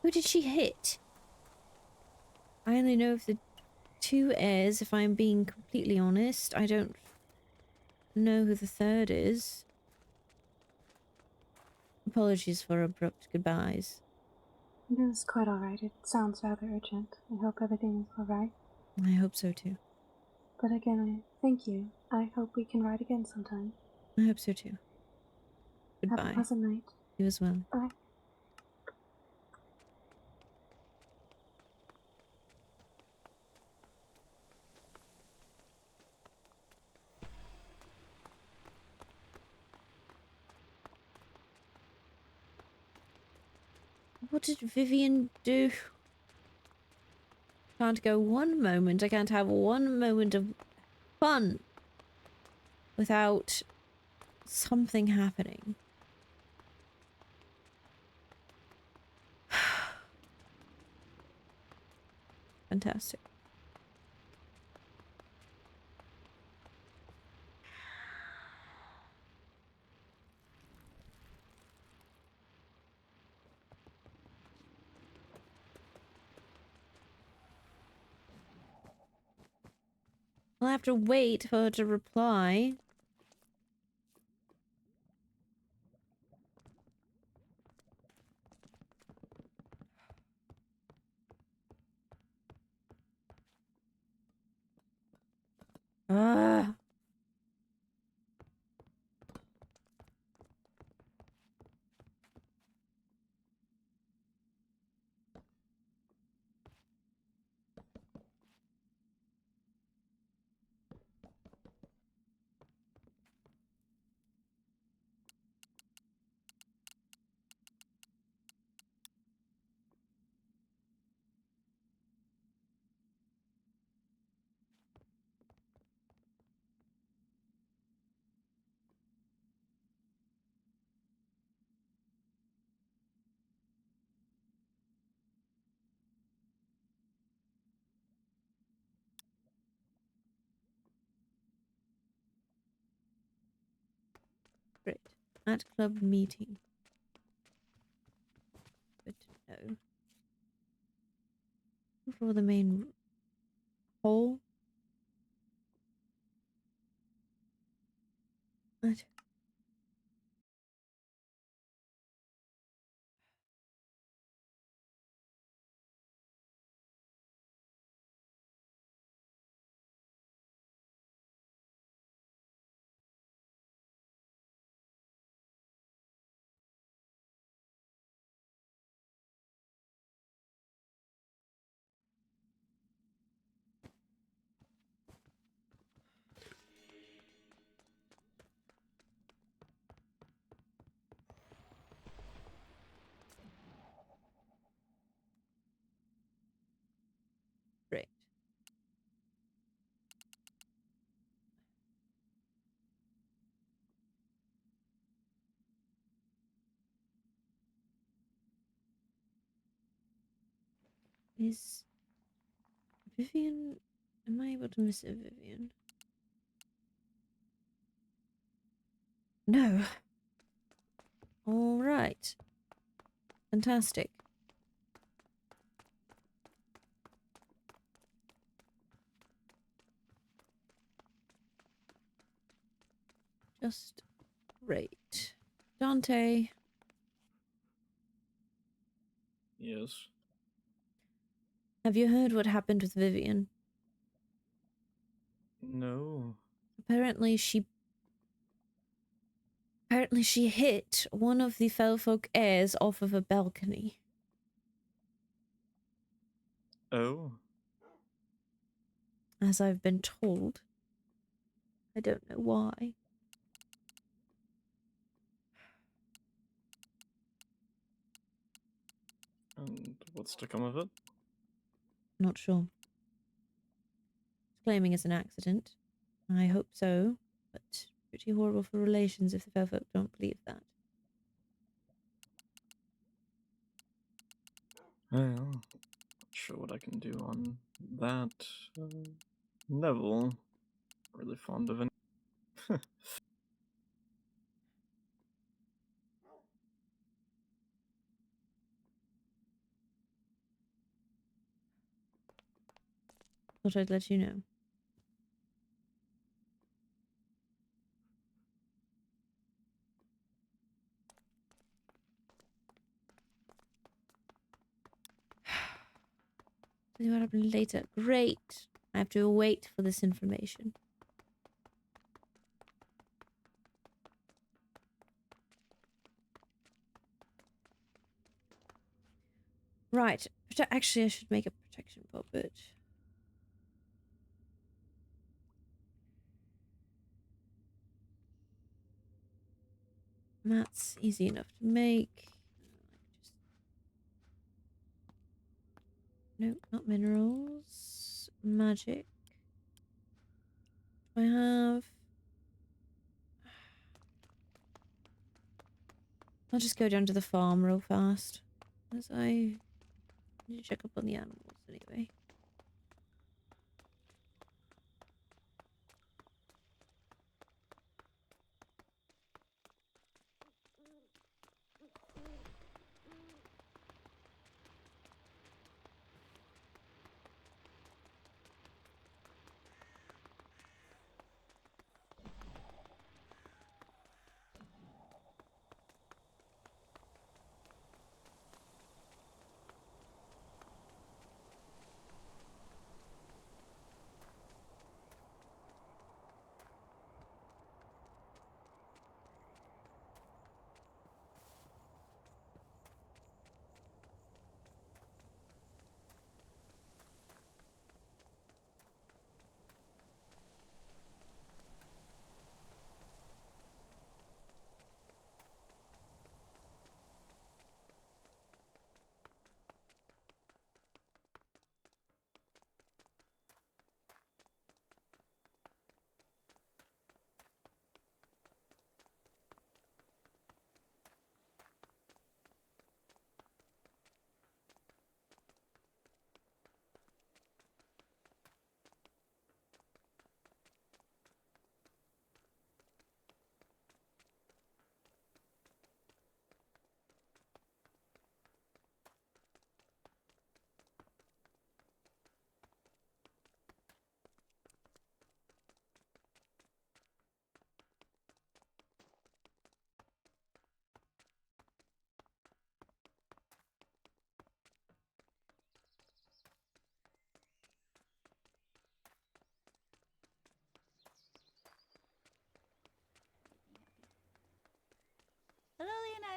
Who did she hit? I only know of the two heirs, if I'm being completely honest. I don't know who the third is. Apologies for abrupt goodbyes. It is quite alright. It sounds rather urgent. I hope everything is alright. I hope so too. But again, I thank you. I hope we can ride again sometime. I hope so too. Goodbye. Have a pleasant night. You as well. Bye. What did Vivian do? Can't go one moment. I can't have one moment of fun without something happening. Fantastic. I'll have to wait for her to reply. Ah. Great. At club meeting. Good to know. For the main hall. What? Great. Is Vivian... Am I able to miss a Vivian? No. All right. Fantastic. Just great. Dante, Yes. have you heard what happened with Vivian? No. Apparently she hit one of the Fellfolk heirs off of a balcony. Oh. As I've been told. I don't know why. And what's to come of it? Not sure. Claiming it's an accident. I hope so, but pretty horrible for relations if the Fellfolk don't believe that. Well, not sure what I can do on that level. Really fond of it. Thought I'd let you know. See what happened later. Great. I have to wait for this information. Right. Actually, I should make a protection puppet. That's easy enough to make. No, not minerals. Magic. I have... I'll just go down to the farm real fast. As I need to check up on the animals anyway.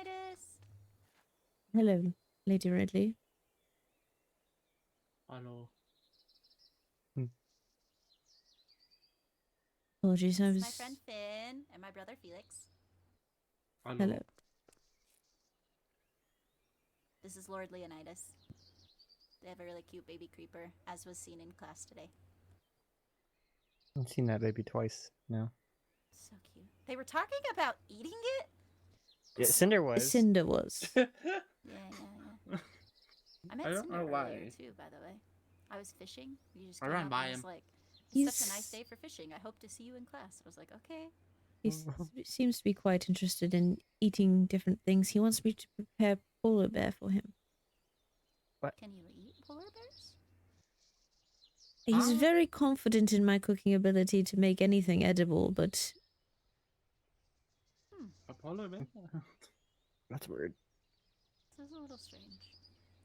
Leonidas. Hello, Lady Ridley. Hello. Apologies, I This was... is my friend Finn and my brother Felix. Hello. This is Lord Leonidas. They have a really cute baby creeper, as was seen in class today. I've seen that baby twice now. So cute. They were talking about eating it? Yeah, Cinder was. Cinder was. Yeah. I met I don't Cinder know earlier why. too, by the way. I was fishing. You just I came ran up by and was him. like, "It's such a He's- nice day for fishing. I hope to see you in class." I was like, "Okay." He seems to be quite interested in eating different things. He wants me to prepare polar bear for him. Can you eat polar bears? He's very confident in my cooking ability to make anything edible, but A polar bear? That's weird. This is a little strange.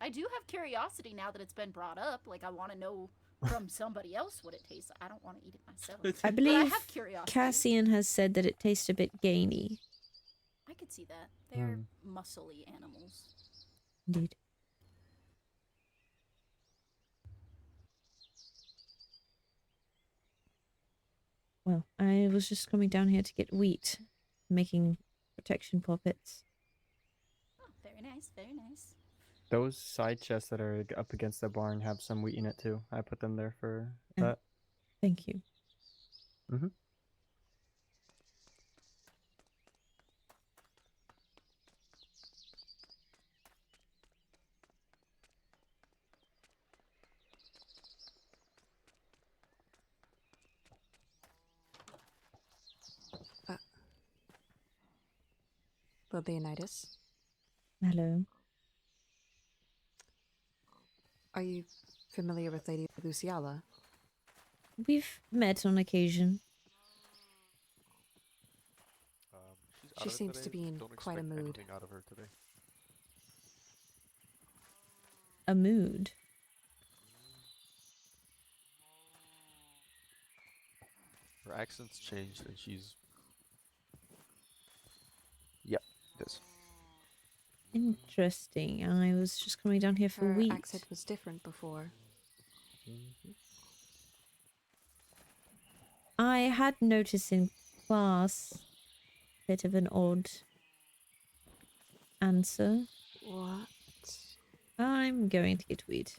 I do have curiosity now that it's been brought up. Like, I want to know from somebody else what it tastes like. I don't want to eat it myself. I But I believe have curiosity. Cassian has said that it tastes a bit gamey. I could see that. They're muscly animals. Indeed. Well, I was just coming down here to get wheat, making protection puppets. Oh, very nice, very nice. Those side chests that are up against the barn have some wheat in it too. I put them there for Oh. that. Thank you. Mm-hmm. Lord Leonidas, Hello. are you familiar with Lady Luciala? We've met on occasion. She's She seems to be in Don't quite a expect mood. anything out of her today. A mood. Her accent's changed and she's... Yep, this. Interesting. I was just coming down here for Her wheat. accent was different before. I had noticed in class a bit of an odd answer. What? I'm going to get wheat.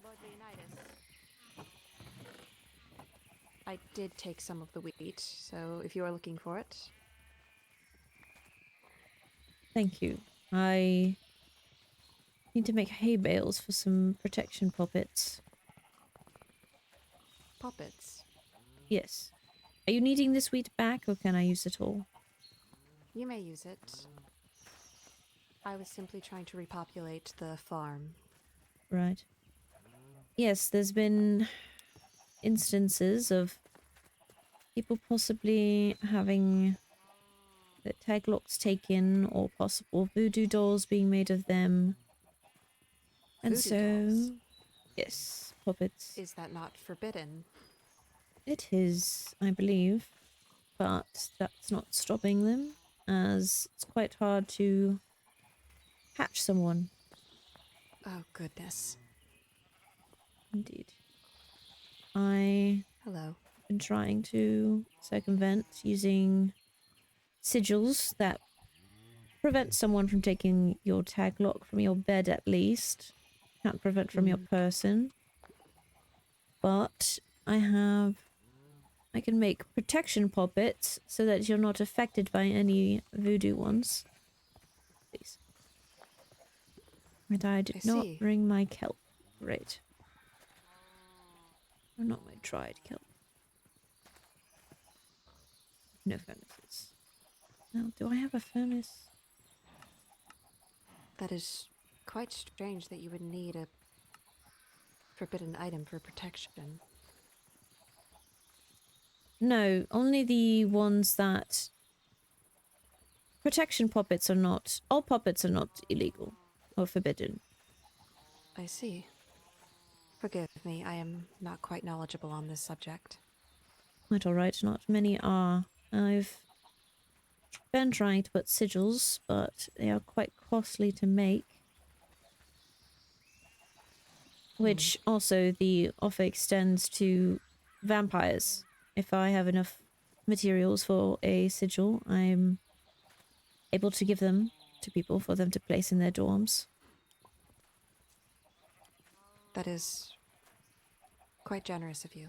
Lord Leonidas. I did take some of the wheat, so if you are looking for it. Thank you. I need to make hay bales for some protection puppets. Puppets? Yes. Are you needing this wheat back, or can I use it all? You may use it. I was simply trying to repopulate the farm. Right. Yes, there's been instances of people possibly having the tag locks taken, or possible voodoo dolls being made of them. And Voodoo so, dolls? yes, puppets. Is that not forbidden? It is, I believe, but that's not stopping them, as it's quite hard to hatch someone. Oh, goodness. Indeed. I Hello. have been trying to circumvent using sigils that prevent someone from taking your tag lock from your bed, at least. Can't prevent from your person. But I can make protection puppets so that you're not affected by any voodoo ones. Please. I did not see. bring my kelp. Great. Or not my dried kelp. No furnaces. Now, do I have a furnace? That is quite strange that you would need a forbidden item for protection. No, only the ones that... Protection puppets are not... All puppets are not illegal or forbidden. I see. Forgive me, I am not quite knowledgeable on this subject. Quite alright, not many are. I've been trying to put sigils, but they are quite costly to make. Which also the offer extends to vampires. If I have enough materials for a sigil, I'm able to give them to people for them to place in their dorms. That is quite generous of you.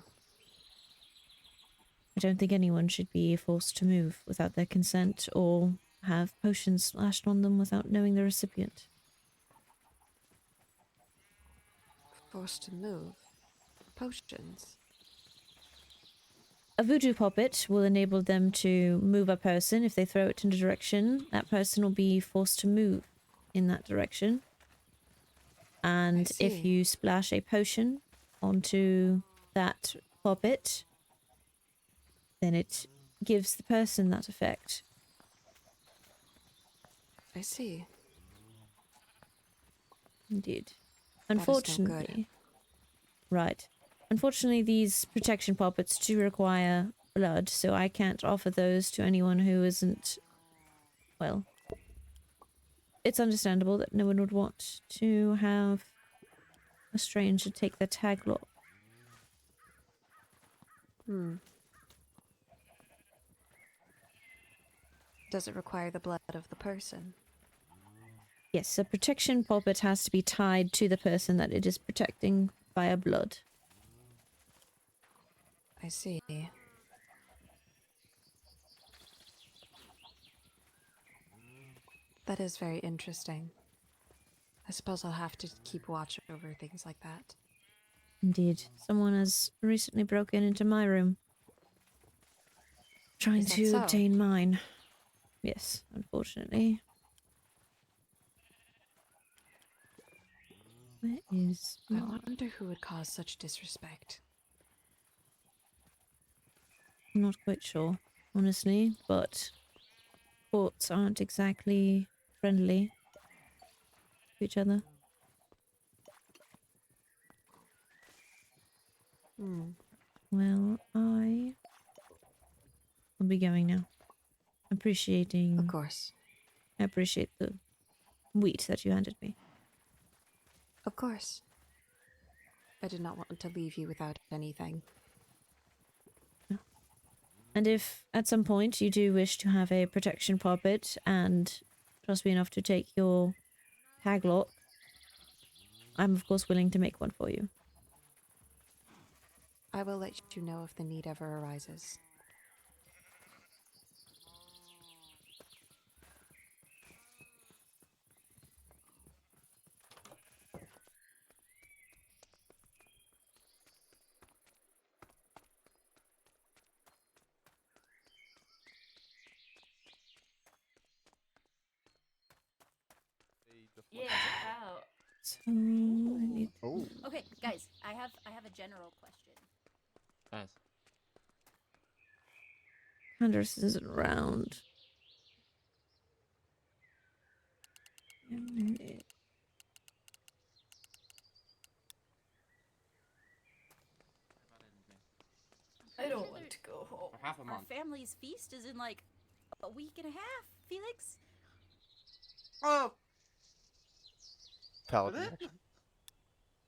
I don't think anyone should be forced to move without their consent or have potions splashed on them without knowing the recipient. Forced to move. Potions. A voodoo puppet will enable them to move a person. If they throw it in a direction, that person will be forced to move in that direction. And if see. you splash a potion onto that puppet, then it gives the person that effect. I see. Indeed. That is no good. Unfortunately. Right. Unfortunately, these protection puppets do require blood, so I can't offer those to anyone who isn't, well, it's understandable that no one would want to have a stranger take their tag lock. Does it require the blood of the person? Yes, a protection puppet has to be tied to the person that it is protecting via blood. I see. That is very interesting. I suppose I'll have to keep watch over things like that. Indeed. Someone has recently broken into my room, trying Is that to so? obtain mine. Yes, unfortunately. Where is I Mark? wonder who would cause such disrespect. I'm not quite sure, honestly, but courts aren't exactly friendly to each other. Well, I will be going now. Appreciating... Of course. I appreciate the wheat that you handed me. Of course. I did not want to leave you without anything. And if at some point you do wish to have a protection puppet and trust me enough to take your tag lock, I'm of course willing to make one for you. I will let you know if the need ever arises. Yeah. Out. So I need... Okay, guys, I have a general question. Guys. Candace isn't around. I don't want to go home. For half a Our month. family's feast is in like a week and a half, Felix. Oh! Valid Is it? reaction.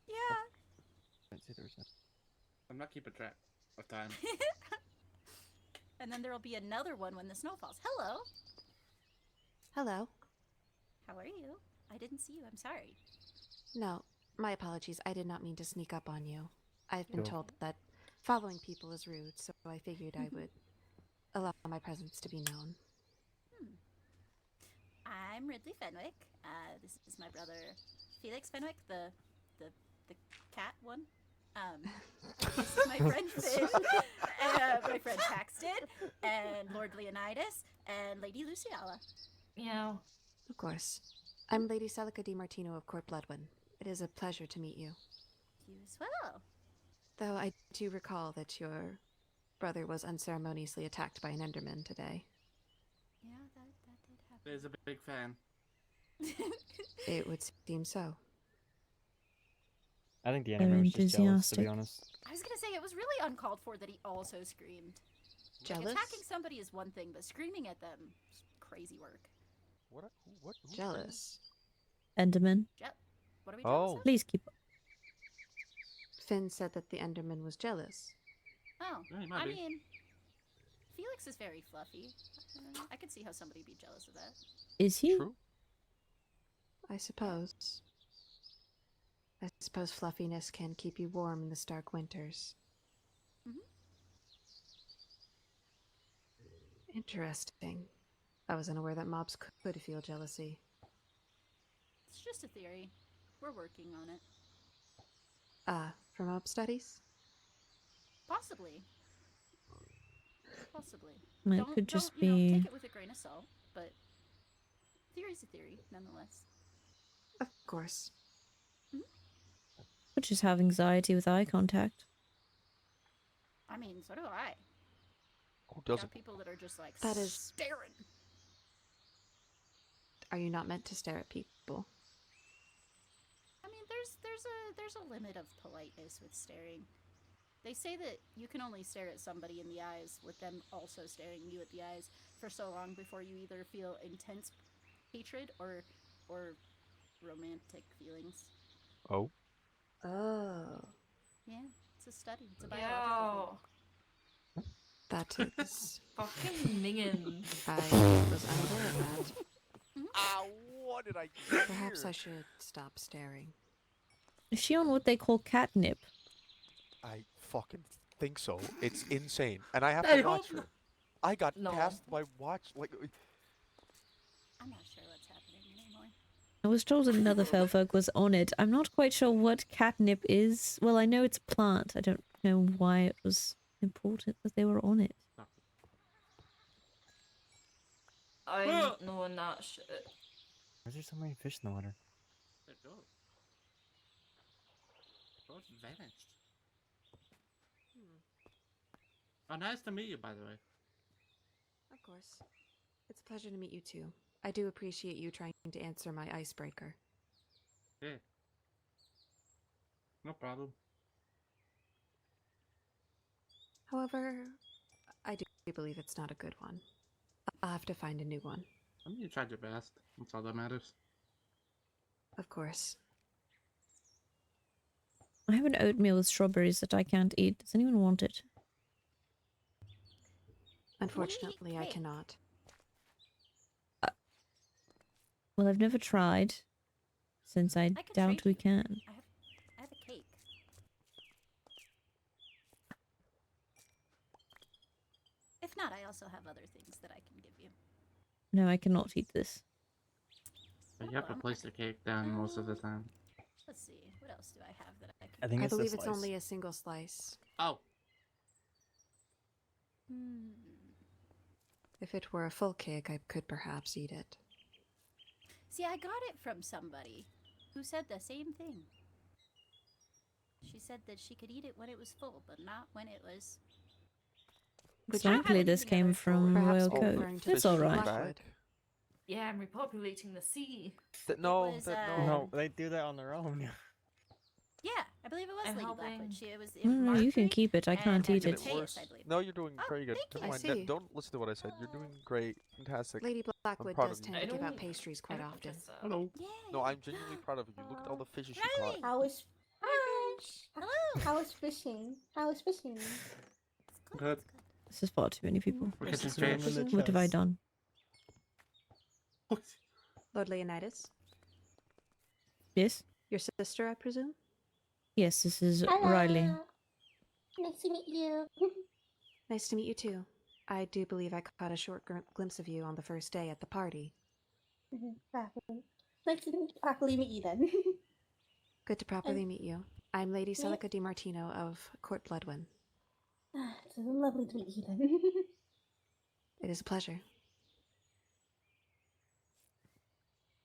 Yeah. I'm not keeping track of time. And then there will be another one when the snow falls. Hello. Hello. How are you? I didn't see you. I'm sorry. No, my apologies. I did not mean to sneak up on you. I've been Go. told that following people is rude, so I figured I would allow my presence to be known. I'm Ridley Fenwick. This is my brother Felix Fenwick, the cat one. This is my friend Finn, my friend Paxton, and Lord Leonidas, and Lady Luciala. Meow. Of course. I'm Lady Celica DiMartino of Court Bloodwyn. It is a pleasure to meet you. You as well. Though I do recall that your brother was unceremoniously attacked by an Enderman today. Yeah, that did happen. There's a big fan. It would seem so. I think the Very enemy was just jealous, to be enthusiastic. honest. I was gonna say it was really uncalled for that he also screamed. Like, Jealous? attacking somebody is one thing, but screaming at them is crazy work. What? Jealous. Enderman. What are we jealous of? Please keep. Finn said that the Enderman was jealous. Oh, Yeah, he might I be. mean, Felix is very fluffy. I could see how somebody would be jealous of that. Is he? True. I suppose. I suppose fluffiness can keep you warm in the stark winters. Mhm. Interesting. I was unaware that mobs could feel jealousy. It's just a theory. We're working on it. For mob studies? Possibly. Possibly. It could just you know, be. take it with a grain of salt, but theory's a theory, nonetheless. Of course. Could just have anxiety with eye contact. I mean, so do I. Who Got doesn't? people that are just like That is- staring. Are you not meant to stare at people? I mean, there's a limit of politeness with staring. They say that you can only stare at somebody in the eyes with them also staring you at the eyes for so long before you either feel intense hatred or romantic feelings. Oh. Oh. Yeah, it's a study. It's a biological Yo. thing. That is... Fucking minion. I was unaware of that. What did I do? Perhaps I should stop staring. Is she on what they call catnip? I fucking think so. It's insane, and I have I to watch hope her. I got No. past my watch like. I'm not sure what's happening anymore. I was told that another Felfolk was on it. I'm not quite sure what catnip is. Well, I know it's a plant. I don't know why it was important that they were on it. I'm knowing that shit. Why is there so many fish in the water? There it goes. Both vanished. Oh, nice to meet you, by the way. Of course. It's a pleasure to meet you too. I do appreciate you trying to answer my icebreaker. Yeah. No problem. However, I do believe it's not a good one. I'll have to find a new one. I mean, you tried your best. That's all that matters. Of course. I have an oatmeal with strawberries that I can't eat. Does anyone want it? Unfortunately, I cannot. Well, I've never tried, since I could doubt trade we you. can. I have a cake. If not, I also have other things that I can give you. No, I cannot eat this. But you have to place the cake down most of the time. Let's see. What else do I have that I can? I think I it's the believe it's slice. only a single slice. Oh. If it were a full cake, I could perhaps eat it. See, I got it from somebody who said the same thing. She said that she could eat it when it was full, but not when it was. Exactly, this came from Perhaps Royal referring Coat. to It's the alright. Blackwood. Yeah, I'm repopulating the sea. No, was, no. No, they do that on their own. Yeah, I believe it was I'm Lady helping. Blackwood. She was No, in no, you can Marjorie keep it. I and can't eat Making it. it Mateus, worse. I believe. No, you're doing very good. thank Never you. mind. I see. Don't listen to what I said. You're doing great. Fantastic. Lady I'm Blackwood proud does of you. tend to give out don't- pastries quite I don't often. dress up. Hello. Yeah. No, I'm genuinely proud of you. Look at all the fishes she Riley! caught. How was Hello. How was fishing? How was fishing? Good. This is far too many people. We're getting Swim in fish. the What have I chest. done? Lord Leonidas? Yes? Your sister, I presume? Yes, this is Hello. Riley. Nice to meet you. Nice to meet you too. I do believe I caught a short glimpse of you on the first day at the party. Nice to properly meet you then. Good to properly meet you. I'm Lady Celica DiMartino of Court Bloodwyn. It's lovely to meet you then. It is a pleasure.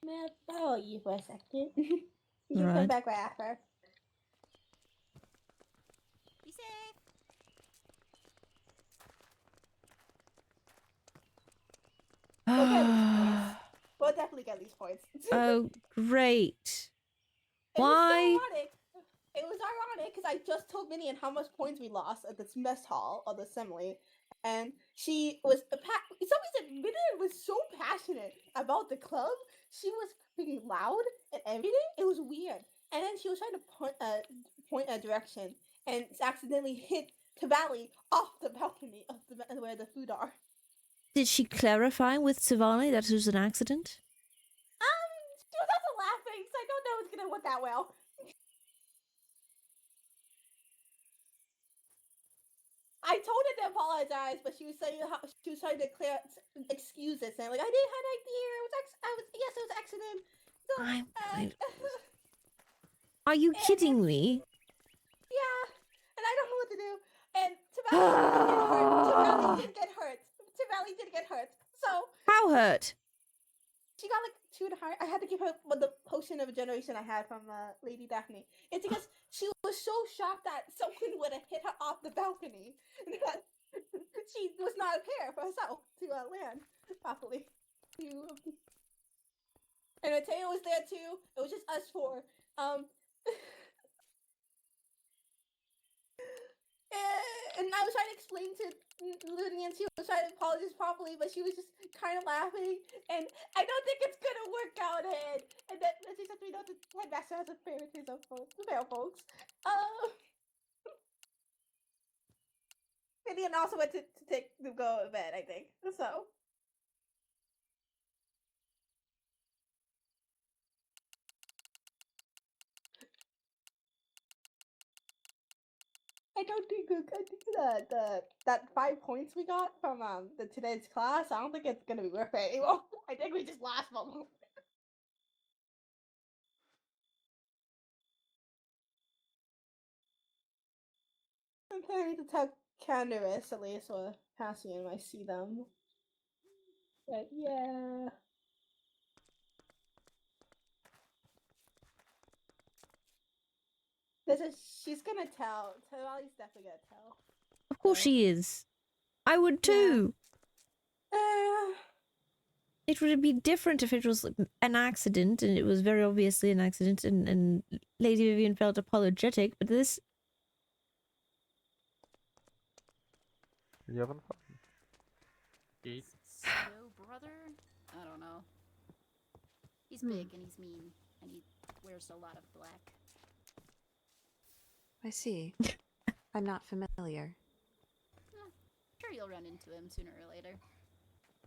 May I borrow you for a second? You can come Right. back right after. Be safe. We'll definitely get these points. Oh, great. It Why? was so ironic. It I just told Minion how much points we lost at this mess hall of the assembly, and she was for some reason Minion was so passionate about the club. She was freaking loud and everything. It was weird. And then she was trying to point a direction and accidentally hit Tavali off the balcony of where the food are. Did she clarify with Tavali that it was an accident? She was also laughing, so I don't know if it's gonna work out well. I told her to apologize, but she was saying how she was trying to clear excuses, and like I didn't have an idea. It was accident. So, Are you kidding me? Yeah, and I don't know what to do. And Tavali did get hurt. Tavali did get hurt. So How hurt? she got like 2 to heart. I had to give her the potion of regeneration I had from Lady Daphne. It's because she was so shocked that someone would have hit her off the balcony that she was not prepared for herself to land properly. And Mateo was there too. It was just us 4. And I was trying to explain to Ludi, and she was trying to apologize properly, but she was just kind of laughing. And I don't think it's gonna work out, Ed. And then she said, "We know the headmaster has a favoritism for the male folks." Vivian also went to go to bed, I think. So. I don't think that 5 points we got from the today's class, I don't think it's gonna be worth it anymore. I think we just lost one. I'm planning to tell Candace at least, or Cassian when I see them. But yeah. She's gonna tell. Tawali's definitely gonna tell. Of course she is. I would too. It would be different if it was an accident, and it was very obviously an accident, and Lady Vivian felt apologetic, but this... Are you having fun? Pseudo brother? I don't know. He's big and he's mean, and he wears a lot of black. I see. I'm not familiar. Sure you'll run into him sooner or later.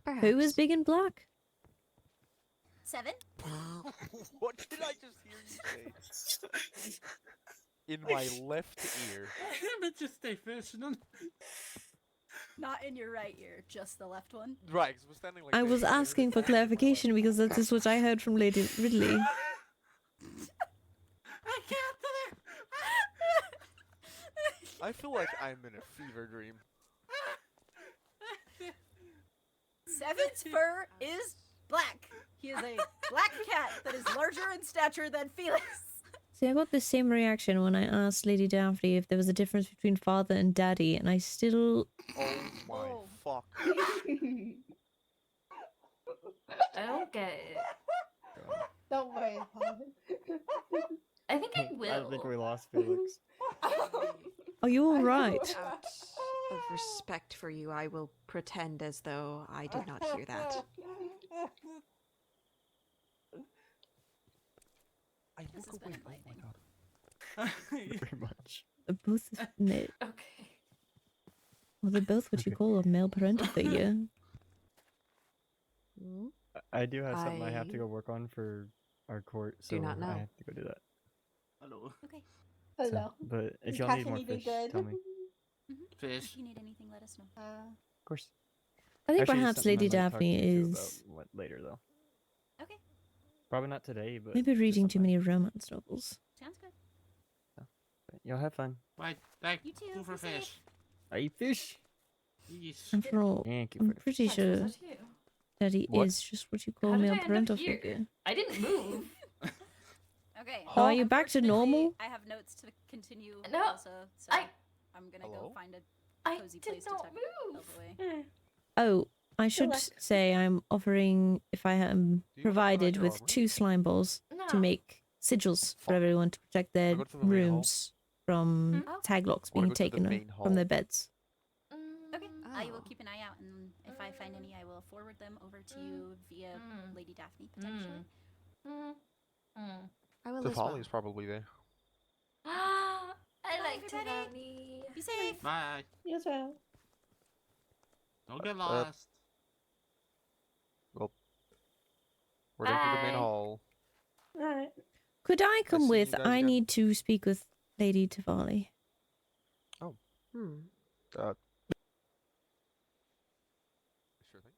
Perhaps. Who is big and black? 7? What did I just hear you say? In my left ear. But just stay fishing. Not in your right ear, just the left one. Right, because we're standing like I was asking for clarification because that is what I heard from Lady Ridley. I can't. I feel like I'm in a fever dream. 7's fur is black. He is a black cat that is larger in stature than Felix. See, I got the same reaction when I asked Lady Daphne if there was a difference between father and daddy, and I still... Oh my fuck. I don't get it. Don't worry about it. I think I will. I think we lost Felix. Are you alright? Out of respect for you, I will pretend as though I did not hear that. This has been enlightening. Very much. Both male. Okay. Well, they're both what you call a male parental figure. I do have something I have to go work on for our court, so do not know. I have to go do that. Hello. Okay. Hello. But if Is y'all need Cassie more eating fish, good? tell me. Fish. If you need anything, let us know. Of course. I think Actually, it's perhaps something Lady I might talk to Daphne you two is about later, though. Okay. Probably not today, but maybe reading too many romance novels. Sounds good. but y'all have fun. Bye. Thank You too. you for Be safe. fish. I eat fish. Yes. After all, Thank you I'm for the pretty fish. sure That's you. Daddy What? is just what you call How a did male I end up parental here? figure. I didn't move. Okay. Oh, are you back to normal? I have notes to continue No, also, so I'm gonna go find a cozy place to tuck myself away. Oh, I should say I'm offering, if I am provided with 2 slime balls to No. make sigils for everyone to protect their go to the main hall. rooms. from tag locks being Wanna go to the taken main from their hall? beds. Okay, I will Oh. keep an eye out, and if I find any, I will forward them over to you via Lady Daphne, potentially. I will The as well. volley is probably there. I Bye, like everybody. Tavani. Be safe. Bye. You as well. Don't get lost. Well, we're going to the main Bye. hall. Alright. Could I Nice come seeing you with? guys I again. need to speak with Lady Tavali. Oh. Hmm. Sure thing.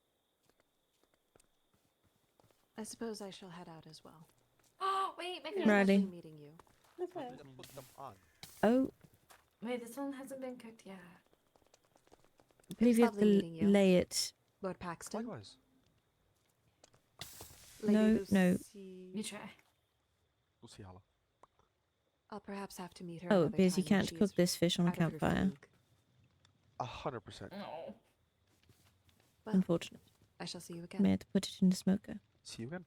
I suppose I shall head out as well. Oh, wait, my It was fish. Ready. lovely meeting you. Okay. Lovely to put them on. Oh, Wait, this one hasn't been cooked yet. I believe you have lovely to meeting you. lay it. Lord Paxton. Likewise. No, no. You try. Luciala. I'll perhaps have to meet her. Oh, another because you time when can't she cook is this fish on a out of her campfire. fluke. 100%. No. Well, Unfortunate. I shall see you May again. have to put it in the smoker. See you again.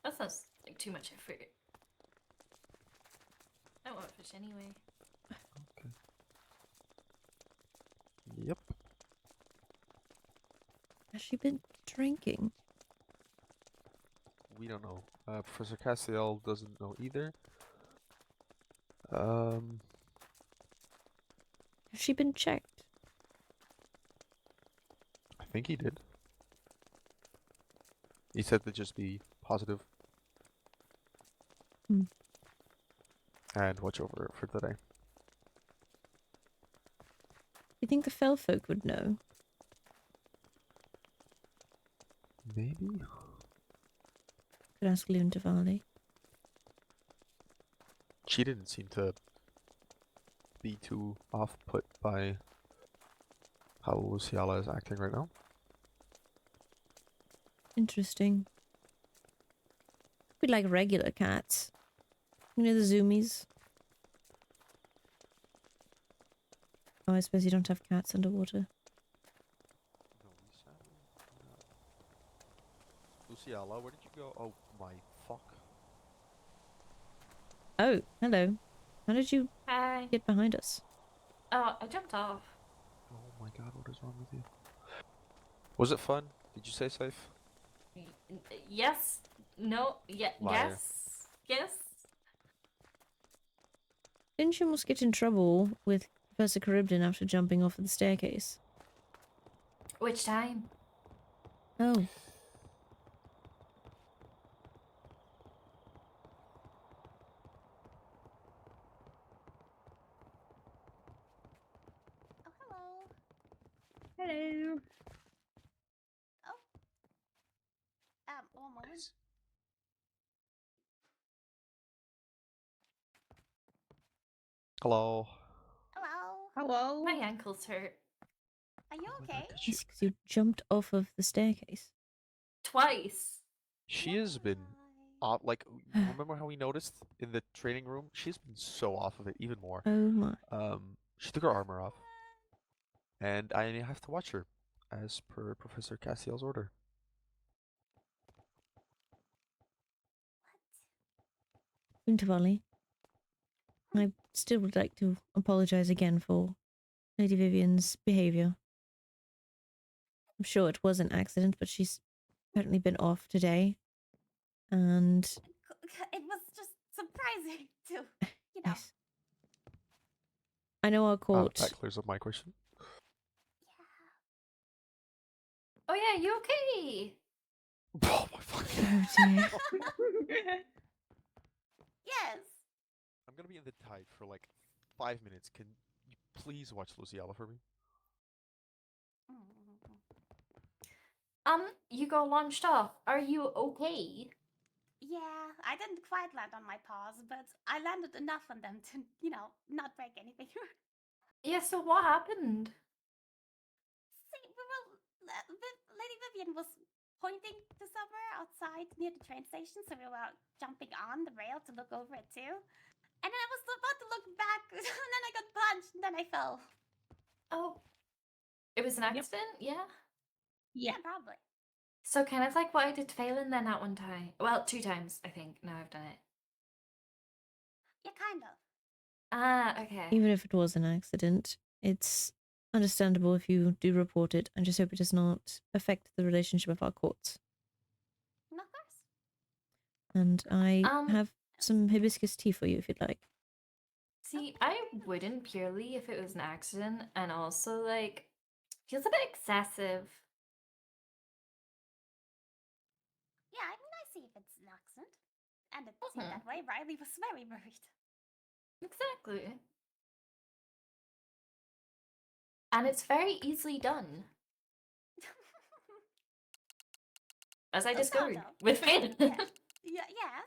That sounds like too much effort. I want fish anyway. Okay. Yep. Has she been drinking? We don't know. Professor Castiel doesn't know either. Has she been checked? I think he did. He said to just be positive. Hmm. And watch over it for today. You think the fell folk would know? Maybe? Could ask Loon Tavali. She didn't seem to be too off-put by how Luciala is acting right now. Interesting. We'd like regular cats. You know the zoomies? Oh, I suppose you don't have cats underwater. Luciala, where did you go? Oh my fuck. Oh, hello. How did you Hi. get behind us? Oh, I jumped off. Oh my god, what is wrong with you? Was it fun? Did you stay safe? Yes. No. Yeah. Liar. Yes. Yes. Didn't you almost get in trouble with Professor Charybdin after jumping off of the staircase? Which time? Oh. Oh, hello. Hello. Oh. One moment. Hello. Hello. Hello. My ankles hurt. Are you okay? Yes, because you jumped off of the staircase. Twice. She has been off, like, remember how we noticed in the training room? She's been so off of it, even more. Oh my. She took her armor off. And I have to watch her, as per Professor Castiel's order. Loon Tavali. I still would like to apologize again for Lady Vivian's behavior. I'm sure it was an accident, but she's apparently been off today. And It was just surprising to, you know. yes. I know our court. That clears up my question. Oh yeah, you okay? Oh my fucking. Oh dear. Yes. I'm gonna be in the tide for like 5 minutes. Can you please watch Luciala for me? You got launched off. Are you okay? Yeah, I didn't quite land on my paws, but I landed enough on them to, you know, not break anything. Yeah, so what happened? See, Lady Vivian was pointing to somewhere outside near the train station, so we were jumping on the rail to look over it too. And then I was about to look back, and then I got punched, and then I fell. Oh. It was an accident? Yeah? Yeah, probably. So kind of like what I did to Phelan then at one time. Well, 2 times, I think. Now I've done it. Yeah, kind of. Ah, okay. Even if it was an accident, it's understandable if you do report it. I just hope it does not affect the relationship of our courts. No, of course. And I have some hibiscus tea for you if you'd like. See, I wouldn't purely if it was an accident, and also, like, feels a bit excessive. Yeah, I mean, I see if it's an accident. And it seemed that way. Riley was very worried. Exactly. And it's very easily done. As I discovered Sort of. with Finn. Yeah, yeah.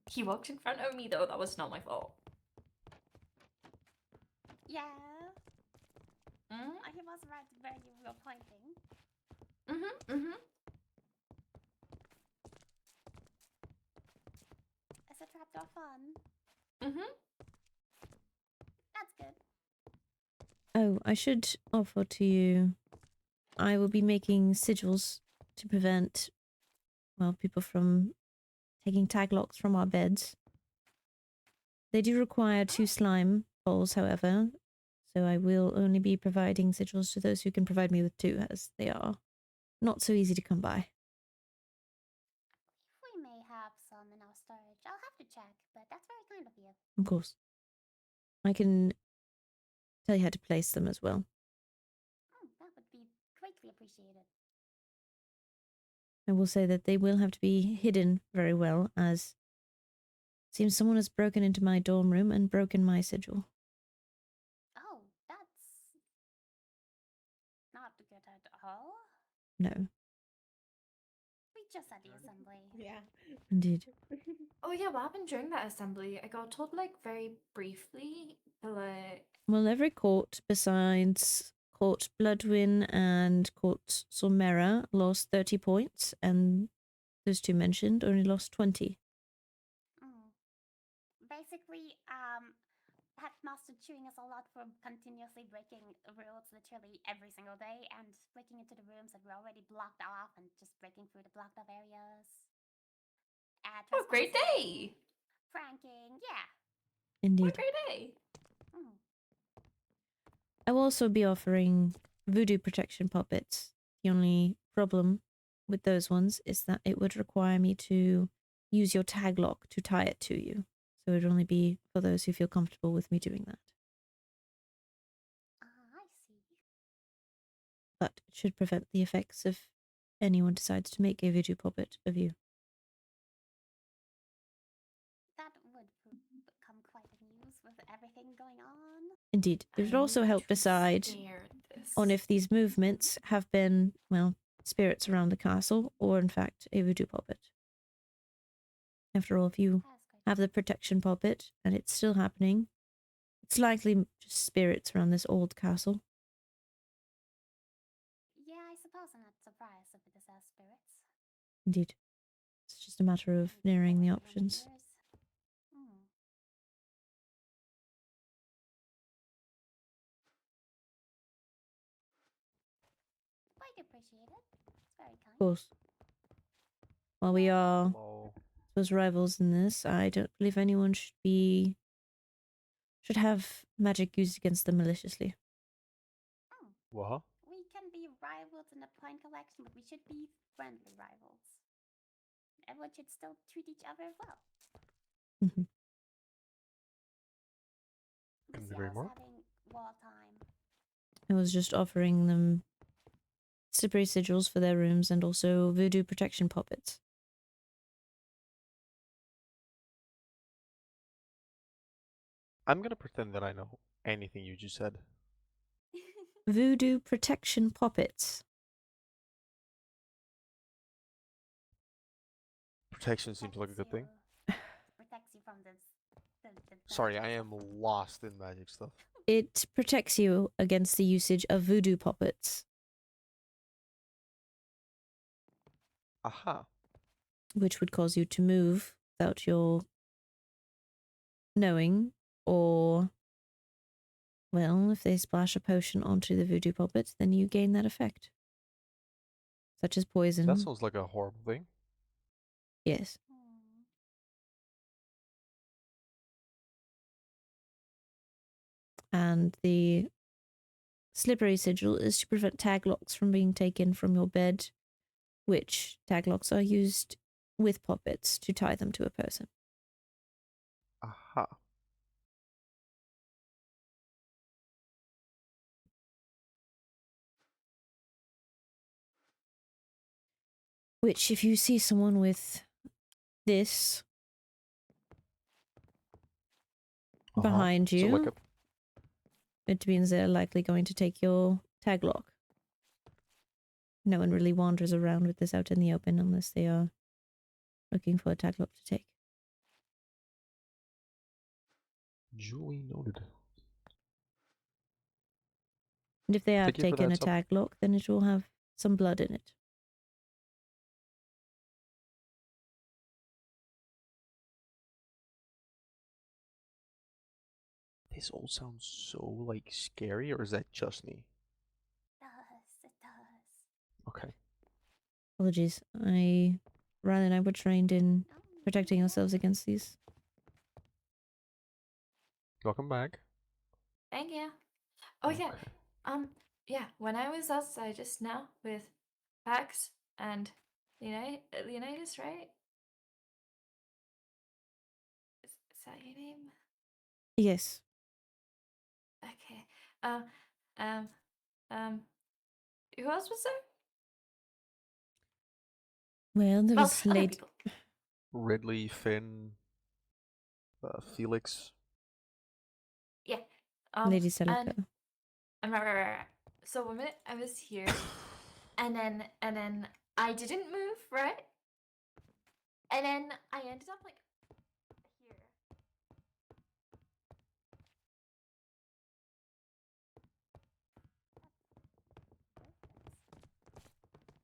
He walked in front of me, though. That was not my fault. Yeah. He was right where you were pointing. Is a trapdoor fun? That's good. Oh, I should offer to you. I will be making sigils to prevent, well, people from taking tag locks from our beds. They do require 2 slime balls, however, so I will only be providing sigils to those who can provide me with 2, as they are not so easy to come by. We may have some in our storage. I'll have to check, but that's very kind of you. Of course. I can tell you how to place them as well. That would be greatly appreciated. I will say that they will have to be hidden very well, as it seems someone has broken into my dorm room and broken my sigil. Oh, that's not good at all. No, We just had the assembly. Yeah. indeed. Oh yeah, what happened during that assembly? I got told like very briefly, but like Well, every court besides Court Bloodwin and Court Solmera lost 30 points, and those 2 mentioned only lost 20. Basically, Headmaster chewing us a lot for continuously breaking rules literally every single day and breaking into the rooms that were already blocked off and just breaking through the blocked off areas. oh, great day! Pranking, yeah. Indeed. Great day! I will also be offering voodoo protection puppets. The only problem with those ones is that it would require me to use your tag lock to tie it to you. So it would only be for those who feel comfortable with me doing that. I see. But it should prevent the effects if anyone decides to make a voodoo puppet of you. That would become quite a news with everything going on. Indeed. It would also help decide on if these movements have been, well, spirits around the castle or, in fact, a voodoo puppet. After all, if you have the protection puppet and it's still happening, it's likely just spirits around this old castle. Yeah, I suppose I'm not surprised if it is as spirits. Indeed. It's just a matter of narrowing the options. Quite appreciated. It's very kind. Of course. While we are, those rivals in this, I don't believe anyone should have magic used against them maliciously. What? We can be rivals in the point collection, but we should be friendly rivals. Everyone should still treat each other well. Couldn't agree more. Having wall time. I was just offering them slippery sigils for their rooms and also voodoo protection puppets. I'm gonna pretend that I know anything you just said. Voodoo protection puppets. Protection seems like a good thing. Protects you from this. Sorry, I am lost in magic stuff. It protects you against the usage of voodoo puppets. Aha. Which would cause you to move without your knowing, or, well, if they splash a potion onto the voodoo puppet, then you gain that effect. Such as poison. That sounds like a horrible thing. Yes. And the slippery sigil is to prevent tag locks from being taken from your bed, which tag locks are used with poppets to tie them to a person. Aha. Which, if you see someone with this behind So like you, it means they're likely going to take your tag lock. No one really wanders around with this out in the open unless they are looking for a tag lock to take. duly noted. And if they have Thank you for taken the a heads up. tag lock, then it will have some blood in it. This all sounds so like scary, or is that just me? It does. Okay. Apologies. Riley and I were trained in protecting ourselves against these. Welcome back. Thank you. Oh yeah. Yeah, when I was outside just now with Pax and Leonidas, right? Is that your name? Yes. Okay. Um, who else was there? Well, there Well, was other Lady... people. Ridley, Finn, Felix. Yeah. Lady Celica. Right. So one minute I was here, and then I didn't move, right? And then I ended up like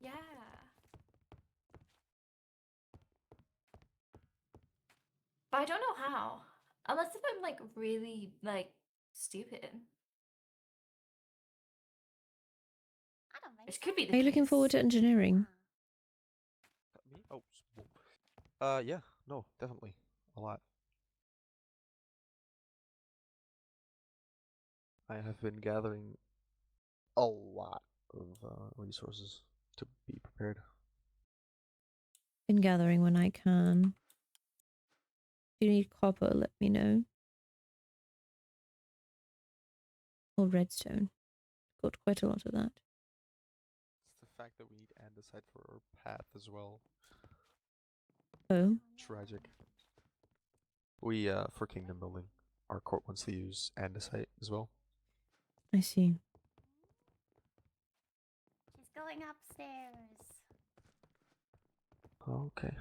here. Yeah. But I don't know how. Unless if I'm like really like stupid. Which could be the Are you case. looking forward to engineering? Me? Oh. Yeah. No, definitely. A lot. I have been gathering a lot of resources to be prepared. Been gathering when I can. If you need copper, let me know. Or redstone. Got quite a lot of that. It's the fact that we need andesite for our path as well. Oh. Tragic. We, for kingdom building, our court wants to use andesite as well. I see. She's going upstairs. Okay.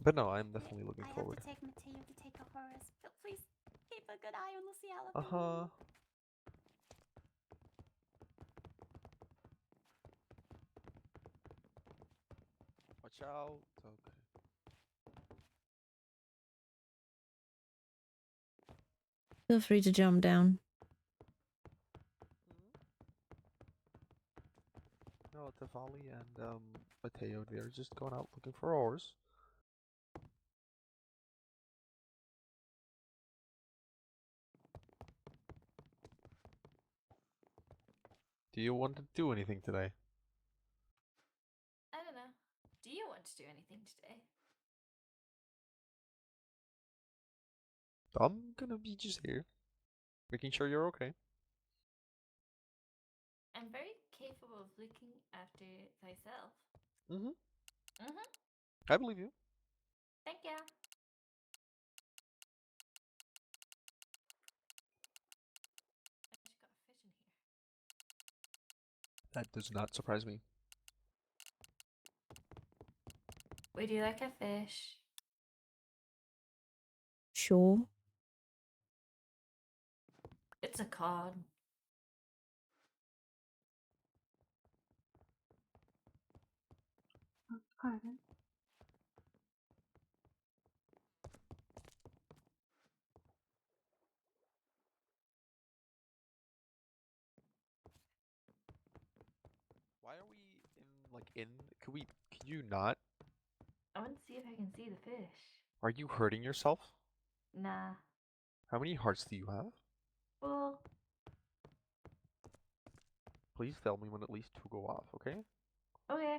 But no, I'm definitely looking forward. I have to take Mateo to take a Horus. Please keep a good eye on Luciala. Uh-huh. Watch out. Okay. Feel free to jump down. No, Tavali and Mateo, they're just going out looking for ores. Do you want to do anything today? I don't know. Do you want to do anything today? I'm gonna be just here, making sure you're okay. I'm very capable of looking after thyself. Mm-hmm. Mm-hmm. I believe you. Thank you. I just got a fish in here. That does not surprise me. Would you like a fish? Sure. It's a cod. Pardon? Why are we could you not? I want to see if I can see the fish. Are you hurting yourself? Nah. How many hearts do you have? Well, Please tell me when at least 2 go off, okay? okay.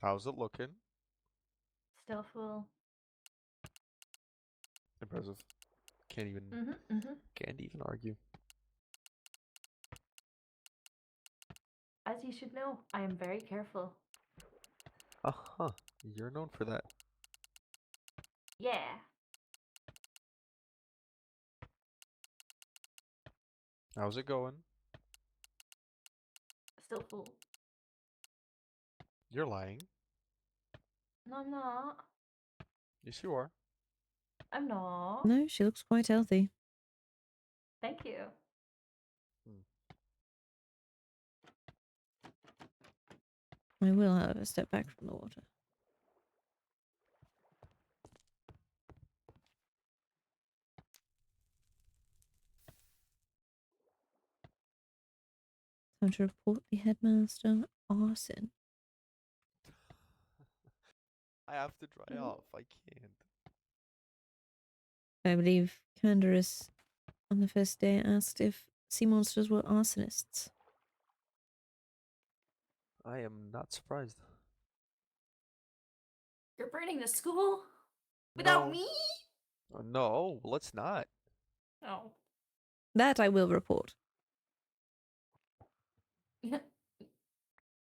How's it looking? Still full. Impressive. Can't even can't even argue. As you should know, I am very careful. Uh-huh. You're known for that. Yeah. How's it going? Still full. You're lying. No, I'm not. Yes, you are. I'm not. No, she looks quite healthy. Thank you. I will, however, step back from the water. Time to report the headmaster. Arson. I have to dry off. I can't. I believe Canderous on the first day asked if sea monsters were arsonists. I am not surprised. You're burning the school? Without No. me? No, let's not. No. That I will report.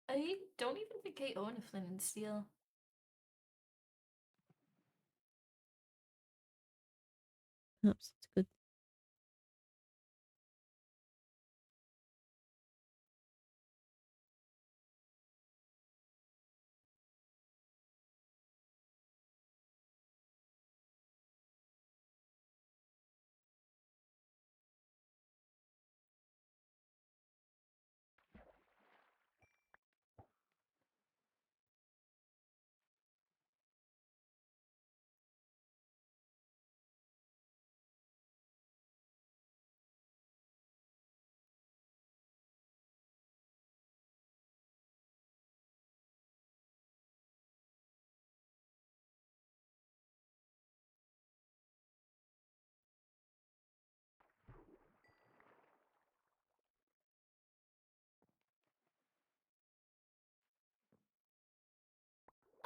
I don't even think I own a flint and steel. Perhaps it's good.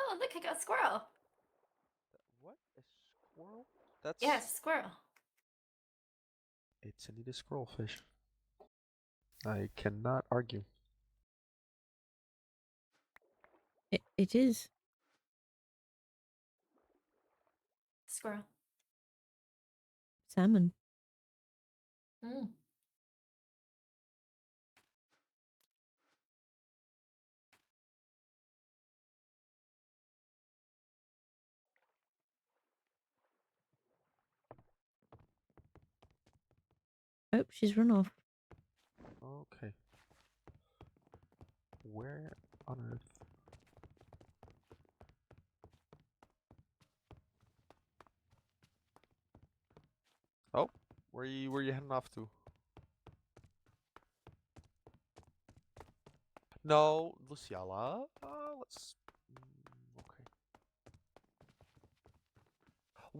Oh, look, I got a squirrel. What? A squirrel? That's... Yes, squirrel. It's indeed a squirrel fish. I cannot argue. It is. Squirrel. Salmon. Mm. Oh, she's run off. Okay. Where on earth? Oh, where you heading off to? No, Luciala. Let's. Okay.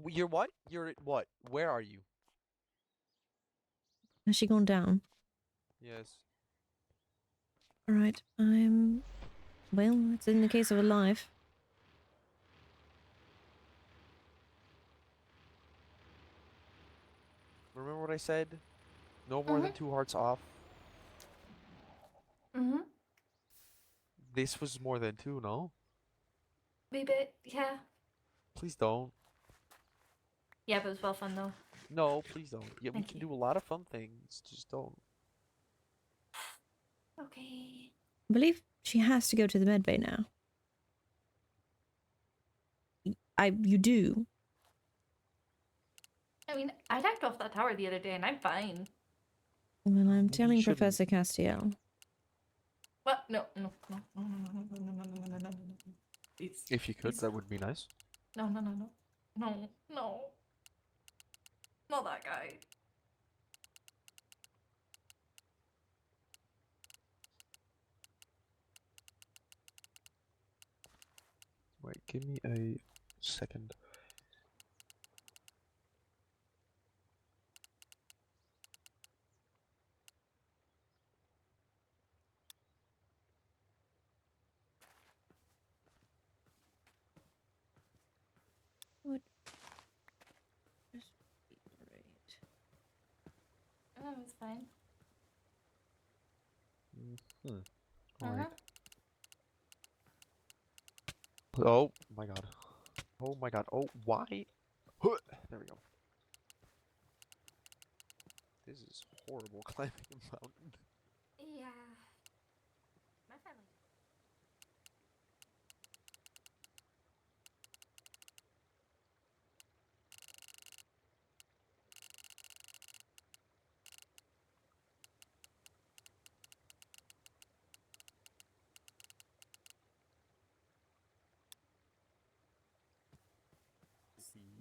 You're what? You're at what? Where are you? Has she gone down? Yes. Alright, I'm... Well, it's in the case of alive. Remember what I said? No more than 2 hearts off. Mm-hmm. This was more than 2, no? Maybe, yeah. Please don't. Yeah, but it was well fun though. No, please don't. Yeah, we Thank can you. do a lot of fun things. Just don't. Okay. I believe she has to go to the medbay now. You do. I mean, I dived off that tower the other day and I'm fine. Well, I'm Maybe telling you shouldn't. Professor Castiel. What? No, no, no, no, no, no, no, no, no, no, no, no, no, no. Please. If you could, Please. that would be nice. No, no, no, no. No, no. Not that guy. Alright, give me a second. What? Just great. Oh, it's fine. Alright. Oh my god. Oh my god. Oh, why? There we go. This is horrible climbing a mountain. Yeah. My family.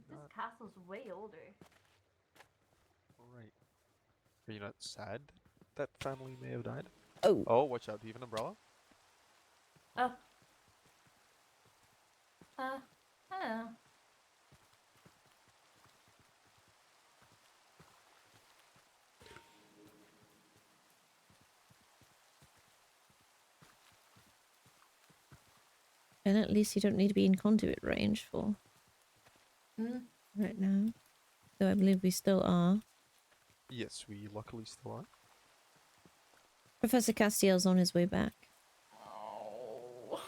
This castle's way older. Alright. Are you not sad that family may have died? Oh. Oh, watch out. Do you have an umbrella? Oh. I don't know. And at least you don't need to be in conduit range for right now. Though I believe we still are. Yes, we luckily still are. Professor Castiel's on his way back. Oh.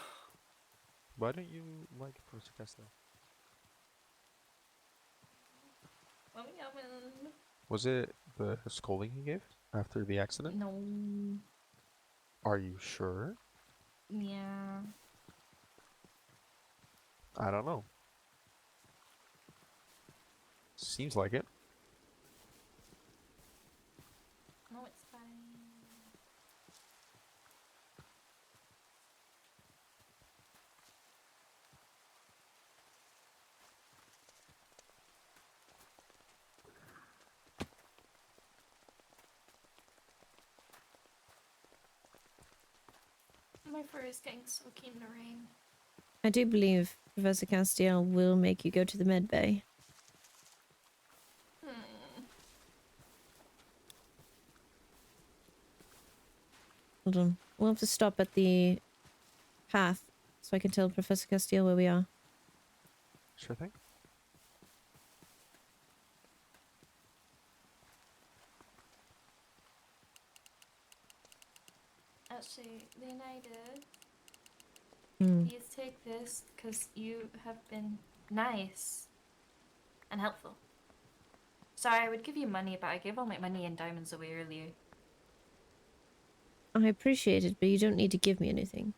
Why don't you like Professor Castle? Was it the scolding he gave after the accident? No. Are you sure? Yeah. I don't know. Seems like it. No, it's fine. My fur is getting soaky in the rain. I do believe Professor Castiel will make you go to the med bay. Hold on. We'll have to stop at the path so I can tell Professor Castiel where we are. Sure thing. Actually, Leonidas, Hmm. please take this because you have been nice and helpful. Sorry, I would give you money, but I gave all my money and diamonds away earlier. I appreciate it, but you don't need to give me anything.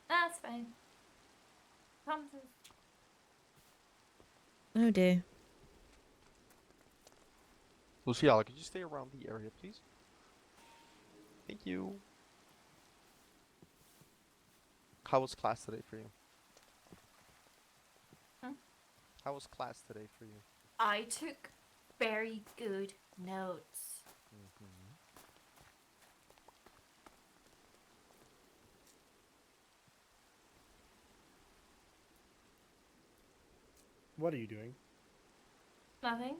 That's fine. Promises. Oh dear. Luciala, could you stay around the area, please? Thank you. How was class today for you? How was class today for you? I took very good notes. What are you doing? Nothing.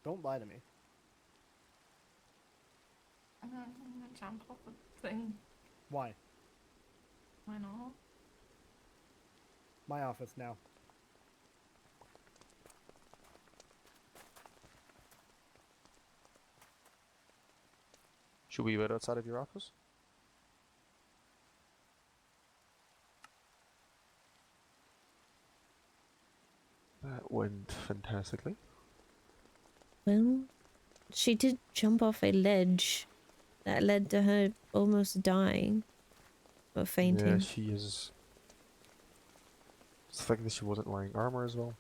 Don't lie to me. I'm gonna jump off the thing. Why? Why not? My office now. Should we wait outside of your office? That went fantastically. Well, she did jump off a ledge that led to her almost dying. Or fainting. Yeah, she is. It's the fact that she wasn't wearing armor as well.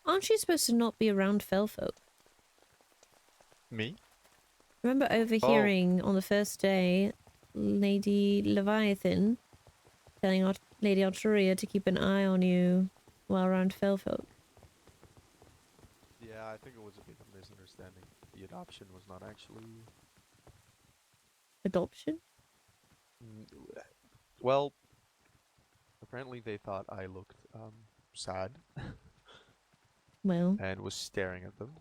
Aren't you supposed to not be around fell folk? Me? Remember overhearing on the first day Lady Leviathan telling Lady Arturia to keep an eye on you while around Fellfolk? Yeah, I think it was a bit of a misunderstanding. The adoption was not actually... Adoption? Well, apparently they thought I looked sad. Well. And was staring at them.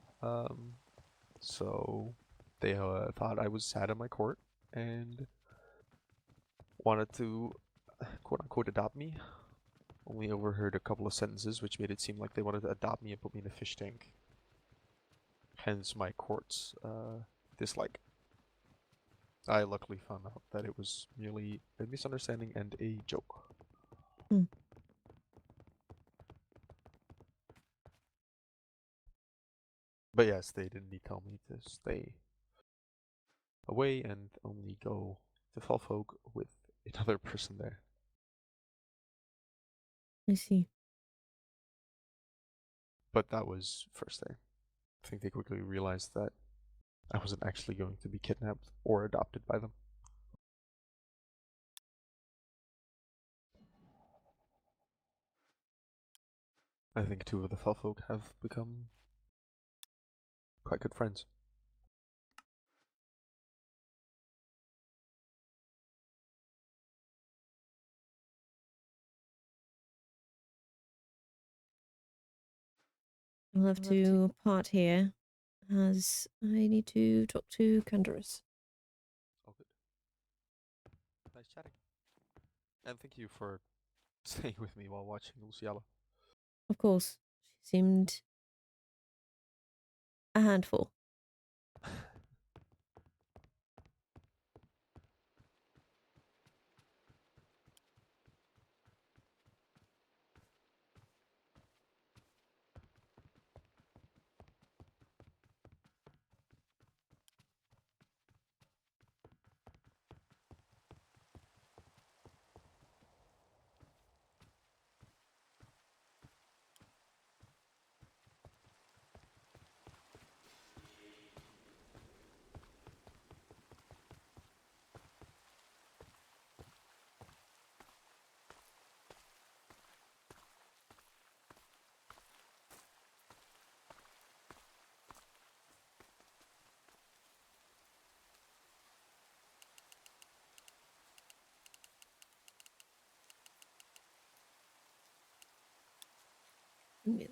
So they thought I was sad in my court and wanted to quote unquote adopt me. Only overheard a couple of sentences which made it seem like they wanted to adopt me and put me in a fish tank. Hence my court's dislike. I luckily found out that it was merely a misunderstanding and a joke. But yes, they did indeed tell me to stay away and only go to Fellfolk with another person there. I see. But that was first day. I think they quickly realized that I wasn't actually going to be kidnapped or adopted by them. I think two of the Fellfolk have become quite good friends. I'll have to part here as I need to talk to Candaris. All good. Nice chatting. And thank you for staying with me while watching Luciala. Of course, she seemed a handful. Yeah.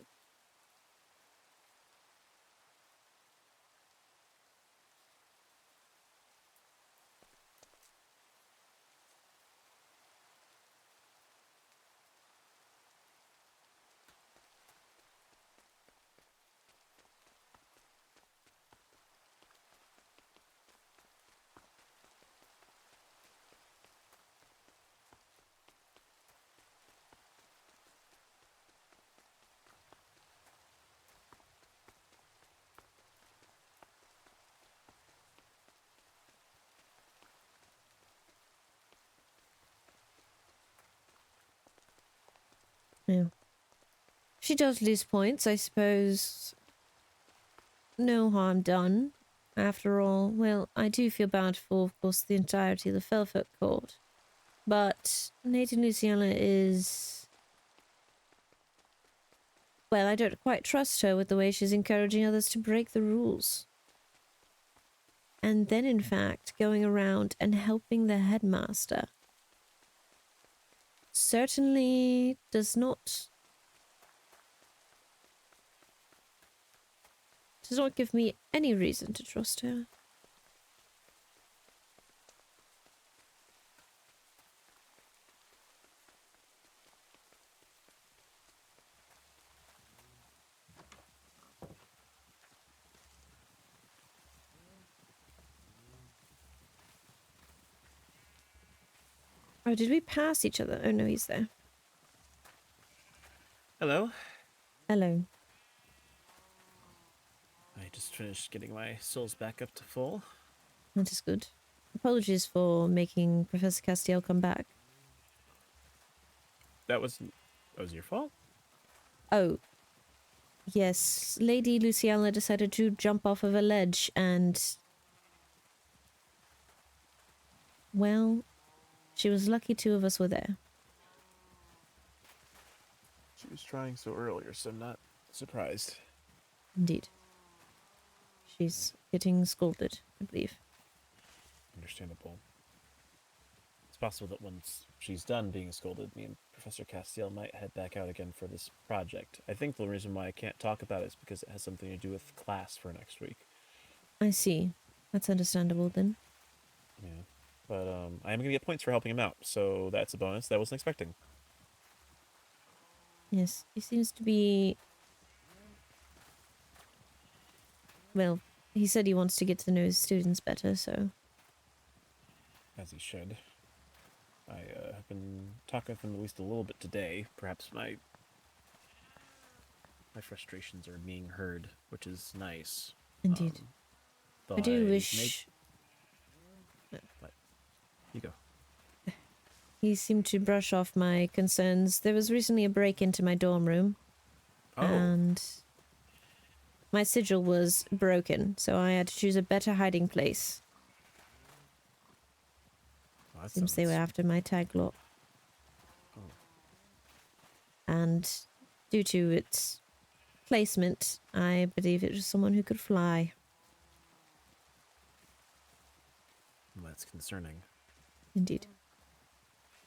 Yeah. She does lose points, I suppose. No harm done. After all, well, I do feel bad for, of course, the entirety of the Fellfolk court. But Lady Luciana is... Well, I don't quite trust her with the way she's encouraging others to break the rules. And then, in fact, going around and helping the headmaster. Certainly does not give me any reason to trust her. Oh, did we pass each other? Oh no, he's there. Hello. Hello. I just finished getting my souls back up to full. That is good. Apologies for making Professor Castiel come back. That was your fault? Oh. Yes, Lady Luciana decided to jump off of a ledge and... Well, she was lucky 2 of us were there. She was trying so earlier, so I'm not surprised. Indeed. She's getting scolded, I believe. Understandable. It's possible that once she's done being scolded, me and Professor Castiel might head back out again for this project. I think the reason why I can't talk about it is because it has something to do with class for next week. I see. That's understandable then. Yeah. But I am going to get points for helping him out, so that's a bonus that I wasn't expecting. Yes, he seems to be... Well, he said he wants to get to know his students better, so... As he should. I have been talking with him at least a little bit today. Perhaps my frustrations are being heard, which is nice. Indeed. I do wish... What? You go. He seemed to brush off my concerns. There was recently a break into my dorm room. Oh. And my sigil was broken, so I had to choose a better hiding place. Well, Seems they were after my tag lock. Oh. And due to its placement, I believe it was someone who could fly. Well, that's concerning. Indeed.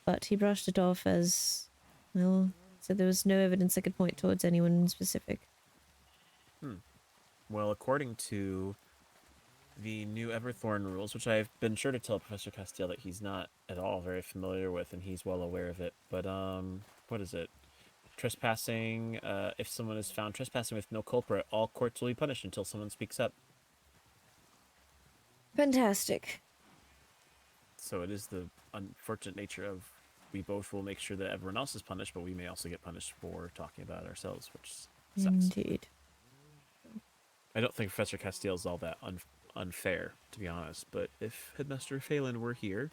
But he brushed it off as, well, said there was no evidence that could point towards anyone in specific. Well, according to the new Everthorn rules, which I've been sure to tell Professor Castiel that he's not at all very familiar with, and he's well aware of it, but, what is it? Trespassing, if someone is found trespassing with no culprit, all courts will be punished until someone speaks up. Fantastic. So it is the unfortunate nature of we both will make sure that everyone else is punished, but we may also get punished for talking about it ourselves, which sucks. Indeed. I don't think Professor Castiel is all that unfair, to be honest, but if Headmaster Phelan were here,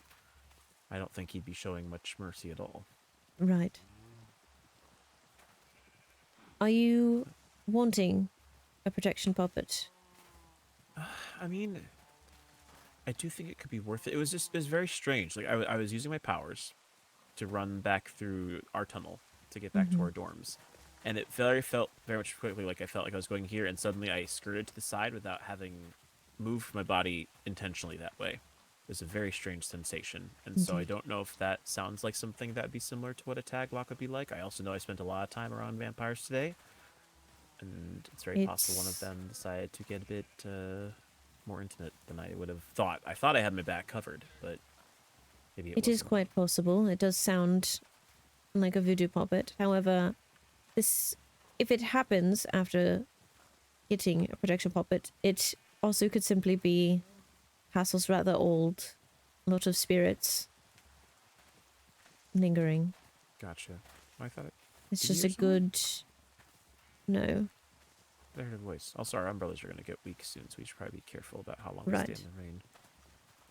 I don't think he'd be showing much mercy at all. Right. Are you wanting a protection puppet? I mean, I do think it could be worth it. It was very strange. Like, I was using my powers to run back through our tunnel to get back to our dorms. And it felt very much quickly like I felt like I was going here, and suddenly I skirted to the side without having moved my body intentionally that way. It was a very strange sensation. And so I don't know if that sounds like something that would be similar to what a tag lock would be like. I also know I spent a lot of time around vampires today. And it's very possible one of them decided to get a bit more intimate than I would have thought. I thought I had my back covered, but maybe it wasn't. It is quite possible. It does sound like a voodoo puppet. However, this, if it happens after getting a protection puppet, it also could simply be Castle's rather old, a lot of spirits lingering. Gotcha. I thought it's just a good... No. I heard a voice. Also, our umbrellas are going to get weak soon, so we should probably be careful about how long Right. we stay in the rain.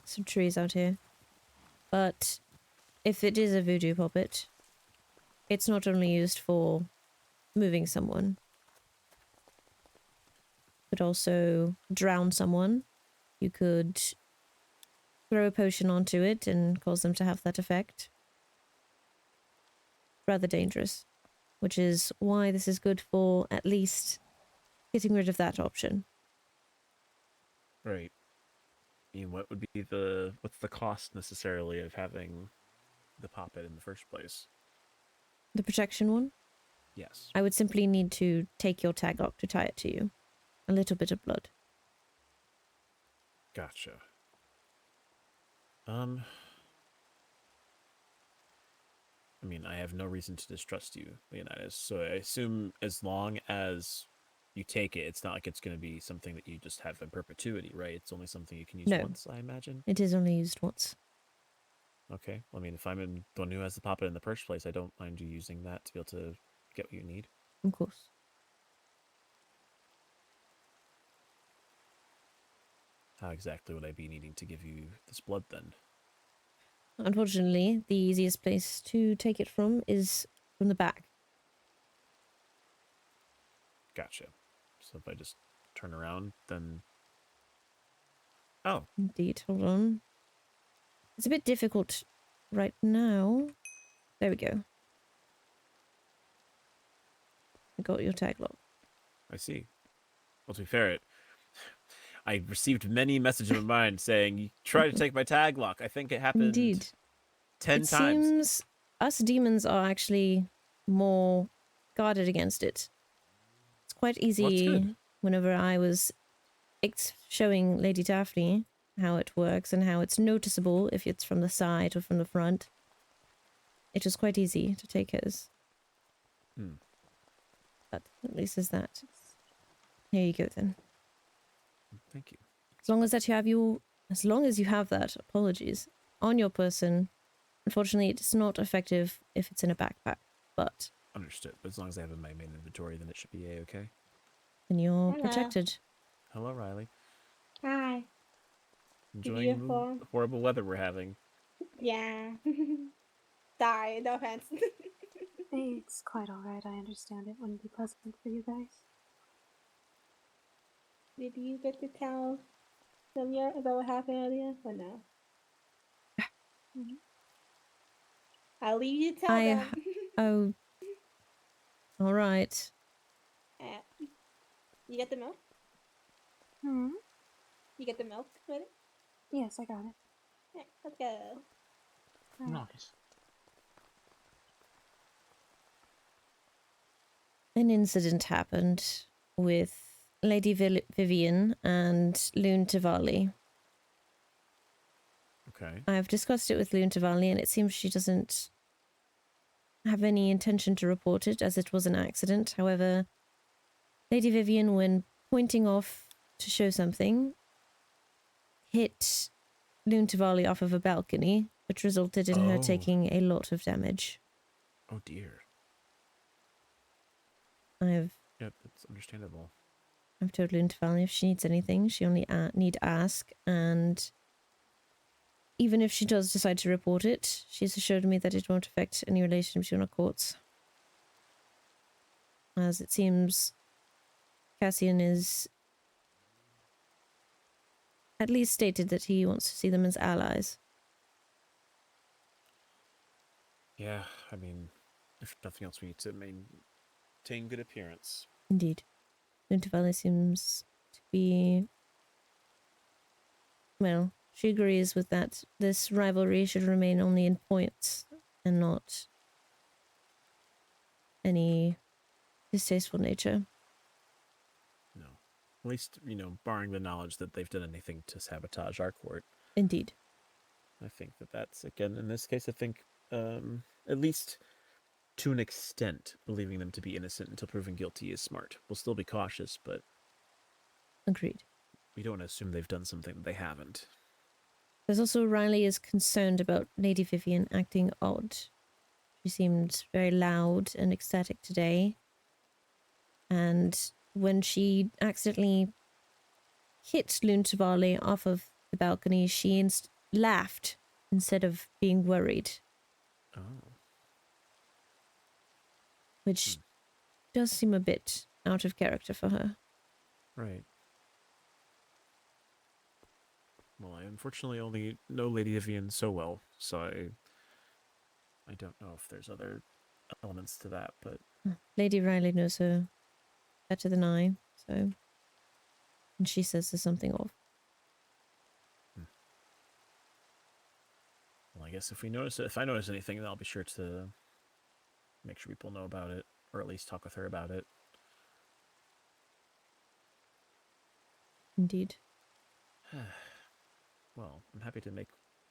Some trees out here. But if it is a voodoo puppet, it's not only used for moving someone, but also drown someone. You could throw a potion onto it and cause them to have that effect. Rather dangerous, which is why this is good for at least getting rid of that option. Right. I mean, what's the cost necessarily of having the puppet in the first place? The protection one? Yes. I would simply need to take your tag lock to tie it to you. A little bit of blood. Gotcha. I mean, I have no reason to distrust you, Leonidas, so I assume as long as you take it, it's not like it's going to be something that you just have in perpetuity, right? It's only something you can use once, I imagine? It is only used once. Okay. Well, I mean, if I'm the one who has the puppet in the first place, I don't mind you using that to be able to get what you need. Of course. How exactly would I be needing to give you this blood, then? Unfortunately, the easiest place to take it from is from the back. Gotcha. So if I just turn around, then... Oh. Indeed, hold on. It's a bit difficult right now. There we go. I got your tag lock. I see. Well, to be fair, I received many messages in my mind saying, "You try to take my tag lock." I think it happened Indeed. 10 it times. Seems us demons are actually more guarded against it. It's quite easy whenever I was showing Lady Daphne how it works and how it's noticeable if it's from the side or from the front. It was quite easy to take hers. But at least there's that. Here you go then. Thank you. As long as you have that, apologies, on your person. Unfortunately, it's not effective if it's in a backpack, but Understood. But as long as I have it in my main inventory, then it should be A-okay. then you're Hello. protected. Hello, Riley. Hi. Enjoying Beautiful. the horrible weather we're having. Yeah. Sorry, no offense. It's quite alright, I understand it wouldn't be pleasant for you guys. Did you get to tell them yet about what happened earlier? Or no? I'll leave you to tell them. Oh. Alright. You get the milk? Hmm? You get the milk ready? Yes, I got it. Yeah, let's go. Nice. An incident happened with Lady Vivian and Loon Tavalli. Okay. I've discussed it with Loon Tavalli, and it seems she doesn't have any intention to report it, as it was an accident. However, Lady Vivian, when pointing off to show something, hit Loon Tavalli off of a balcony, which resulted in her taking a lot of damage. Oh, dear. Yep, that's understandable. I've told Loon Tavalli if she needs anything, she only need ask, and even if she does decide to report it, she's assured me that it won't affect any relation between our courts. As it seems, Cassian is at least stated that he wants to see them as allies. Yeah, I mean, if nothing else, we need to maintain good appearance. Indeed. Luntavalli seems to be... Well, she agrees with that. This rivalry should remain only in points and not any distasteful nature. No. At least, barring the knowledge that they've done anything to sabotage our court. Indeed. I think that's, again, in this case, I think, at least to an extent, believing them to be innocent until proven guilty is smart. We'll still be cautious, but... Agreed. We don't want to assume they've done something that they haven't. There's also Riley is concerned about Lady Vivian acting odd. She seemed very loud and ecstatic today. And when she accidentally hit Loon Tavalli off of the balcony, she laughed instead of being worried. Oh. Which does seem a bit out of character for her. Right. Well, I unfortunately only know Lady Vivian so well, so I don't know if there's other elements to that, but... Lady Riley knows her better than I, so... And she says there's something off. Well, I guess if I notice anything, then I'll be sure to make sure people know about it, or at least talk with her about it. Indeed. Well, I'm happy to make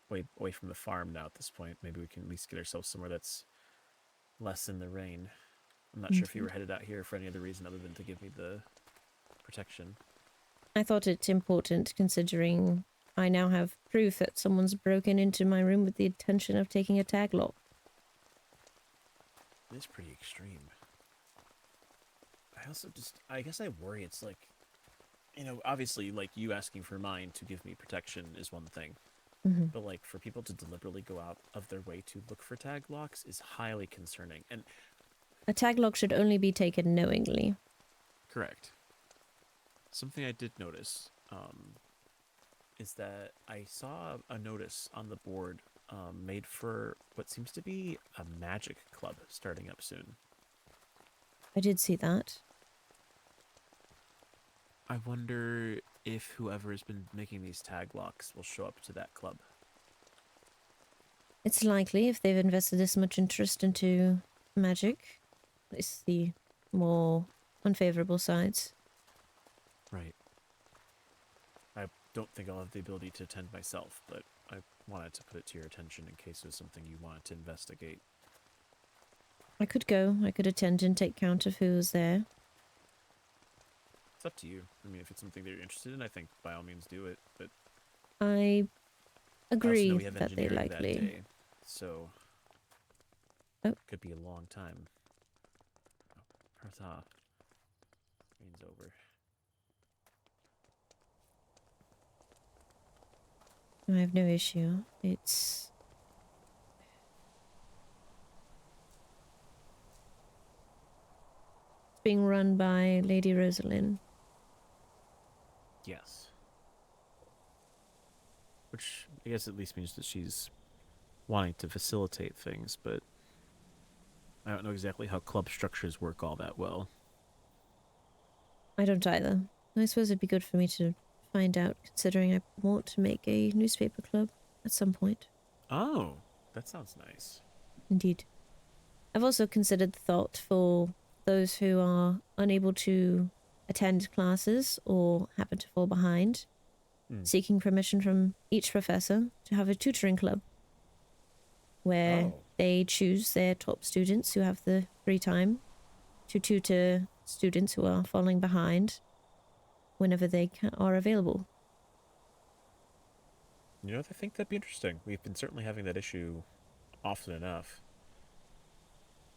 way away from the farm now at this point. Maybe we can at least get ourselves somewhere that's less in the rain. I'm not sure if you were headed out here for any other reason other than to give me the protection. I thought it important considering I now have proof that someone's broken into my room with the intention of taking a tag lock. It is pretty extreme. I guess I worry it's like, obviously, like, you asking for mine to give me protection is one thing. Mm-hmm. But, like, for people to deliberately go out of their way to look for tag locks is highly concerning. And a tag lock should only be taken knowingly. Correct. Something I did notice is that I saw a notice on the board made for what seems to be a magic club starting up soon. I did see that. I wonder if whoever has been making these tag locks will show up to that club. It's likely if they've invested this much interest into magic. At least the more unfavorable sides. Right. I don't think I'll have the ability to attend myself, but I wanted to put it to your attention in case it was something you wanted to investigate. I could go. I could attend and take count of who was there. It's up to you. I mean, if it's something that you're interested in, I think by all means do it, but I I also agree know we have that they engineering likely... that day, so Oh. could be a long time. Huzzah. Rain's over. I have no issue. It's being run by Lady Rosalind. Yes. Which I guess at least means that she's wanting to facilitate things, but I don't know exactly how club structures work all that well. I don't either. I suppose it'd be good for me to find out, considering I want to make a newspaper club at some point. Oh, that sounds nice. Indeed. I've also considered the thought for those who are unable to attend classes or happen to fall behind, seeking permission from each professor to have a tutoring club where they choose their top students who have the free time to tutor students who are falling behind whenever they are available. You know, I think that'd be interesting. We've been certainly having that issue often enough.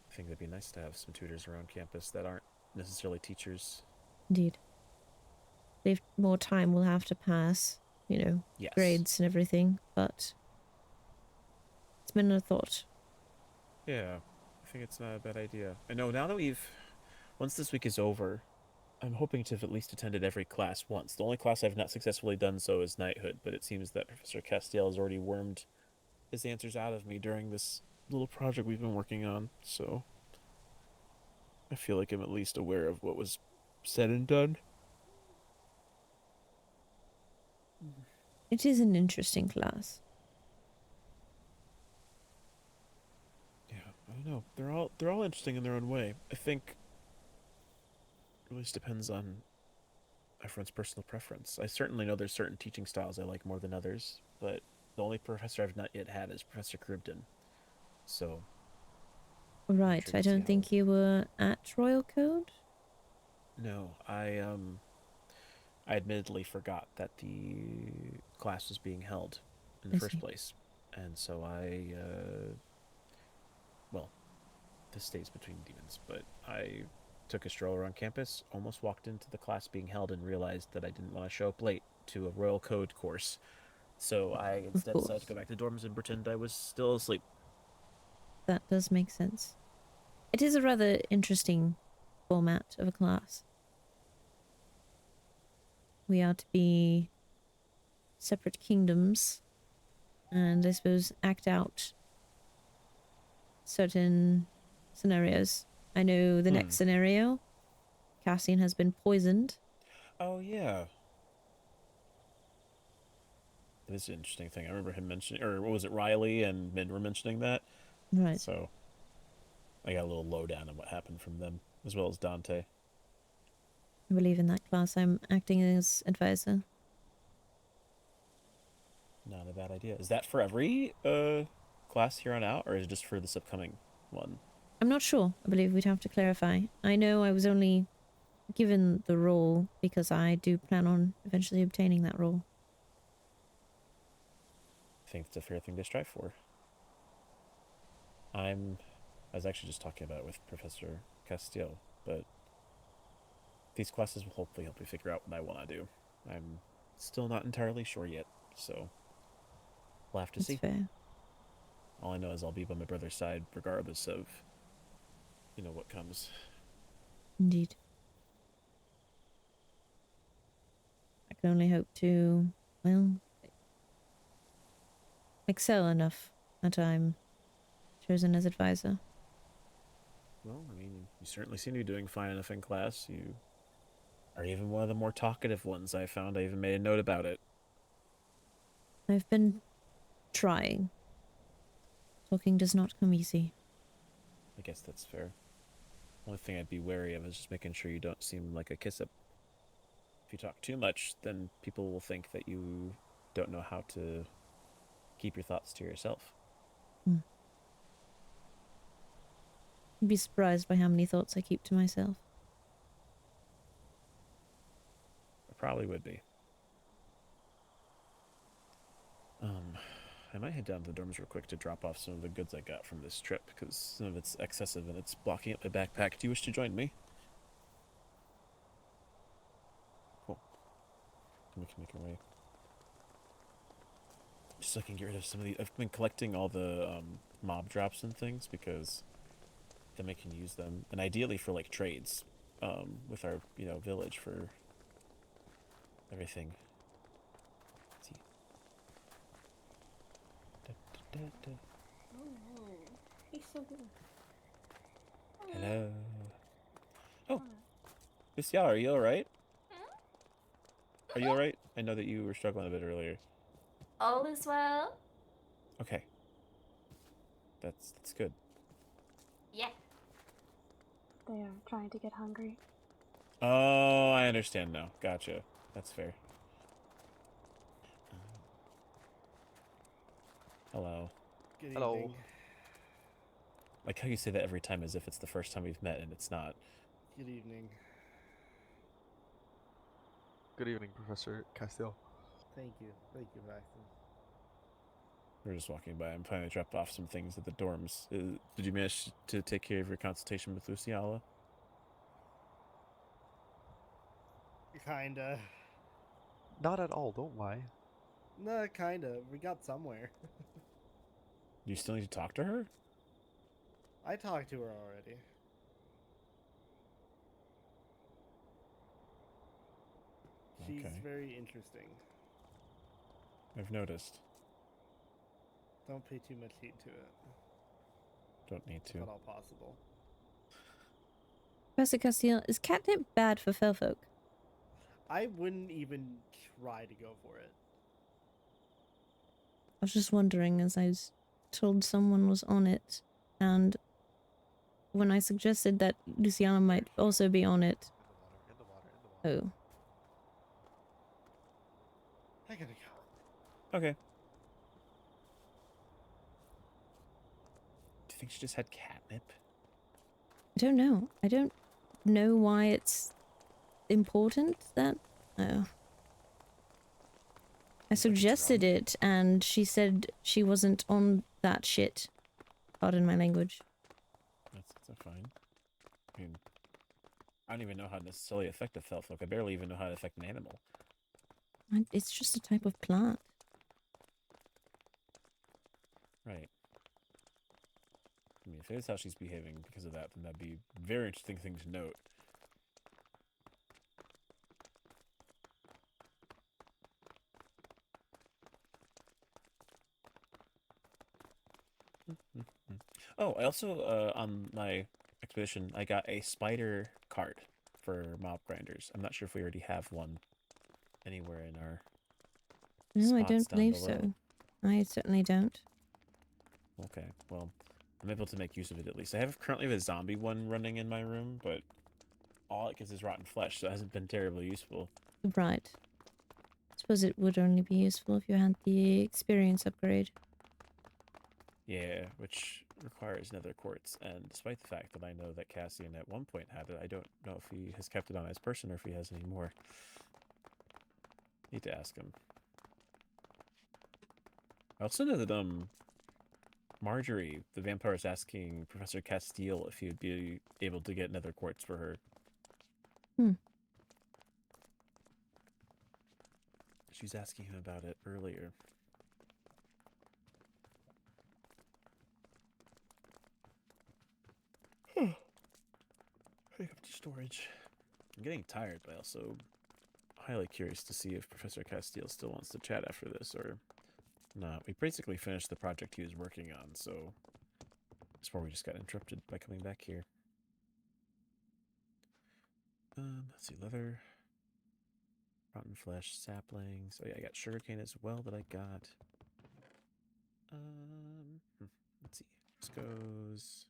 I think it'd be nice to have some tutors around campus that aren't necessarily teachers. Indeed. If more time will have to pass, you know, Yes. grades and everything, but it's been a thought. Yeah, I think it's not a bad idea. I know now that once this week is over, I'm hoping to have at least attended every class once. The only class I've not successfully done so is knighthood, but it seems that Professor Castiel has already wormed his answers out of me during this little project we've been working on, so I feel like I'm at least aware of what was said and done. It is an interesting class. Yeah, I don't know. They're all interesting in their own way. I think it really just depends on everyone's personal preference. I certainly know there's certain teaching styles I like more than others, but the only professor I've not yet had is Professor Cribden. So Right, I don't think you were at Royal Code? no, I admittedly forgot that the class was being held in the I first see. place. And so well, this stays between demons, but I took a stroll around campus, almost walked into the class being held, and realized that I didn't want to show up late to a Royal Code course. So I instead decided to go back to dorms and pretend I was still asleep. That does make sense. It is a rather interesting format of a class. We are to be separate kingdoms and I suppose act out certain scenarios. I know the next scenario, Cassian has been poisoned. Oh, yeah. This is an interesting thing. I remember him mentioning, or what was it, Riley and Min were mentioning that. Right. So I got a little lowdown on what happened from them, as well as Dante. I believe in that class I'm acting as advisor. Not a bad idea. Is that for every class here on out, or is it just for this upcoming one? I'm not sure. I believe we'd have to clarify. I know I was only given the role because I do plan on eventually obtaining that role. I think it's a fair thing to strive for. I was actually just talking about it with Professor Castiel, but these classes will hopefully help me figure out what I want to do. I'm still not entirely sure yet, so we'll have to see. Fair. All I know is I'll be by my brother's side regardless of, what comes. Indeed. can only hope to, well, excel enough that I'm chosen as advisor. Well, I mean, you certainly seem to be doing fine enough in class. You are even one of the more talkative ones I found. I even made a note about it. I've been trying. Talking does not come easy. I guess that's fair. Only thing I'd be wary of is just making sure you don't seem like a kiss-up. If you talk too much, then people will think that you don't know how to keep your thoughts to yourself. You'd be surprised by how many thoughts I keep to myself. I probably would be. I might head down to the dorms real quick to drop off some of the goods I got from this trip, because some of it's excessive and it's blocking up my backpack. Do you wish to join me? Cool. We can make our way. Just so I can get rid of some of the... I've been collecting all the mob drops and things, because then I can use them. And ideally for, like, trades with our, village for everything. Let's see. Oh, he's so good. Hello. Oh, Lucia, are you alright? Are you alright? I know that you were struggling a bit earlier. All is well? Okay. That's good. Yeah. They are trying to get hungry. Oh, I understand now. Gotcha. That's fair. Hello. Good Hello. evening. Like how you say that every time as if it's the first time we've met and it's not. Good evening. Good evening, Professor Castile. Thank you. Thank you, Braxton. We're just walking by. I'm planning to drop off some things at the dorms. Did you manage to take care of your consultation with Luciala? Kinda. Not at all, don't lie. No, kinda. We got somewhere. Do you still need to talk to her? I talked to her already. She's Okay. very interesting. I've noticed. Don't pay too much heed to it. Don't need to. If at all possible. Professor Castile, is catnip bad for fellfolk? I wouldn't even try to go for it. I was just wondering, as I was told someone was on it, and when I suggested that Luciana might also be on it. Oh. I gotta go. Okay. Do you think she just had catnip? I don't know. I don't know why it's important that... Oh. I suggested it, and she said she wasn't on that shit. Pardon my language. That's fine. I mean, I don't even know how to necessarily affect a fellfolk. I barely even know how to affect an animal. It's just a type of plant. Right. I mean, if it is how she's behaving because of that, then that'd be a very interesting thing to note. Oh, I also, on my expedition, I got a spider card for mob grinders. I'm not sure if we already have one anywhere in our No, I spots don't down believe below. so. I certainly don't. Okay, well, I'm able to make use of it at least. I have currently the zombie one running in my room, but all it gives is rotten flesh, so it hasn't been terribly useful. Right. Suppose it would only be useful if you had the experience upgrade. Yeah, which requires nether quartz, and despite the fact that I know that Cassian at one point had it, I don't know if he has kept it on his person or if he has any more. Need to ask him. I also know that, Marjorie, the vampire, is asking Professor Castile if he would be able to get nether quartz for her. Hmm. She was asking him about it earlier. Pick up to storage. I'm getting tired, but I also highly curious to see if Professor Castile still wants to chat after this or not. We basically finished the project he was working on, so that's why we just got interrupted by coming back here. Let's see, leather, rotten flesh, saplings. Oh yeah, I got sugarcane as well that I got. Let's see. This goes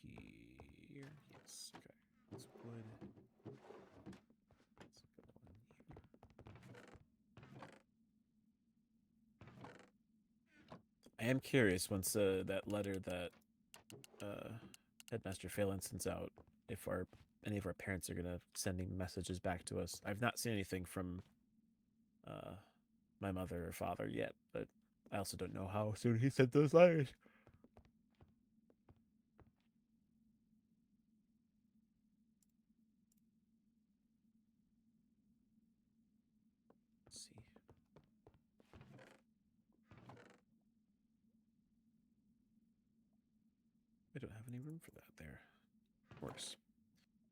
here. Yes. Okay. That's wood. Let's go on here. I am curious once that letter that Headmaster Phelan sends out, if any of our parents are gonna sending messages back to us. I've not seen anything from my mother or father yet, but I also don't know how soon he sent those letters. Let's see. I don't have any room for that there. Worse.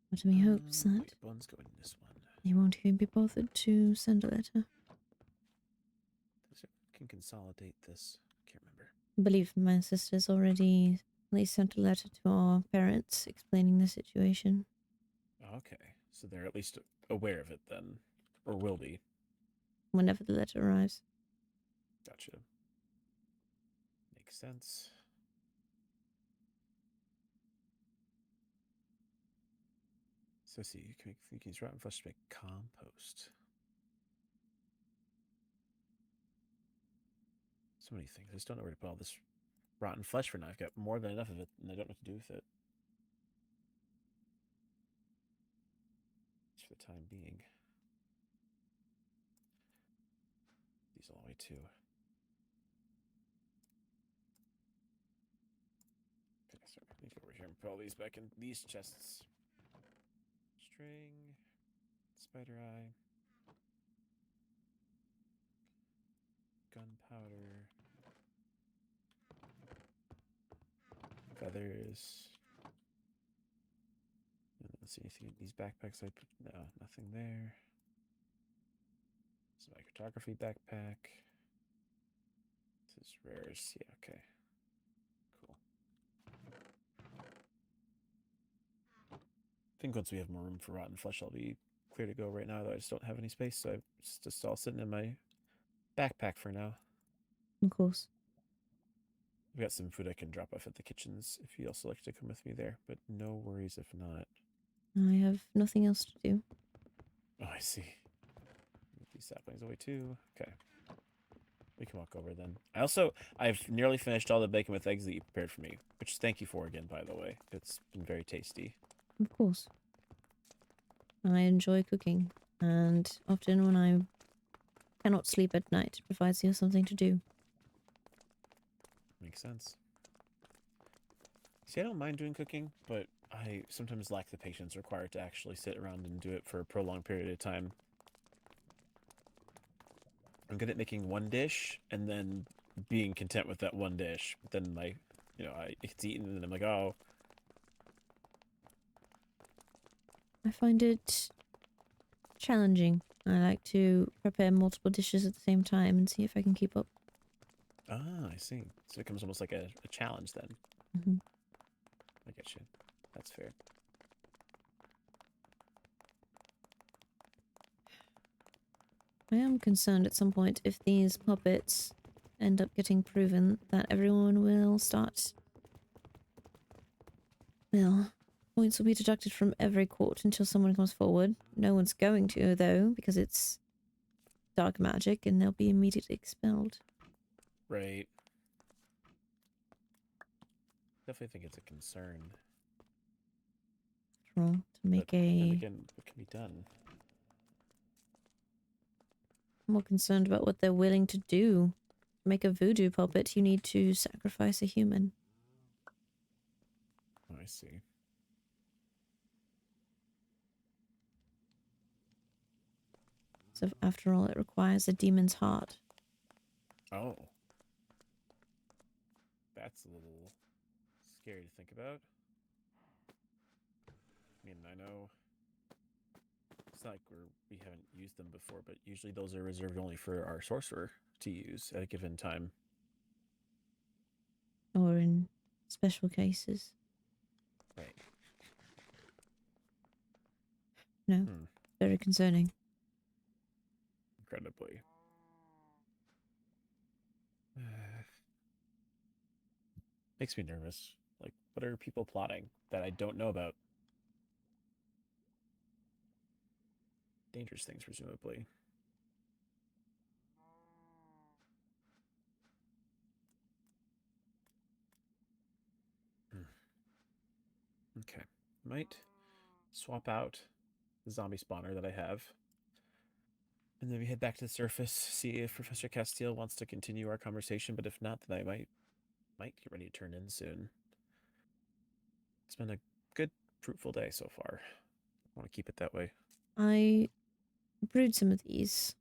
Part of me hopes that Wait, bones go in this one. you won't even be bothered to send a letter. Can consolidate this. Can't remember. I believe my sister's already at least sent a letter to our parents explaining the situation. Okay, so they're at least aware of it then, or will be. Whenever the letter arrives. Gotcha. Makes sense. So see, you can use rotten flesh to make compost. So many things. I just don't know where to put all this rotten flesh for now. I've got more than enough of it, and I don't know what to do with it. Just for the time being. These all the way too. Okay, so I need to go over here and put all these back in these chests. String, spider eye, gunpowder, feathers. Let's see anything in these backpacks. No, nothing there. It's a microtography backpack. This is rares. Yeah, okay. Cool. I think once we have more room for rotten flesh, I'll be clear to go right now, though I just don't have any space, so it's just all sitting in my backpack for now. Of course. I've got some food I can drop off at the kitchens if you'd also like to come with me there, but no worries if not. I have nothing else to do. Oh, I see. Move these saplings away too. Okay. We can walk over then. I've nearly finished all the bacon with eggs that you prepared for me, which thank you for again, by the way. It's been very tasty. Of course. I enjoy cooking, and often when I cannot sleep at night, it provides you something to do. Makes sense. See, I don't mind doing cooking, but I sometimes lack the patience required to actually sit around and do it for a prolonged period of time. I'm good at making one dish and then being content with that one dish. But then it's eaten and then I'm like, oh. I find it challenging. I like to prepare multiple dishes at the same time and see if I can keep up. Ah, I see. So it becomes almost like a challenge then. Mm-hmm. I get you. That's fair. I am concerned at some point if these puppets end up getting proven that everyone will start... Well, points will be deducted from every court until someone comes forward. No one's going to, though, because it's dark magic and they'll be immediately expelled. Right. Definitely think it's a concern. To make but then again, what can be done? I'm more concerned about what they're willing to do. To make a voodoo puppet, you need to sacrifice a human. Oh, I see. So after all, it requires a demon's heart. Oh. That's a little scary to think about. I mean, I know It's not like we haven't used them before, but usually those are reserved only for our sorcerer to use at a given time. Or in special cases. Right. No. Very concerning. Incredibly. Makes me nervous. Like, what are people plotting that I don't know about? Dangerous things, presumably. Okay. Might swap out the zombie spawner that I have. And then we head back to the surface, see if Professor Castile wants to continue our conversation, but if not, then I might get ready to turn in soon. It's been a good, fruitful day so far. I want to keep it that way. I brewed some of these.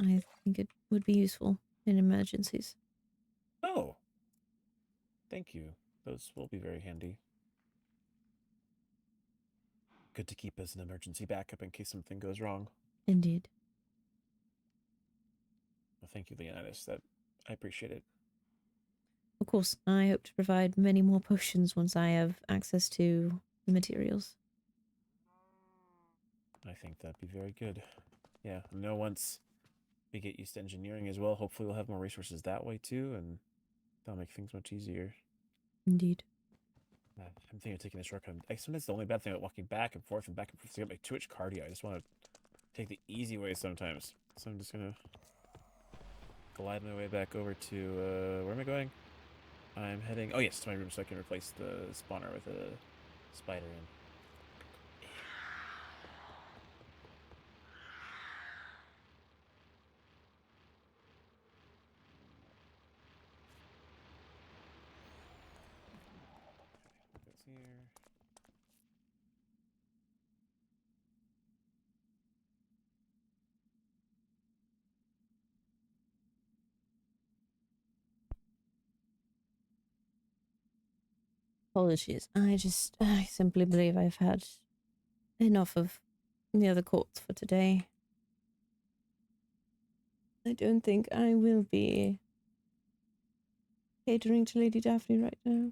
I think it would be useful in emergencies. Oh! Thank you. Those will be very handy. Good to keep as an emergency backup in case something goes wrong. Indeed. Well, thank you, Leonidas. I appreciate it. Of course, I hope to provide many more potions once I have access to the materials. I think that'd be very good. Yeah, I know once we get used to engineering as well, hopefully we'll have more resources that way too, and that'll make things much easier. Indeed. I'm thinking of taking a shortcut. Sometimes the only bad thing about walking back and forth is to get my too much cardio. I just want to take the easy way sometimes. So I'm just gonna glide my way back over to, where am I going? I'm heading, oh yes, to my room so I can replace the spawner with a spider in. Goes here. Apologies. I simply believe I've had enough of the other courts for today. I don't think I will be catering to Lady Daphne right now.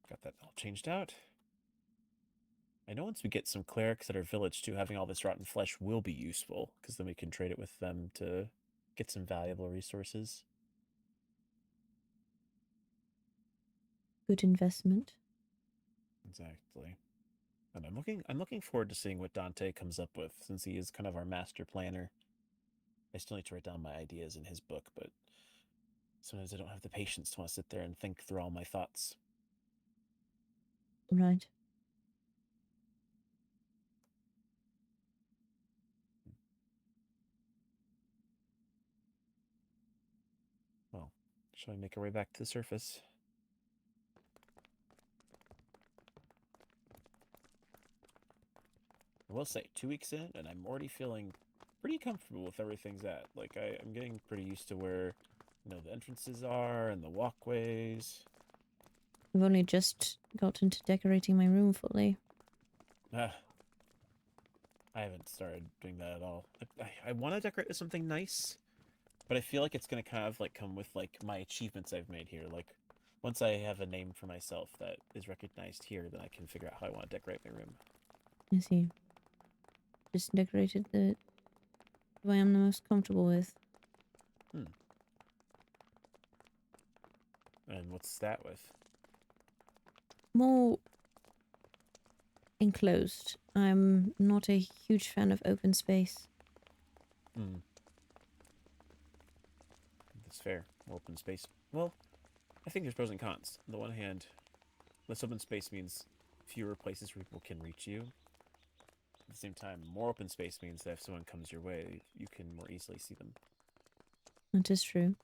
Got that all changed out. I know once we get some clerics at our village too, having all this rotten flesh will be useful, because then we can trade it with them to get some valuable resources. Good investment. Exactly. And I'm looking forward to seeing what Dante comes up with, since he is kind of our master planner. I still need to write down my ideas in his book, but sometimes I don't have the patience to want to sit there and think through all my thoughts. Right. Well, shall we make our way back to the surface? I will say, 2 weeks in, and I'm already feeling pretty comfortable with everything's at. Like, I'm getting pretty used to where, the entrances are and the walkways. I've only just gotten to decorating my room fully. I haven't started doing that at all. I want to decorate with something nice, but I feel like it's going to kind of, come with, my achievements I've made here. Like, once I have a name for myself that is recognized here, then I can figure out how I want to decorate my room. I see. Just decorated the way I'm the most comfortable with. And what's that with? More enclosed. I'm not a huge fan of open space. That's fair. More open space. Well, I think there's pros and cons. On the one hand, less open space means fewer places where people can reach you. At the same time, more open space means that if someone comes your way, you can more easily see them. That is true.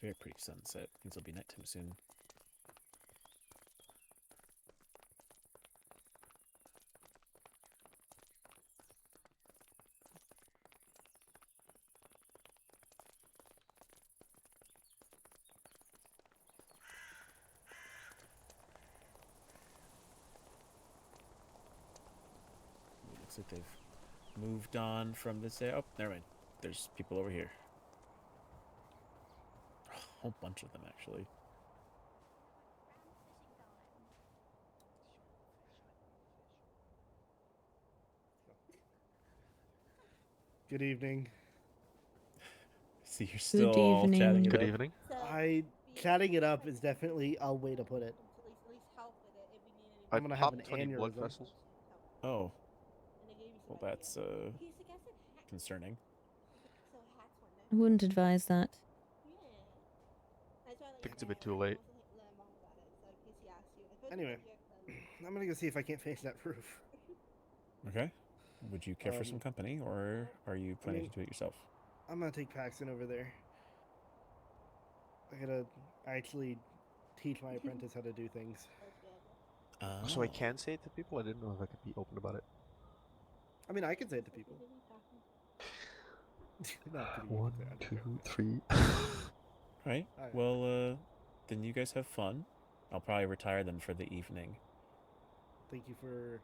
Very pretty sunset. Means it'll be nighttime soon. It looks like they've moved on from this area. Oh, never mind. There's people over here. A whole bunch of them, actually. Good evening. See, you're still all chatting it up. Chatting it up is definitely a way to put it. I'm gonna have an 20 blood aneurysm. vessels. Oh. Well, that's concerning. I wouldn't advise that. I think it's a bit too late. Anyway, I'm gonna go see if I can't finish that roof. Okay. Would you care for some company, or are you planning to do it yourself? I'm gonna take Paxton over there. I gotta actually teach my apprentice how to do things. So I can say it to people? I didn't know if I could be open about it. I mean, I can say it to people. No, I'm kidding, 1, 2, 3. Right. Well, then you guys have fun. I'll probably retire then for the evening. Thank you for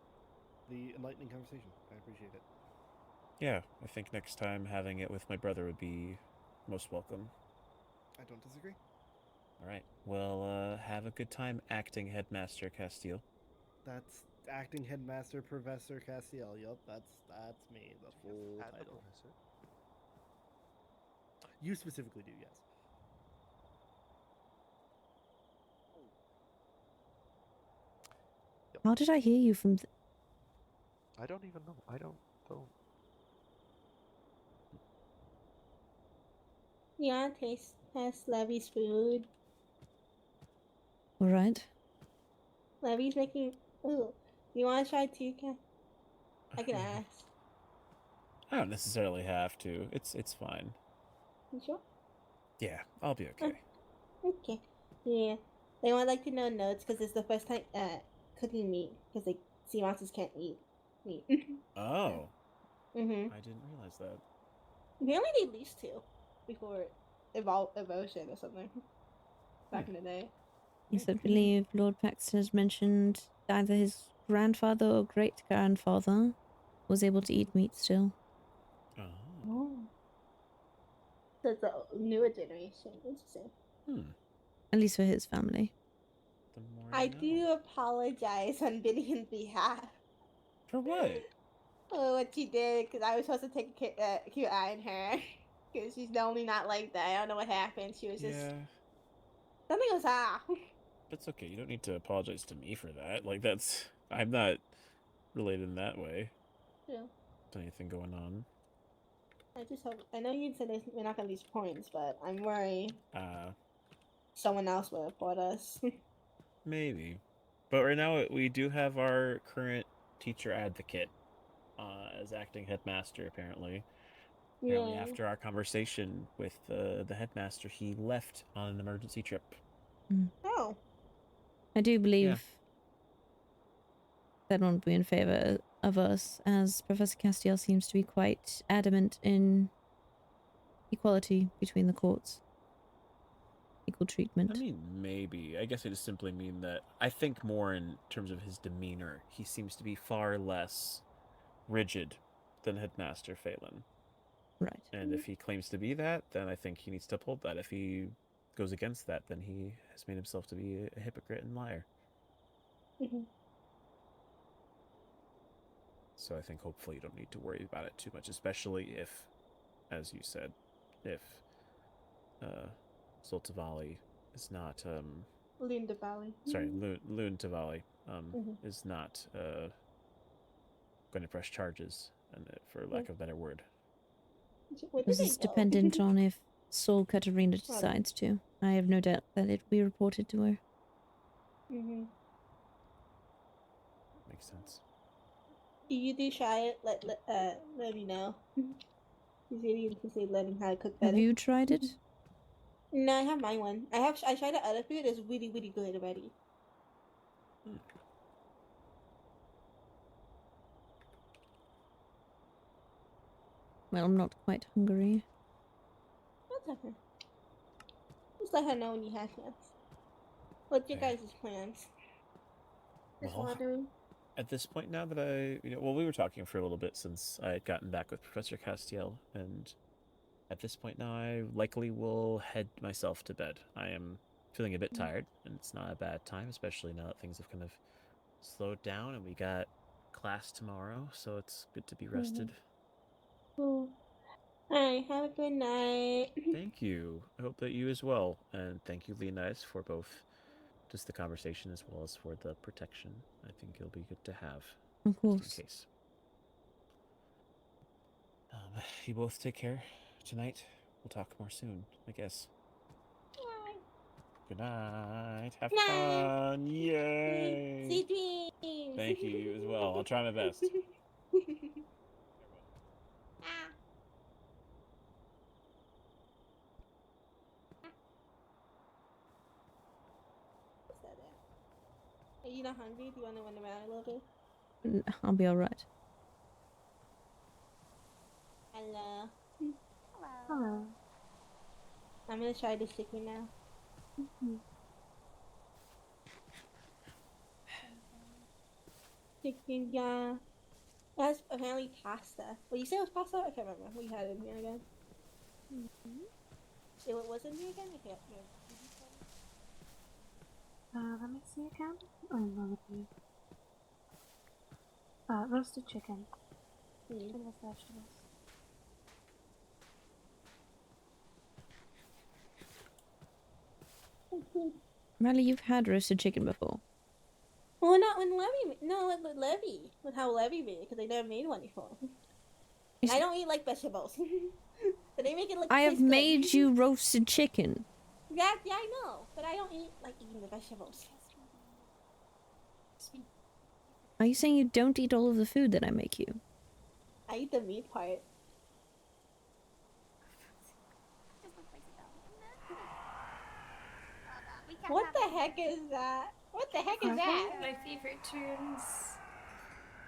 the enlightening conversation. I appreciate it. Yeah, I think next time having it with my brother would be most welcome. I don't disagree. All right. Well, have a good time acting Headmaster Castile. That's acting headmaster Professor Castiel. Yup, that's me. The full title. You specifically do, yes. How did I hear you from? I don't even know. I don't. You wanna test Levy's food? All right. Levy's making. Ooh, you wanna try too, Kat? I can ask. I don't necessarily have to. It's fine. You sure? Yeah, I'll be okay. Okay. Yeah. They want like to know notes because it's the first time cooking meat because like sea monsters can't eat meat. Oh. Mhm. I didn't realize that. We only need these two before evolution or something. Back in the day. Yes, I believe Lord Paxton has mentioned either his grandfather or great grandfather was able to eat meat still. Oh. So it's a newer generation. Interesting. At least for his family. I do apologize on Vivian's behalf. For what? Oh, what she did, because I was supposed to take a cute eye on her. Because she's normally not like that. I don't know what happened. She was just. Something was off. That's okay. You don't need to apologize to me for that. Like, I'm not related in that way. Yeah. There's anything going on. I just hope. I know you said we're not going to lose points, but I'm worried someone else will report us. Maybe. But right now, we do have our current teacher advocate as acting headmaster, apparently. Apparently, Yeah. after our conversation with the headmaster, he left on an emergency trip. Oh. I do believe that one would be in favor of us, as Professor Castiel seems to be quite adamant in equality between the courts. Equal treatment. I mean, maybe. I guess I just simply mean that I think more in terms of his demeanor. He seems to be far less rigid than Headmaster Phelan. Right. And if he claims to be that, then I think he needs to uphold that. If he goes against that, then he has made himself to be a hypocrite and liar. So I think hopefully you don't need to worry about it too much, especially if, as you said, if Zoltavali is not Loon Tavali. sorry, Loon Tavali is not going to press charges, and for lack of a better word. This is dependent on if Sol Katarina decides to. I have no doubt that it will be reported to her. Makes sense. Do you try it? Let me know. He's really interested in learning how to cook better. Have you tried it? No, I have my one. I tried the other food. It's really good already. Well, I'm not quite hungry. That's okay. Just let her know when you have chance. What's your guys' plans? Just Well, wondering. at this point now that well, we were talking for a little bit since I had gotten back with Professor Castiel, and at this point now I likely will head myself to bed. I am feeling a bit tired, and it's not a bad time, especially now that things have kind of slowed down and we got class tomorrow, so it's good to be rested. Cool. Alright, have a good night. Thank you. I hope that you as well, and thank you, Leonidas, for both just the conversation as well as for the protection. I think it'll be good to have. Of course. Just in case. You both take care tonight. We'll talk more soon, I guess. Good night. Have fun. Yay. Sweet dreams. Thank you, you as well. I'll try my best. Are you not hungry? Do you want to run around a little bit? I'll be alright. Hello. Hello. I'm gonna try this chicken now. Chicken, yeah. That's apparently pasta. What you say it was pasta? I can't remember. We had it in here again. It was in here again? I can't remember. Let me see again. Roasted chicken. Chicken with vegetables. Riley, you've had roasted chicken before. Well, not when Levy. No, with Levy. With how Levy made it, because they never made one before. And I don't eat like vegetables. But they make it look. I have taste good. made you roasted chicken. Yeah, I know, but I don't eat like eating the vegetables. Are you saying you don't eat all of the food that I make you? I eat the meat part. What the heck is that? What the heck is that? My favorite tunes.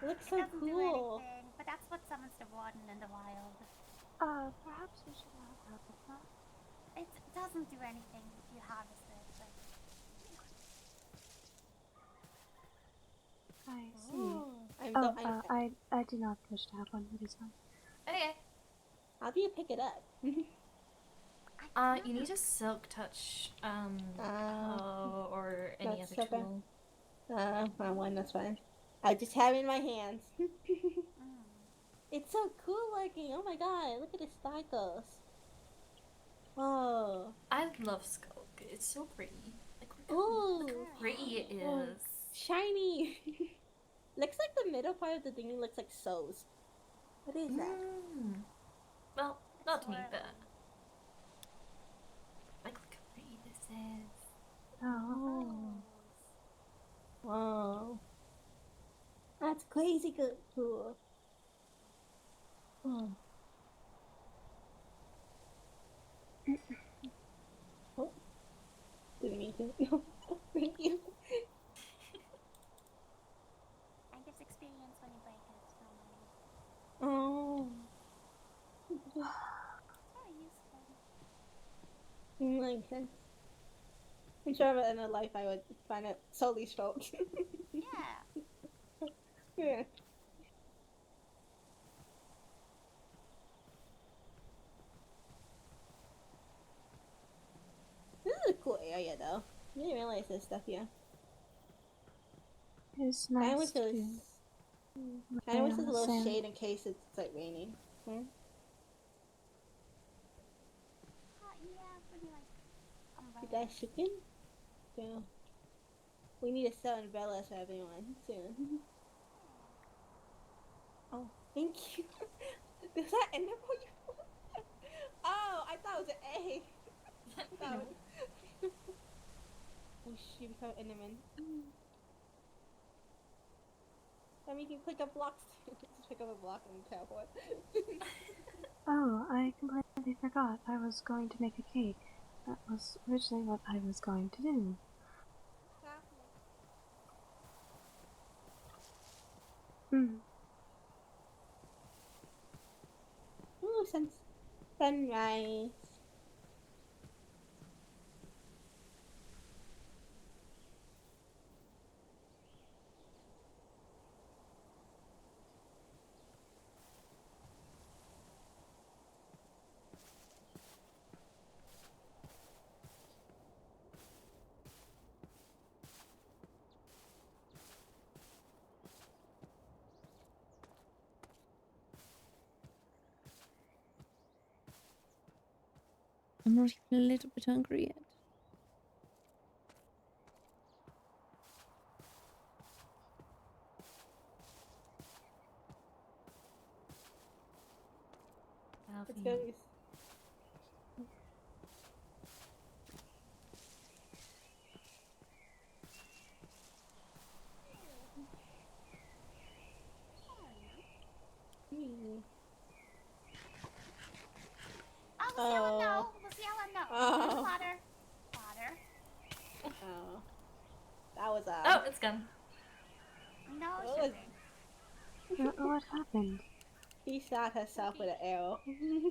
It looks It so doesn't do cool. anything, but that's what summons the warden in the wild. Perhaps we should have help with that. It doesn't do anything if you harvest it, but... I see. I do not wish to have one. It is fine. Okay. How do you pick it up? You need a silk touch, or any That's other okay. tool. My one, that's fine. I just have it in my hands. It's so cool looking. Oh my god, look at the sparkles. Oh. I love Skulk. It's so pretty. Like, Ooh. look how pretty it is. Oh, shiny. Looks like the middle part of the thing looks like sows. What is that? Well, not to me, but... Like, look how pretty this is. Oh. Wow. That's crazy good. Cool. Oh. Oh. Didn't mean to. No. Thank you. I gives experience when you break it, normally. Oh. Very useful. Makes sense. I'm sure at the end of life I would find it solely stroked. Yeah. Yeah. This is a cool area though. I didn't realize there's stuff here. It's I nice wish to there was, lay I wish on there's a the little sand. shade in case it's like raining. Hmm? Yeah, pretty like You umbrella. guys chicken? Yeah. We need to sell umbrellas for everyone soon. Oh, thank you. Does that end up for you? Oh, I thought it was an egg. Oh, she become Enderman. I mean, you can pick up blocks too. Just pick up a block and teleport. Oh, I completely forgot. I was going to make a cake. That was originally what I was going to do. Ooh, sunrise. I'm not even a little bit hungry yet. Let's go. Oh, Luciella, no. There's water. Water. Oh. That was Oh, it's gone. No What was... What happened? He shot herself with an arrow. Give me the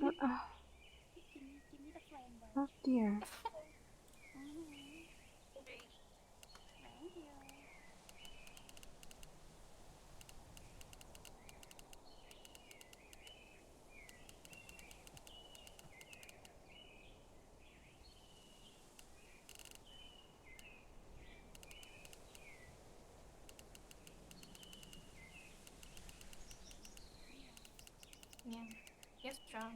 flame bird. Oh dear. Thank you. Yeah. You're strong.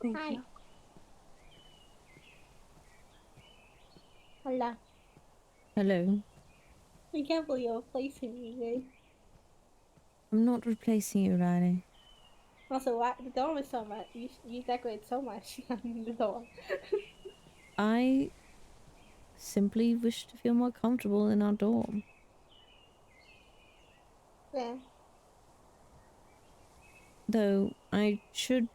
Thank Hi. you. Hola. Hello. I can't believe you're replacing me, babe. I'm not replacing you, Riley. Also, why the dorm is so much. You decorate so much on the dorm. I simply wish to feel more comfortable in our dorm. Yeah. Though I should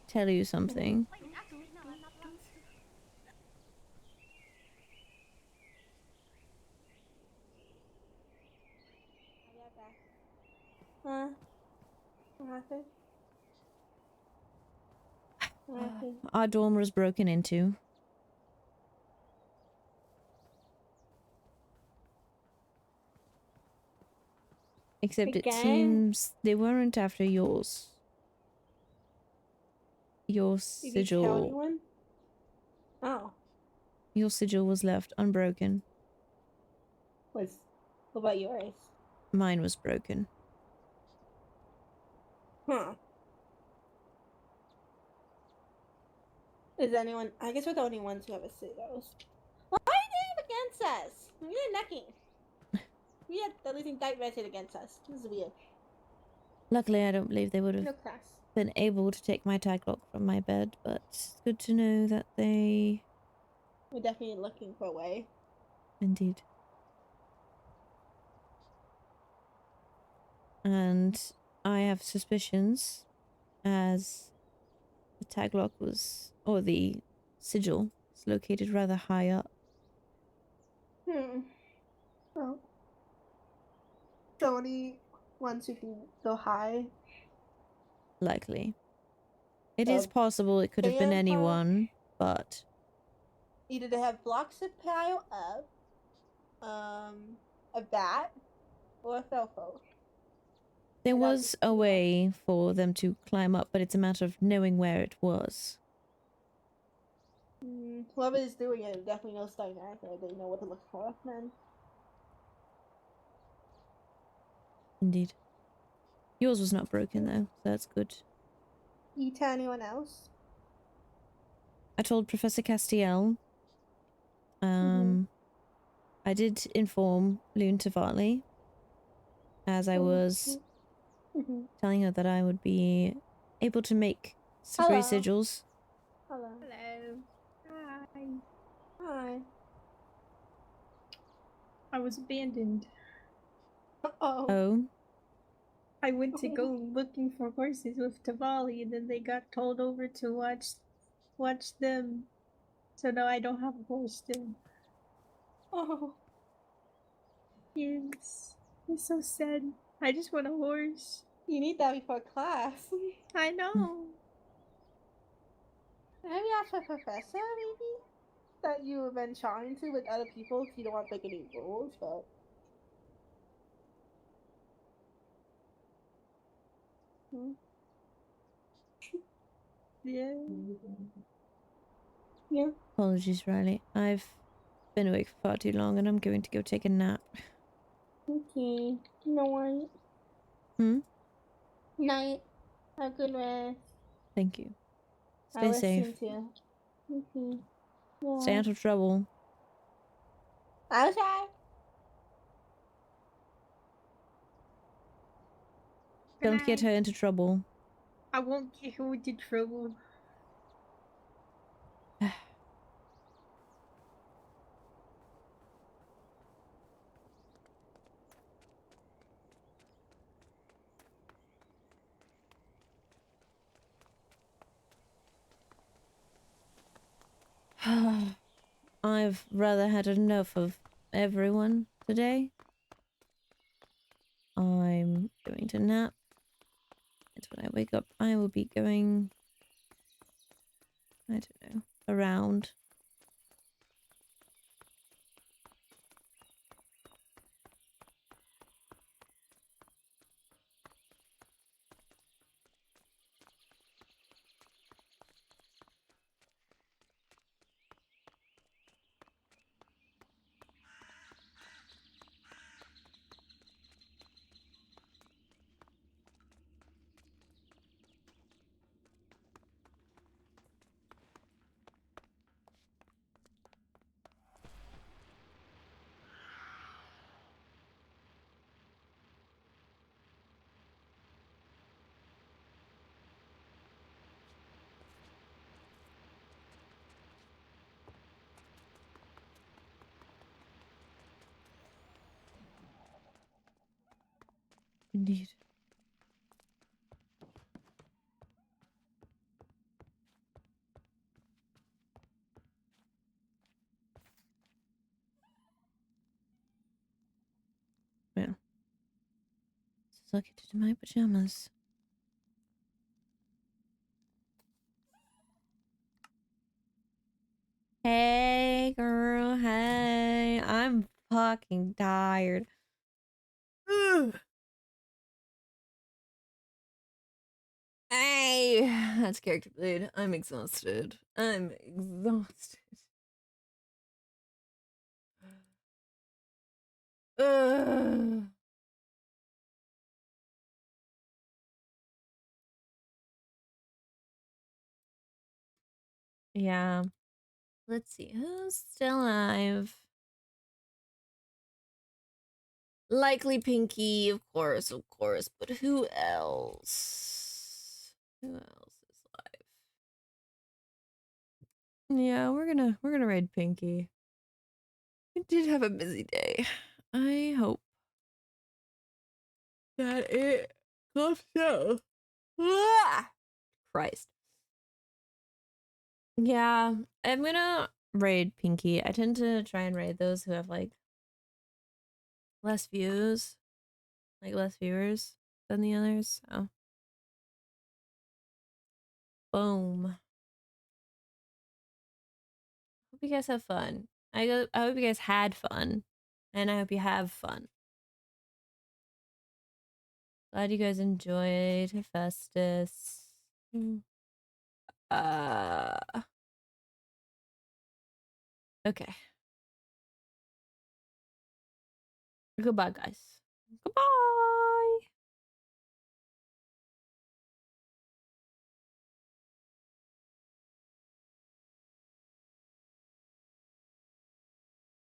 tell you something. Wait, actually, no, I'm not allowed to. What happened? What happened? Our dorm was broken into. Except it Again? seems they weren't after yours. Your Did you tell sigil. anyone? Oh. Your sigil was left unbroken. What about yours? Mine was broken. Huh. Is anyone... I guess we're the only ones who have a Sigils. Why are they against us? We're necking. We had the losing dice vested against us. This is weird. Luckily, I don't believe they would have No class. been able to take my tag lock from my bed, but it's good to know that they... We're definitely looking for a way. Indeed. And I have suspicions, as the tag lock was, or the sigil, is located rather high up. Well, the only ones who can go high. Likely. It is possible it could have been anyone, but... Either they have blocks to pile up, a bat, or a felfo. There was a way for them to climb up, but it's a matter of knowing where it was. Whoever is doing it definitely knows Steiner, so they know what to look for, then. Indeed. Yours was not broken, though, so that's good. You tell anyone else? I told Professor Castiel. I did inform Loon Tavalli, as I was telling her that I would be able to make spree sigils. Hello. Hello. Hi. Hi. I was abandoned. Oh. Oh, I went to go looking for horses with Tavali, and then they got told over to watch them. So now I don't have a horse still. Oh. Yes. It's so sad. I just want a horse. You need that before class. I know. Maybe ask a professor, maybe? That you have been trying to with other people because you don't want to break any rules, but. Yeah. Yeah. Apologies, Riley. I've been awake for far too long and I'm going to go take a nap. Okay. No worries. Night. Have a good rest. Thank you. I Stay will safe. soon too. Okay. Stay out of trouble. I'll try. Don't get her into trouble. I won't get her into trouble. I've rather had enough of everyone today. I'm going to nap. And when I wake up, I will be going, I don't know, around. Indeed. Well, so I'll get into my pajamas. Hey, girl, hey. I'm fucking tired. Ugh. Hey, that's character bleed. I'm exhausted. I'm exhausted. Ugh. Yeah. Let's see who's still alive. Likely Pinky, of course, but who else? Who else is alive? Yeah, we're gonna raid Pinky. We did have a busy day. I hope that it goes so. Ah! Christ. Yeah, I'm gonna raid Pinky. I tend to try and raid those who have like less views, like less viewers than the others. So, boom. Hope you guys have fun. I hope you guys had fun, and I hope you have fun. Glad you guys enjoyed Hephaestus. Okay. Goodbye, guys. Goodbye.